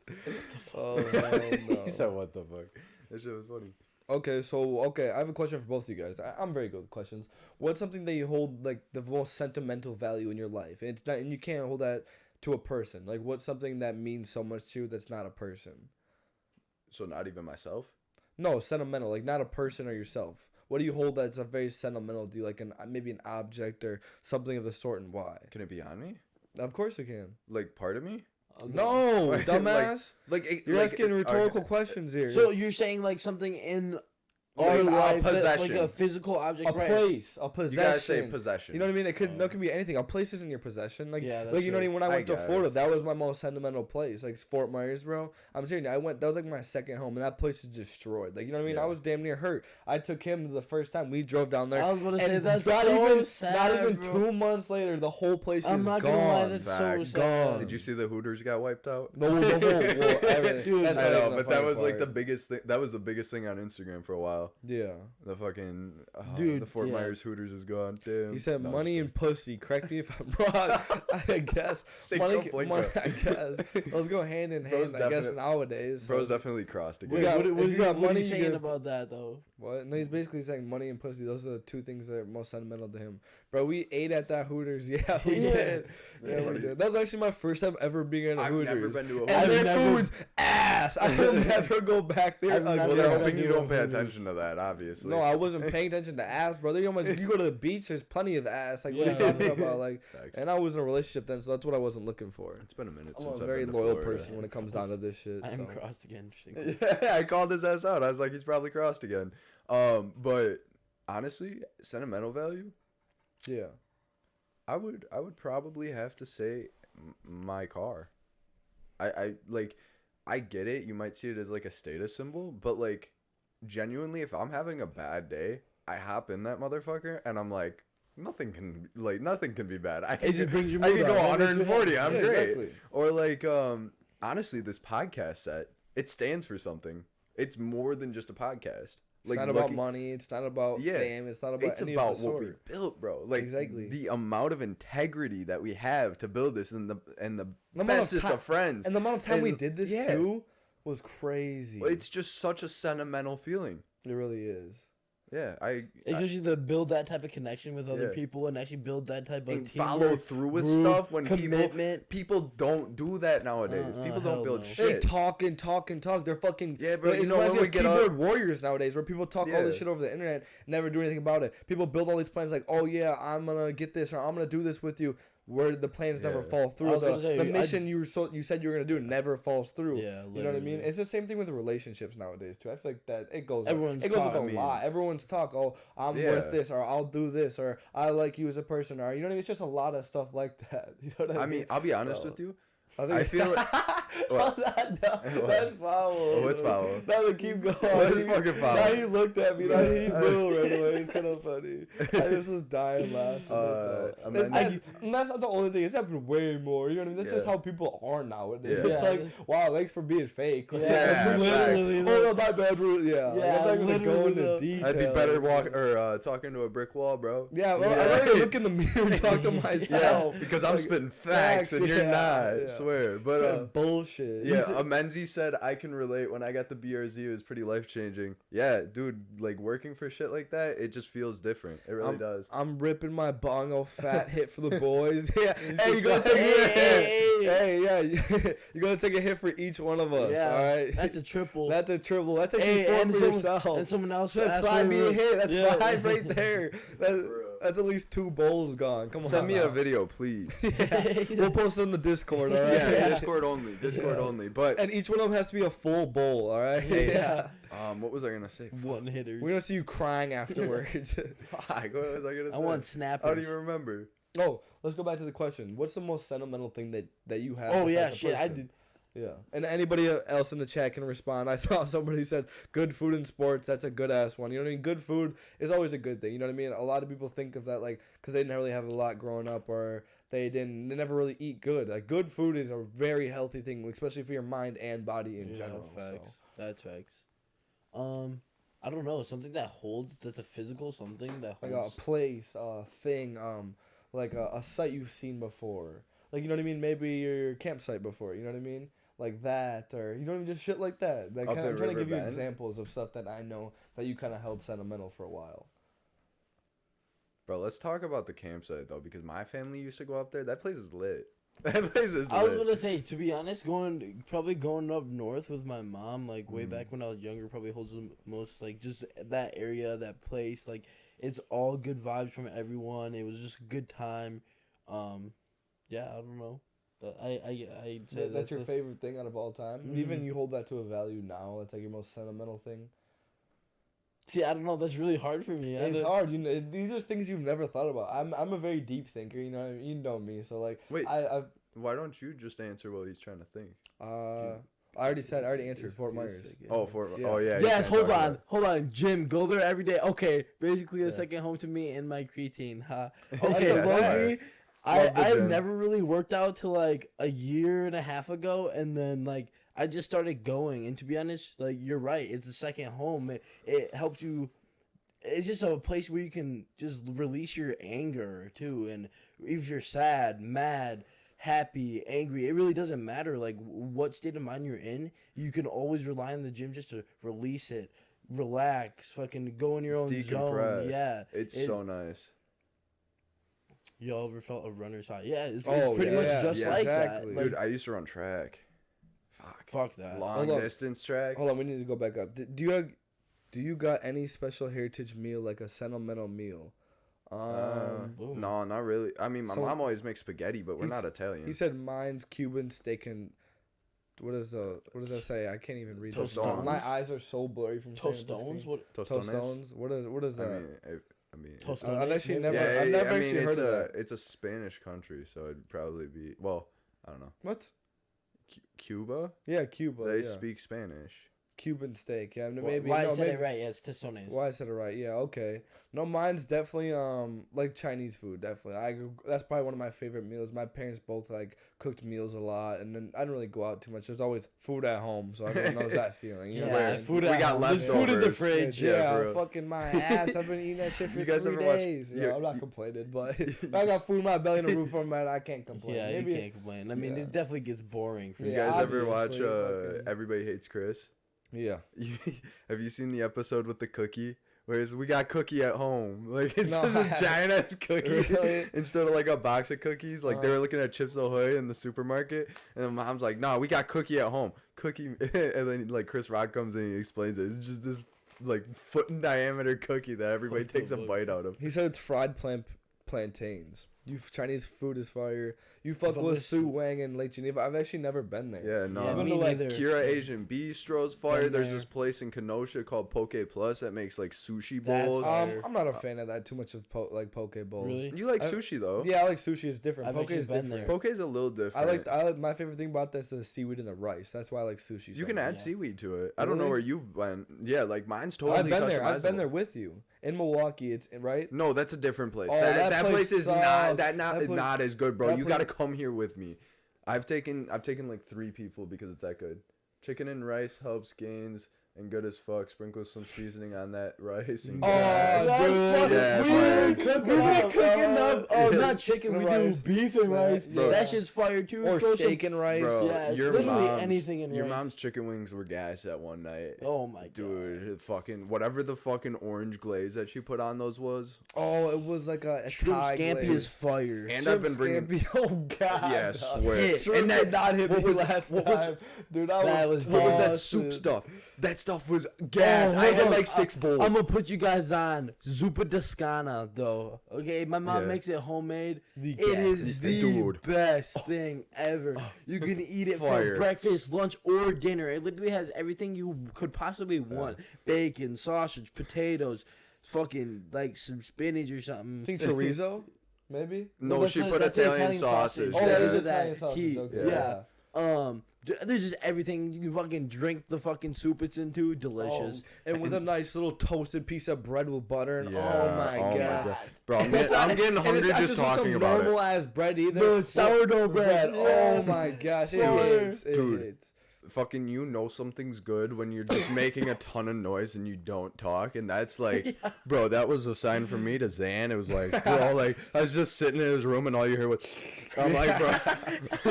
Oh hell no. He said, "What the fuck?" That shit was funny. Okay, I have a question for both of you guys. I'm very good with questions. What's something that you hold like the most sentimental value in your life? And it's not, and you can't hold that to a person. Like, what's something that means so much to you that's not a person? So not even myself? No, sentimental, like not a person or yourself. What do you hold that's a very sentimental to you, like maybe an object or something of the sort, and why? Can it be on me? Of course it can. Like part of me? No, dumbass. You're asking rhetorical questions here. So you're saying like something in Like our a life, possession. like a physical object, a right? place, a possession. You gotta say possession. You know what I mean? It can be anything. A place isn't your possession. Like, Yeah, that's like you know what I mean? When I went to guess. Florida, that was my most sentimental place. Like Fort Myers, bro. I'm serious. That was like my second home, and that place is destroyed. Like, you know what I mean? Yeah. I was damn near hurt. I took him the first time we drove down there. I was gonna say and that's not so even, sad. Not even bro. 2 months later, the whole place I'm is not gone. gonna lie, that's so Back. sad. Did you see the Hooters got wiped out? The whole everything. Dude, That's I not know, even but funny that was like part. the biggest thing. That was the biggest thing on Instagram for a while. Yeah. The fucking Dude, the Fort yeah. Myers Hooters is gone. Damn. He said No, money and pussy. Correct me if I'm wrong. I guess. Say money, don't blink, money, bro. I guess. Those go hand in Bro's hand, I guess, nowadays. Bro's so. definitely crossed We again. got- What if you got are money, you you saying get- about that though? What? No, he's basically saying money and pussy. Those are the two things that are most sentimental to him. Bro, we ate at that Hooters. Yeah, we Yeah. did. Yeah, we did. That was actually my first time ever being at a I've Hooters. never been to a And Hooters. their food's ass. I will never go back there I've again. never Well, they're been hoping to you a don't pay Hooters. attention to that, obviously. No, I wasn't paying attention to ass, brother. You go to the beach, there's plenty of ass. Like, what are you Yeah. talking about? Like, Facts. and I was in a relationship then, so that's what I wasn't looking for. It's been a minute I'm since a I've very been to loyal Florida. person when it comes down to this shit. I am so. crossed again. Interesting. Yeah, I called his ass out. I was like, he's probably crossed again. But honestly, sentimental value, Yeah. I would probably have to say my car. I like I get it. You might see it as like a status symbol, but like genuinely, if I'm having a bad day, I hop in that motherfucker and I'm like, nothing can be bad. It just brings your I mood can up. go It makes you 140. I'm Yeah, great. exactly. Or like honestly, this podcast set, it stands for something. It's more than just a podcast. It's Like not about money. It's not about fame. It's not about it's any about of the what we sort. built, bro. Like Exactly. the amount of integrity that we have to build this, and the The amount of bestest ti- of friends. And the amount of time we And- did this yeah. too was crazy. It's just such a sentimental feeling. It really is. Yeah, It gives you to build that type of connection with other Yeah. people and actually build that type of and teamwork, follow through with group, stuff when commitment. people don't do that nowadays. People hell don't build no. They shit. talk and talk and talk. They're fucking Yeah, bro, It you know, reminds when me we of get keyboard warriors nowadays, where people talk all this Yeah. shit over the internet, never do anything about it. People build all these plans like, oh yeah, I'm gonna get this or I'm gonna do this with you. Where the plans never Yeah. fall I through. was gonna say, The I- mission you said you were gonna do never falls through. Yeah, You know what I mean? literally. It's the same thing with relationships nowadays too. I feel like that it goes Everyone's it goes talk, with I a mean. lot. Everyone's talk. Oh, I'm Yeah. worth this, or I'll do this, or I like you as a person, or you know what I mean. It's just a lot of stuff like that. You know what I I mean, I'll be honest with you. I feel what? That's foul. Oh, what's foul? Now to keep going. What is fucking foul? Now he looked at me. Now he knew right away. It's kind of funny. I just was dying laughing. That's all. and then- And that's not the only thing. It's happened way more. You know what I mean? That's just Yeah. how people are nowadays. Yeah. It's Yeah. like, wow, thanks for being fake. Yeah, literally. Oh, no, my bad. Yeah. Yeah, I'm not gonna go literally, into though. detail. I'd be better talking to a brick wall, bro. Yeah, well, Yeah. I'd rather look in the mirror and talk to myself. Yeah, because I'm Like, spitting facts and you're yeah, not. yeah. Swear, but Spitting bullshit. yeah, Amenzi said I can relate. When I got the BRZ, it was pretty life changing. Yeah, dude, like working for shit like that, it just feels different. It really does. I'm ripping my bongo fat hit for the boys. Yeah, He's hey, you just gotta like, take a hit. hey. Hey, yeah, you gotta take a hit for each one of us. Yeah, all right, that's a triple. That's a triple. That's actually four for yourself. And someone else That's asked slide for me a hit. That's yeah. five right there. That's at least 2 bowls gone. Come on. Send me now. a video, please. We'll post it in the Discord. All right. Yeah, Discord only. Discord only. But And each one of them has to be a full bowl. All right. Yeah. what was I gonna say? One hitters. We're gonna see you crying afterwards. Fuck, what was I gonna say? I want I snappers. don't even remember. Oh, let's go back to the question. What's the most sentimental thing that you have? Oh yeah, besides a shit. I person? did. Yeah, and anybody else in the chat can respond. I saw somebody who said good food in sports. That's a good ass one. You know what I mean? Good food is always a good thing. You know what I mean? A lot of people think of that like because they didn't really have a lot growing up or they never really eat good. Like good food is a very healthy thing, especially for your mind and body in general. Facts. So. That's facts. I don't know. Something that holds. That's a physical. Something that Like holds. a place, a thing, like a site you've seen before. Like you know what I mean? Maybe your campsite before. You know what I mean? Like that, or you know what I mean? Just shit like that. Like Up I'm at trying to give you River Bend? examples of stuff that I know that you kind of held sentimental for a while. Bro, let's talk about the campsite though, because my family used to go up there. That place is lit. That place is lit. I was gonna say, to be honest, going up north with my mom, like way back when I was younger, probably holds the most. Like just that area, that place, like it's all good vibes from everyone. It was just a good time. Yeah, I don't know. I'd say That's your favorite thing out of all time. Even you hold that to a value now. That's like your most sentimental thing. See, I don't know. That's really hard for me. It's hard. You know, these are things you've never thought about. I'm a very deep thinker. You know, you know me. So like, Wait, I why don't you just answer while he's trying to think? I already answered Fort Myers. Oh, Yeah. oh yeah. you Yes, can't talk hold about on. Gym, go there every day. Okay, basically a Yeah. second home to me and my creatine. Huh? it. Okay, Yeah, low-key, nice. I Love the I've gym. never really worked out till like a year and a half ago, and then like I just started going. And to be honest, like you're right, it's a second home. It helps you. It's just a place where you can just release your anger too, and if you're sad, mad, happy, angry, it really doesn't matter like what state of mind you're in. You can always rely on the gym just to release it, relax, fucking go in your own zone. Decompress. Yeah, It's it- so nice. Y'all ever felt a runner's high? Yeah, it's Oh, pretty yeah, much yeah, just yeah, like exactly. that. Dude, Like, I used to run track. fuck that. Long Hold on. distance track. Hold on, we need to go back up. Do you got any special heritage meal, like a sentimental meal? Boom. No, not really. I mean, my So- mom always makes spaghetti, but we're He's- not Italian. He said mine's Cuban steak and what does that say? I can't even read this. Tostones? My eyes are so blurry from staring at the Tostones? screen. What? Tostones? What is I that? mean, Tostones? I've actually maybe? never- I've never actually it's heard of that. It's a Spanish country, so it'd probably be. Well, I don't know. What? Cuba. Yeah, Cuba. They yeah. speak Spanish. Cuban steak. Yeah, maybe. Why I no, said maybe, it right? Yeah, it's tostones. Why I said it right? Yeah, okay. No, mine's definitely like Chinese food. Definitely, that's probably one of my favorite meals. My parents both like cooked meals a lot, and then I didn't really go out too much. There's always food at home, so everyone knows that feeling. You know what I Yeah, mean? food We at got home. There's leftovers. food in the fridge. Yeah, for real. fucking my ass. I've been eating that shit for You guys 3 ever watch- days. you- I'm not complaining, but if I got food in my belly and a roof over my head, I can't complain. Yeah, Maybe, you can't complain. I mean, yeah. it definitely gets boring. For You Yeah, guys ever watch obviously, fucking- Everybody Hates Chris? Yeah. Have you seen the episode with the cookie? Whereas we got cookie at home. Like, it's No, just I a haven't. giant ass cookie Really? instead of like a box of cookies. Like, they were looking at Chips Ahoy in the supermarket, and the mom's like, "No, we got cookie at home. Cookie." And then like Chris Rock comes in and he explains it. It's just this like foot in diameter cookie that everybody What the takes a fuck? bite out of. He said it's fried plantains. Chinese food is fire. You fuck with Su Wang and Lake Geneva. I've actually never been there. Yeah, no. Yeah, I've been me to like neither. Kira Asian Bistro's fire. Been There's there. this place in Kenosha called Poke Plus that makes like sushi That's bowls. fire. I'm not a fan of that too much of poke bowls. Really? You like I- sushi though? Yeah, I like sushi. It's different. I've Poke actually is been different. there. Poke's a little different. I like my favorite thing about this is the seaweed and the rice. That's why I like sushi. You so can much. add Yeah. seaweed to it. I don't know Really? where you've been. Yeah, like mine's totally I've been there. customizable. I've been there with you in Milwaukee. It's right. No, that's a different place. Oh, that that place place is not sucks. that not That place- not as good, bro. that You place- got to come here with me. I've taken like 3 people because it's that good. Chicken and rice helps gains and good as fuck. Sprinkle some seasoning on that rice. And Oh, gas. that's funny. Yeah, We fire. were cooking We be up, cooking bro. up. Oh, Yeah. not chicken. We do Rice. beef and rice. Bro. That shit's fire too. Or Throw steak and rice. Bro, Yeah, your literally mom's, anything in your rice. mom's chicken wings were gas at one night. Oh my god. Dude, fucking whatever the fucking orange glaze that she put on those was. Oh, it was like a Shrimp Thai scampi glaze. is fire. And Shrimp I've been bringing. scampi. Oh god. Yeah, dog. swear. Hit. Shrimp And that- did not hit what me was- last what was- time. Dude, That was What was that busted. soup stuff? That stuff was gas. Oh, I had hold on. like 6 bowls. I'm gonna put you guys on Zuppa Toscana though. Okay, my mom Yeah. makes it homemade. The It is gassest the Dude. best thing ever. You can eat it Fire. for breakfast, lunch, or dinner. It literally has everything you could possibly want: bacon, sausage, potatoes, fucking like some spinach or something. I think chorizo, maybe. No, that's she not- put that's the Italian sausage. Oh, Yeah. that yeah. is Those are Italian that sausage. heat. Okay. Yeah. There's just everything. You can fucking drink the fucking soup it's into. Delicious. Oh, and with a nice little toasted piece of bread with butter and Yeah. oh my god. Bro, I'm getting And it's hungry not just with talking some about normal it. ass bread either. No, it's sourdough bread. Oh my gosh, it Fire. hits. It Dude. hits. Fucking, you know something's good when you're just making a ton of noise and you don't talk, and that's like, bro, that was a sign from me to Zan. It was like, bro, like I was just sitting in his room and all you hear was, I'm like, bro,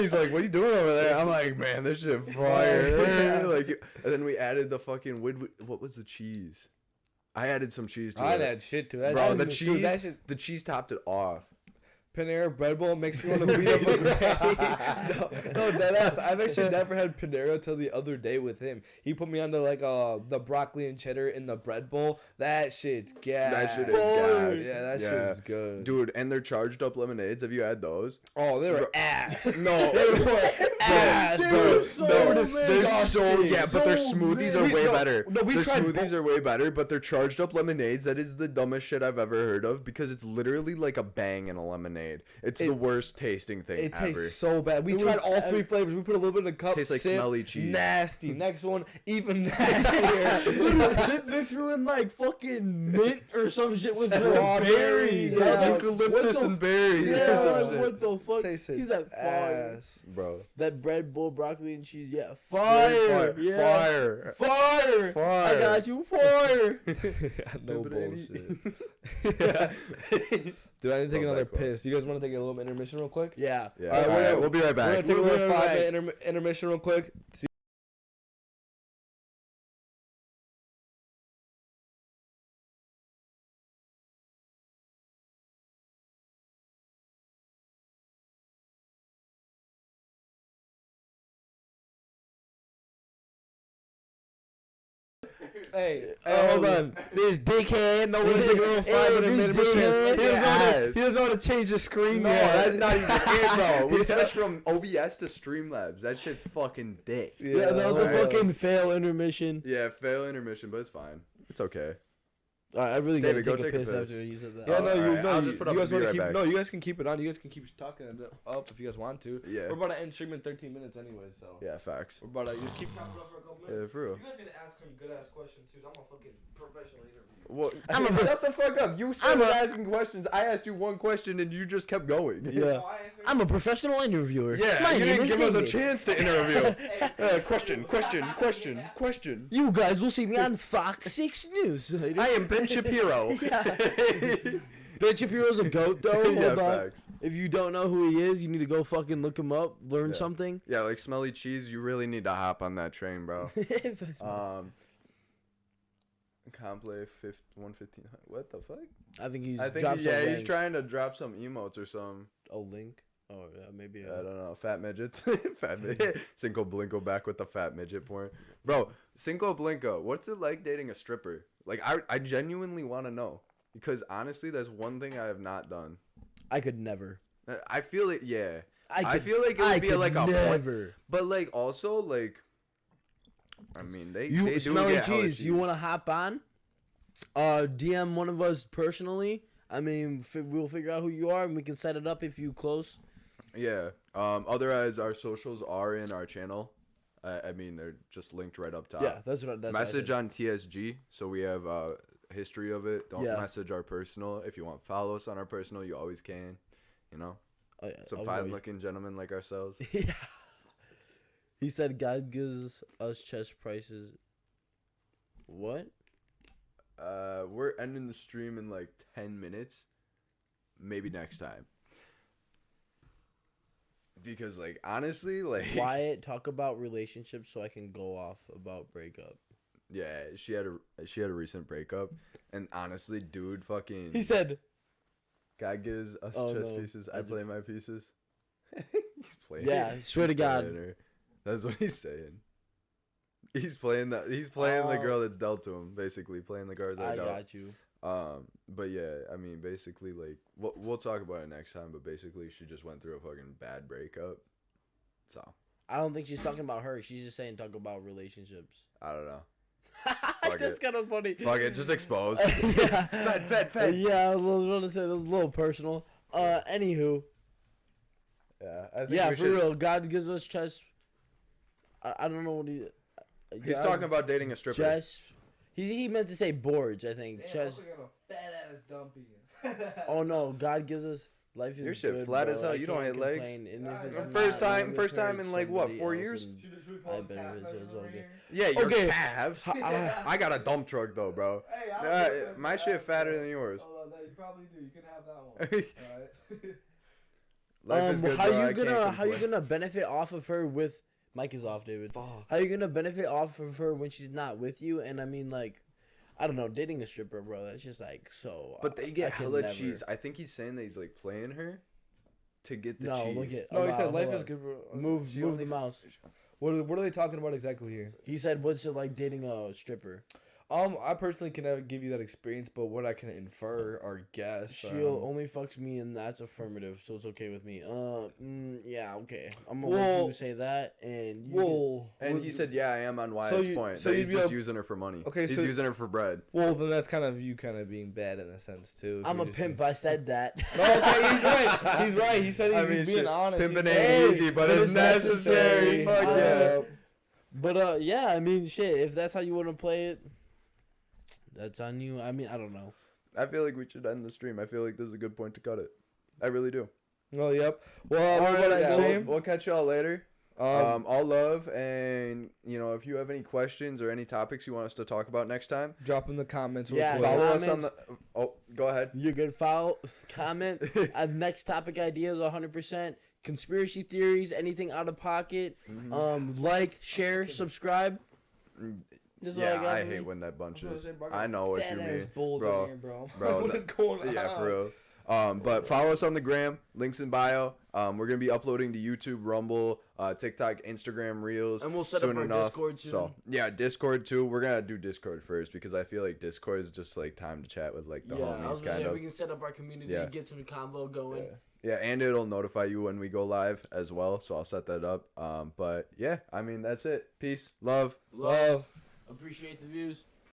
he's like, what are you doing over there? I'm like, man, this shit fire. Yeah. Like, and then we added the fucking what was the cheese? I added some cheese to I'd it. add shit to that. Bro, That the was- cheese, dude, that shit- the cheese topped it off. Panera bread bowl makes me want to beat up a granny. No, deadass. I've actually never had Panera till the other day with him. He put me onto like the broccoli and cheddar in the bread bowl. That shit's gas. That shit is gas. Yeah, that shit Yeah. is good. Dude, and they're charged up lemonades. Have you had those? Oh, they were Bro- ass. No. They were ass. They bro. were so They were They're so, disgusting. yeah, but their So smoothies big. are way No, better. no, we Their tried smoothies are way better, but they're charged up lemonades. That is the dumbest shit I've ever heard of because it's literally like a bang in a lemonade. It's the worst tasting thing It ever. tastes so bad. We It tried was all ev- 3 flavors. We put a little bit in a cup. Tastes like sip, smelly cheese. Nasty. Next one, even nastier. They threw in like fucking mint or some shit with Strawberries. berries. Yeah. I'm like, Eucalyptus what the and berries. Yeah, or some like shit. what the fuck? Tasted He's like fire. ass. Bro. That bread bowl, broccoli and cheese, yeah, Fire. fire, yeah, Fire. fire, Fire. I got you, fire. No But any- bullshit. Dude, I need to take Love another that quote. piss. You guys want to take a little intermission real quick? Yeah. Yeah. All right, All we're right, gonna- we'll be right We're back. gonna take a We'll be little right 5-minute intermission real quick. See- Hey, hold on. This dickhead. No one's taking a little Hey, 5-minute this intermission. dickhead. He doesn't know how to change the screen No, yet. that's not even it, bro. We switched from OBS to Streamlabs. That shit's fucking dick. Yeah, that was a alright. fucking fail intermission. Yeah, fail intermission, but it's fine. It's okay. I really gotta David, go take a take a piss piss. after you said that. Yeah, no, alright, I'll just you put up guys and be want to right keep. back. No, you guys can keep it on. You guys can keep talking it up if you guys want to. Yeah. We're about to end stream in 13 minutes anyway, so. Yeah, facts. We're about to just keep talking about it for a couple minutes. Yeah, for real. You guys can ask some good ass questions too. I'm a fucking professional interviewer. Well, shut the fuck up. You started asking questions. I asked you one question and you just kept going. Yeah. I'm a professional interviewer. Yeah, My you name didn't is give us a David. chance to interview. Question. You guys will see me on Fox 6 News. I am Ben Shapiro. Ben Shapiro's a goat, though. Yeah, Hold on. facts. If you don't know who he is, you need to go fucking look him up, learn Yeah. something. Yeah, like smelly cheese, you really need to hop on that train, bro. Complay 115. What the fuck? I think he's I think dropped some he's link. trying to drop some emotes or some. A link? Oh, yeah, maybe. I don't know. Fat midgets. Fat midget. Cinco Blinko back with the fat midget porn. Bro, Cinco Blinko, what's it like dating a stripper? Like, I genuinely want to know. Because honestly, that's one thing I have not done. I could never. I feel it, yeah. I feel like it would be like a point. never. But, like, also, like, I mean, they You do smelly get hella cheese. You want to hop on? DM one of us personally. I mean, we'll figure out who you are and we can set it up if you close. Yeah. Otherwise, our socials are in our channel. I mean, they're just linked right up top. Yeah, that's what. That's Message what I on TSG, so we have history of it. Don't message our personal. If you want to follow us on our personal, you always can. You know, said. Oh, yeah, some I'll fine-looking gentlemen like ourselves. Yeah. He said God gives us chest prices. What? We're ending the stream in like 10 minutes. Maybe next time. Because, like, honestly, like... Wyatt, talk about relationships so I can go off about breakup. Yeah, she had a recent breakup. And honestly, dude, fucking... He said... God gives us chess pieces. I play my pieces. He's playing. Yeah, swear to God. Her. That's what he's saying. He's playing that. He's playing the girl that's dealt to him. Basically, playing the cards that I dealt. got you. But yeah, I mean, basically, like, we'll talk about it next time. But basically, she just went through a fucking bad breakup. So I don't think she's talking about her. She's just saying talk about relationships. I don't know. That's kind of funny. Fuck it, just expose. Yeah. Fed. Yeah, I was going to say that's a little personal. Anywho. Yeah, I think Yeah, we for should. real. God gives us chess. I don't know what he. He's talking about dating a stripper. Chess. He meant to say boards. I think Damn, chess. I got a fat ass dumpy. Oh no, God gives us life is Your shit good, flat bro. as hell. I You don't can't hit legs. complain. And if it's First not, time- let first me time hurt in, like, what, somebody 4 else years? and Should we I pull the bet cat it's measurement okay. right here? Yeah, your Okay. calves. I got a dump truck though, bro. Hey, My shit fatter than yours. Hold on, no, you probably do. You can have that one. Alright. Life is good, bro. I can't how you complain. gonna benefit off of her with Mike is off, David. How you gonna benefit off of her when she's not with you? And I mean, like, I don't know, dating a stripper, bro. That's just like so. But they get I could hella never. cheese. I think he's saying that he's like playing her to get the No, cheese. look at. No, he said hold life on. is good. Bro. Move the mouse. What are they talking about exactly here? He said, "What's it like dating a stripper?" I personally can never give you that experience, but what I can infer or guess. She'll only fucks me, and that's affirmative, so it's okay with me. Yeah, okay. I'm gonna Well- let you say that, and you And he said, "Yeah, I am on Wyatt's point. so that he's you'd be just able- using her for money. Okay, he's so- using her for bread." well, then that's kind of you kind of being bad in a sense too. if I'm you're a just- pimp. I said that. No, okay, he's right. He's right. He said he's being shit, honest. pimping He's ain't right. easy, but it's necessary. Fuck yeah. But yeah, I mean, shit. If that's how you want to play it, that's on you. I mean, I don't know. I feel like we should end the stream. I feel like this is a good point to cut it. I really do. Oh, yep. Well, what about Yeah, that stream? we'll catch y'all later. All love, and if you have any questions or any topics you want us to talk about next time, drop in the comments. Yeah, Real quick. follow us on comments. the. Oh, go ahead. You're good. Follow, comment. Next topic ideas, 100%. Conspiracy theories, anything out of pocket. Like, share, subscribe. This is all I Yeah, got I for hate me. when that bunch I was is. gonna say, bro, I got I know what you fat ass mean, bulls bro. in here, bro. Bro, What is going on? Yeah, for real. But follow us on the gram, links in bio. We're gonna be uploading to YouTube, Rumble, TikTok, Instagram Reels, And we'll set soon up our enough. Discord soon. So yeah, Discord too. We're gonna do Discord first because I feel like Discord is just like time to chat with like the Yeah, I homies was gonna kind say, of. we can set up our community, Yeah. get some convo going. Yeah, and it'll notify you when we go live as well. So I'll set that up. But yeah, I mean that's it. Peace, love. Love. Appreciate the views.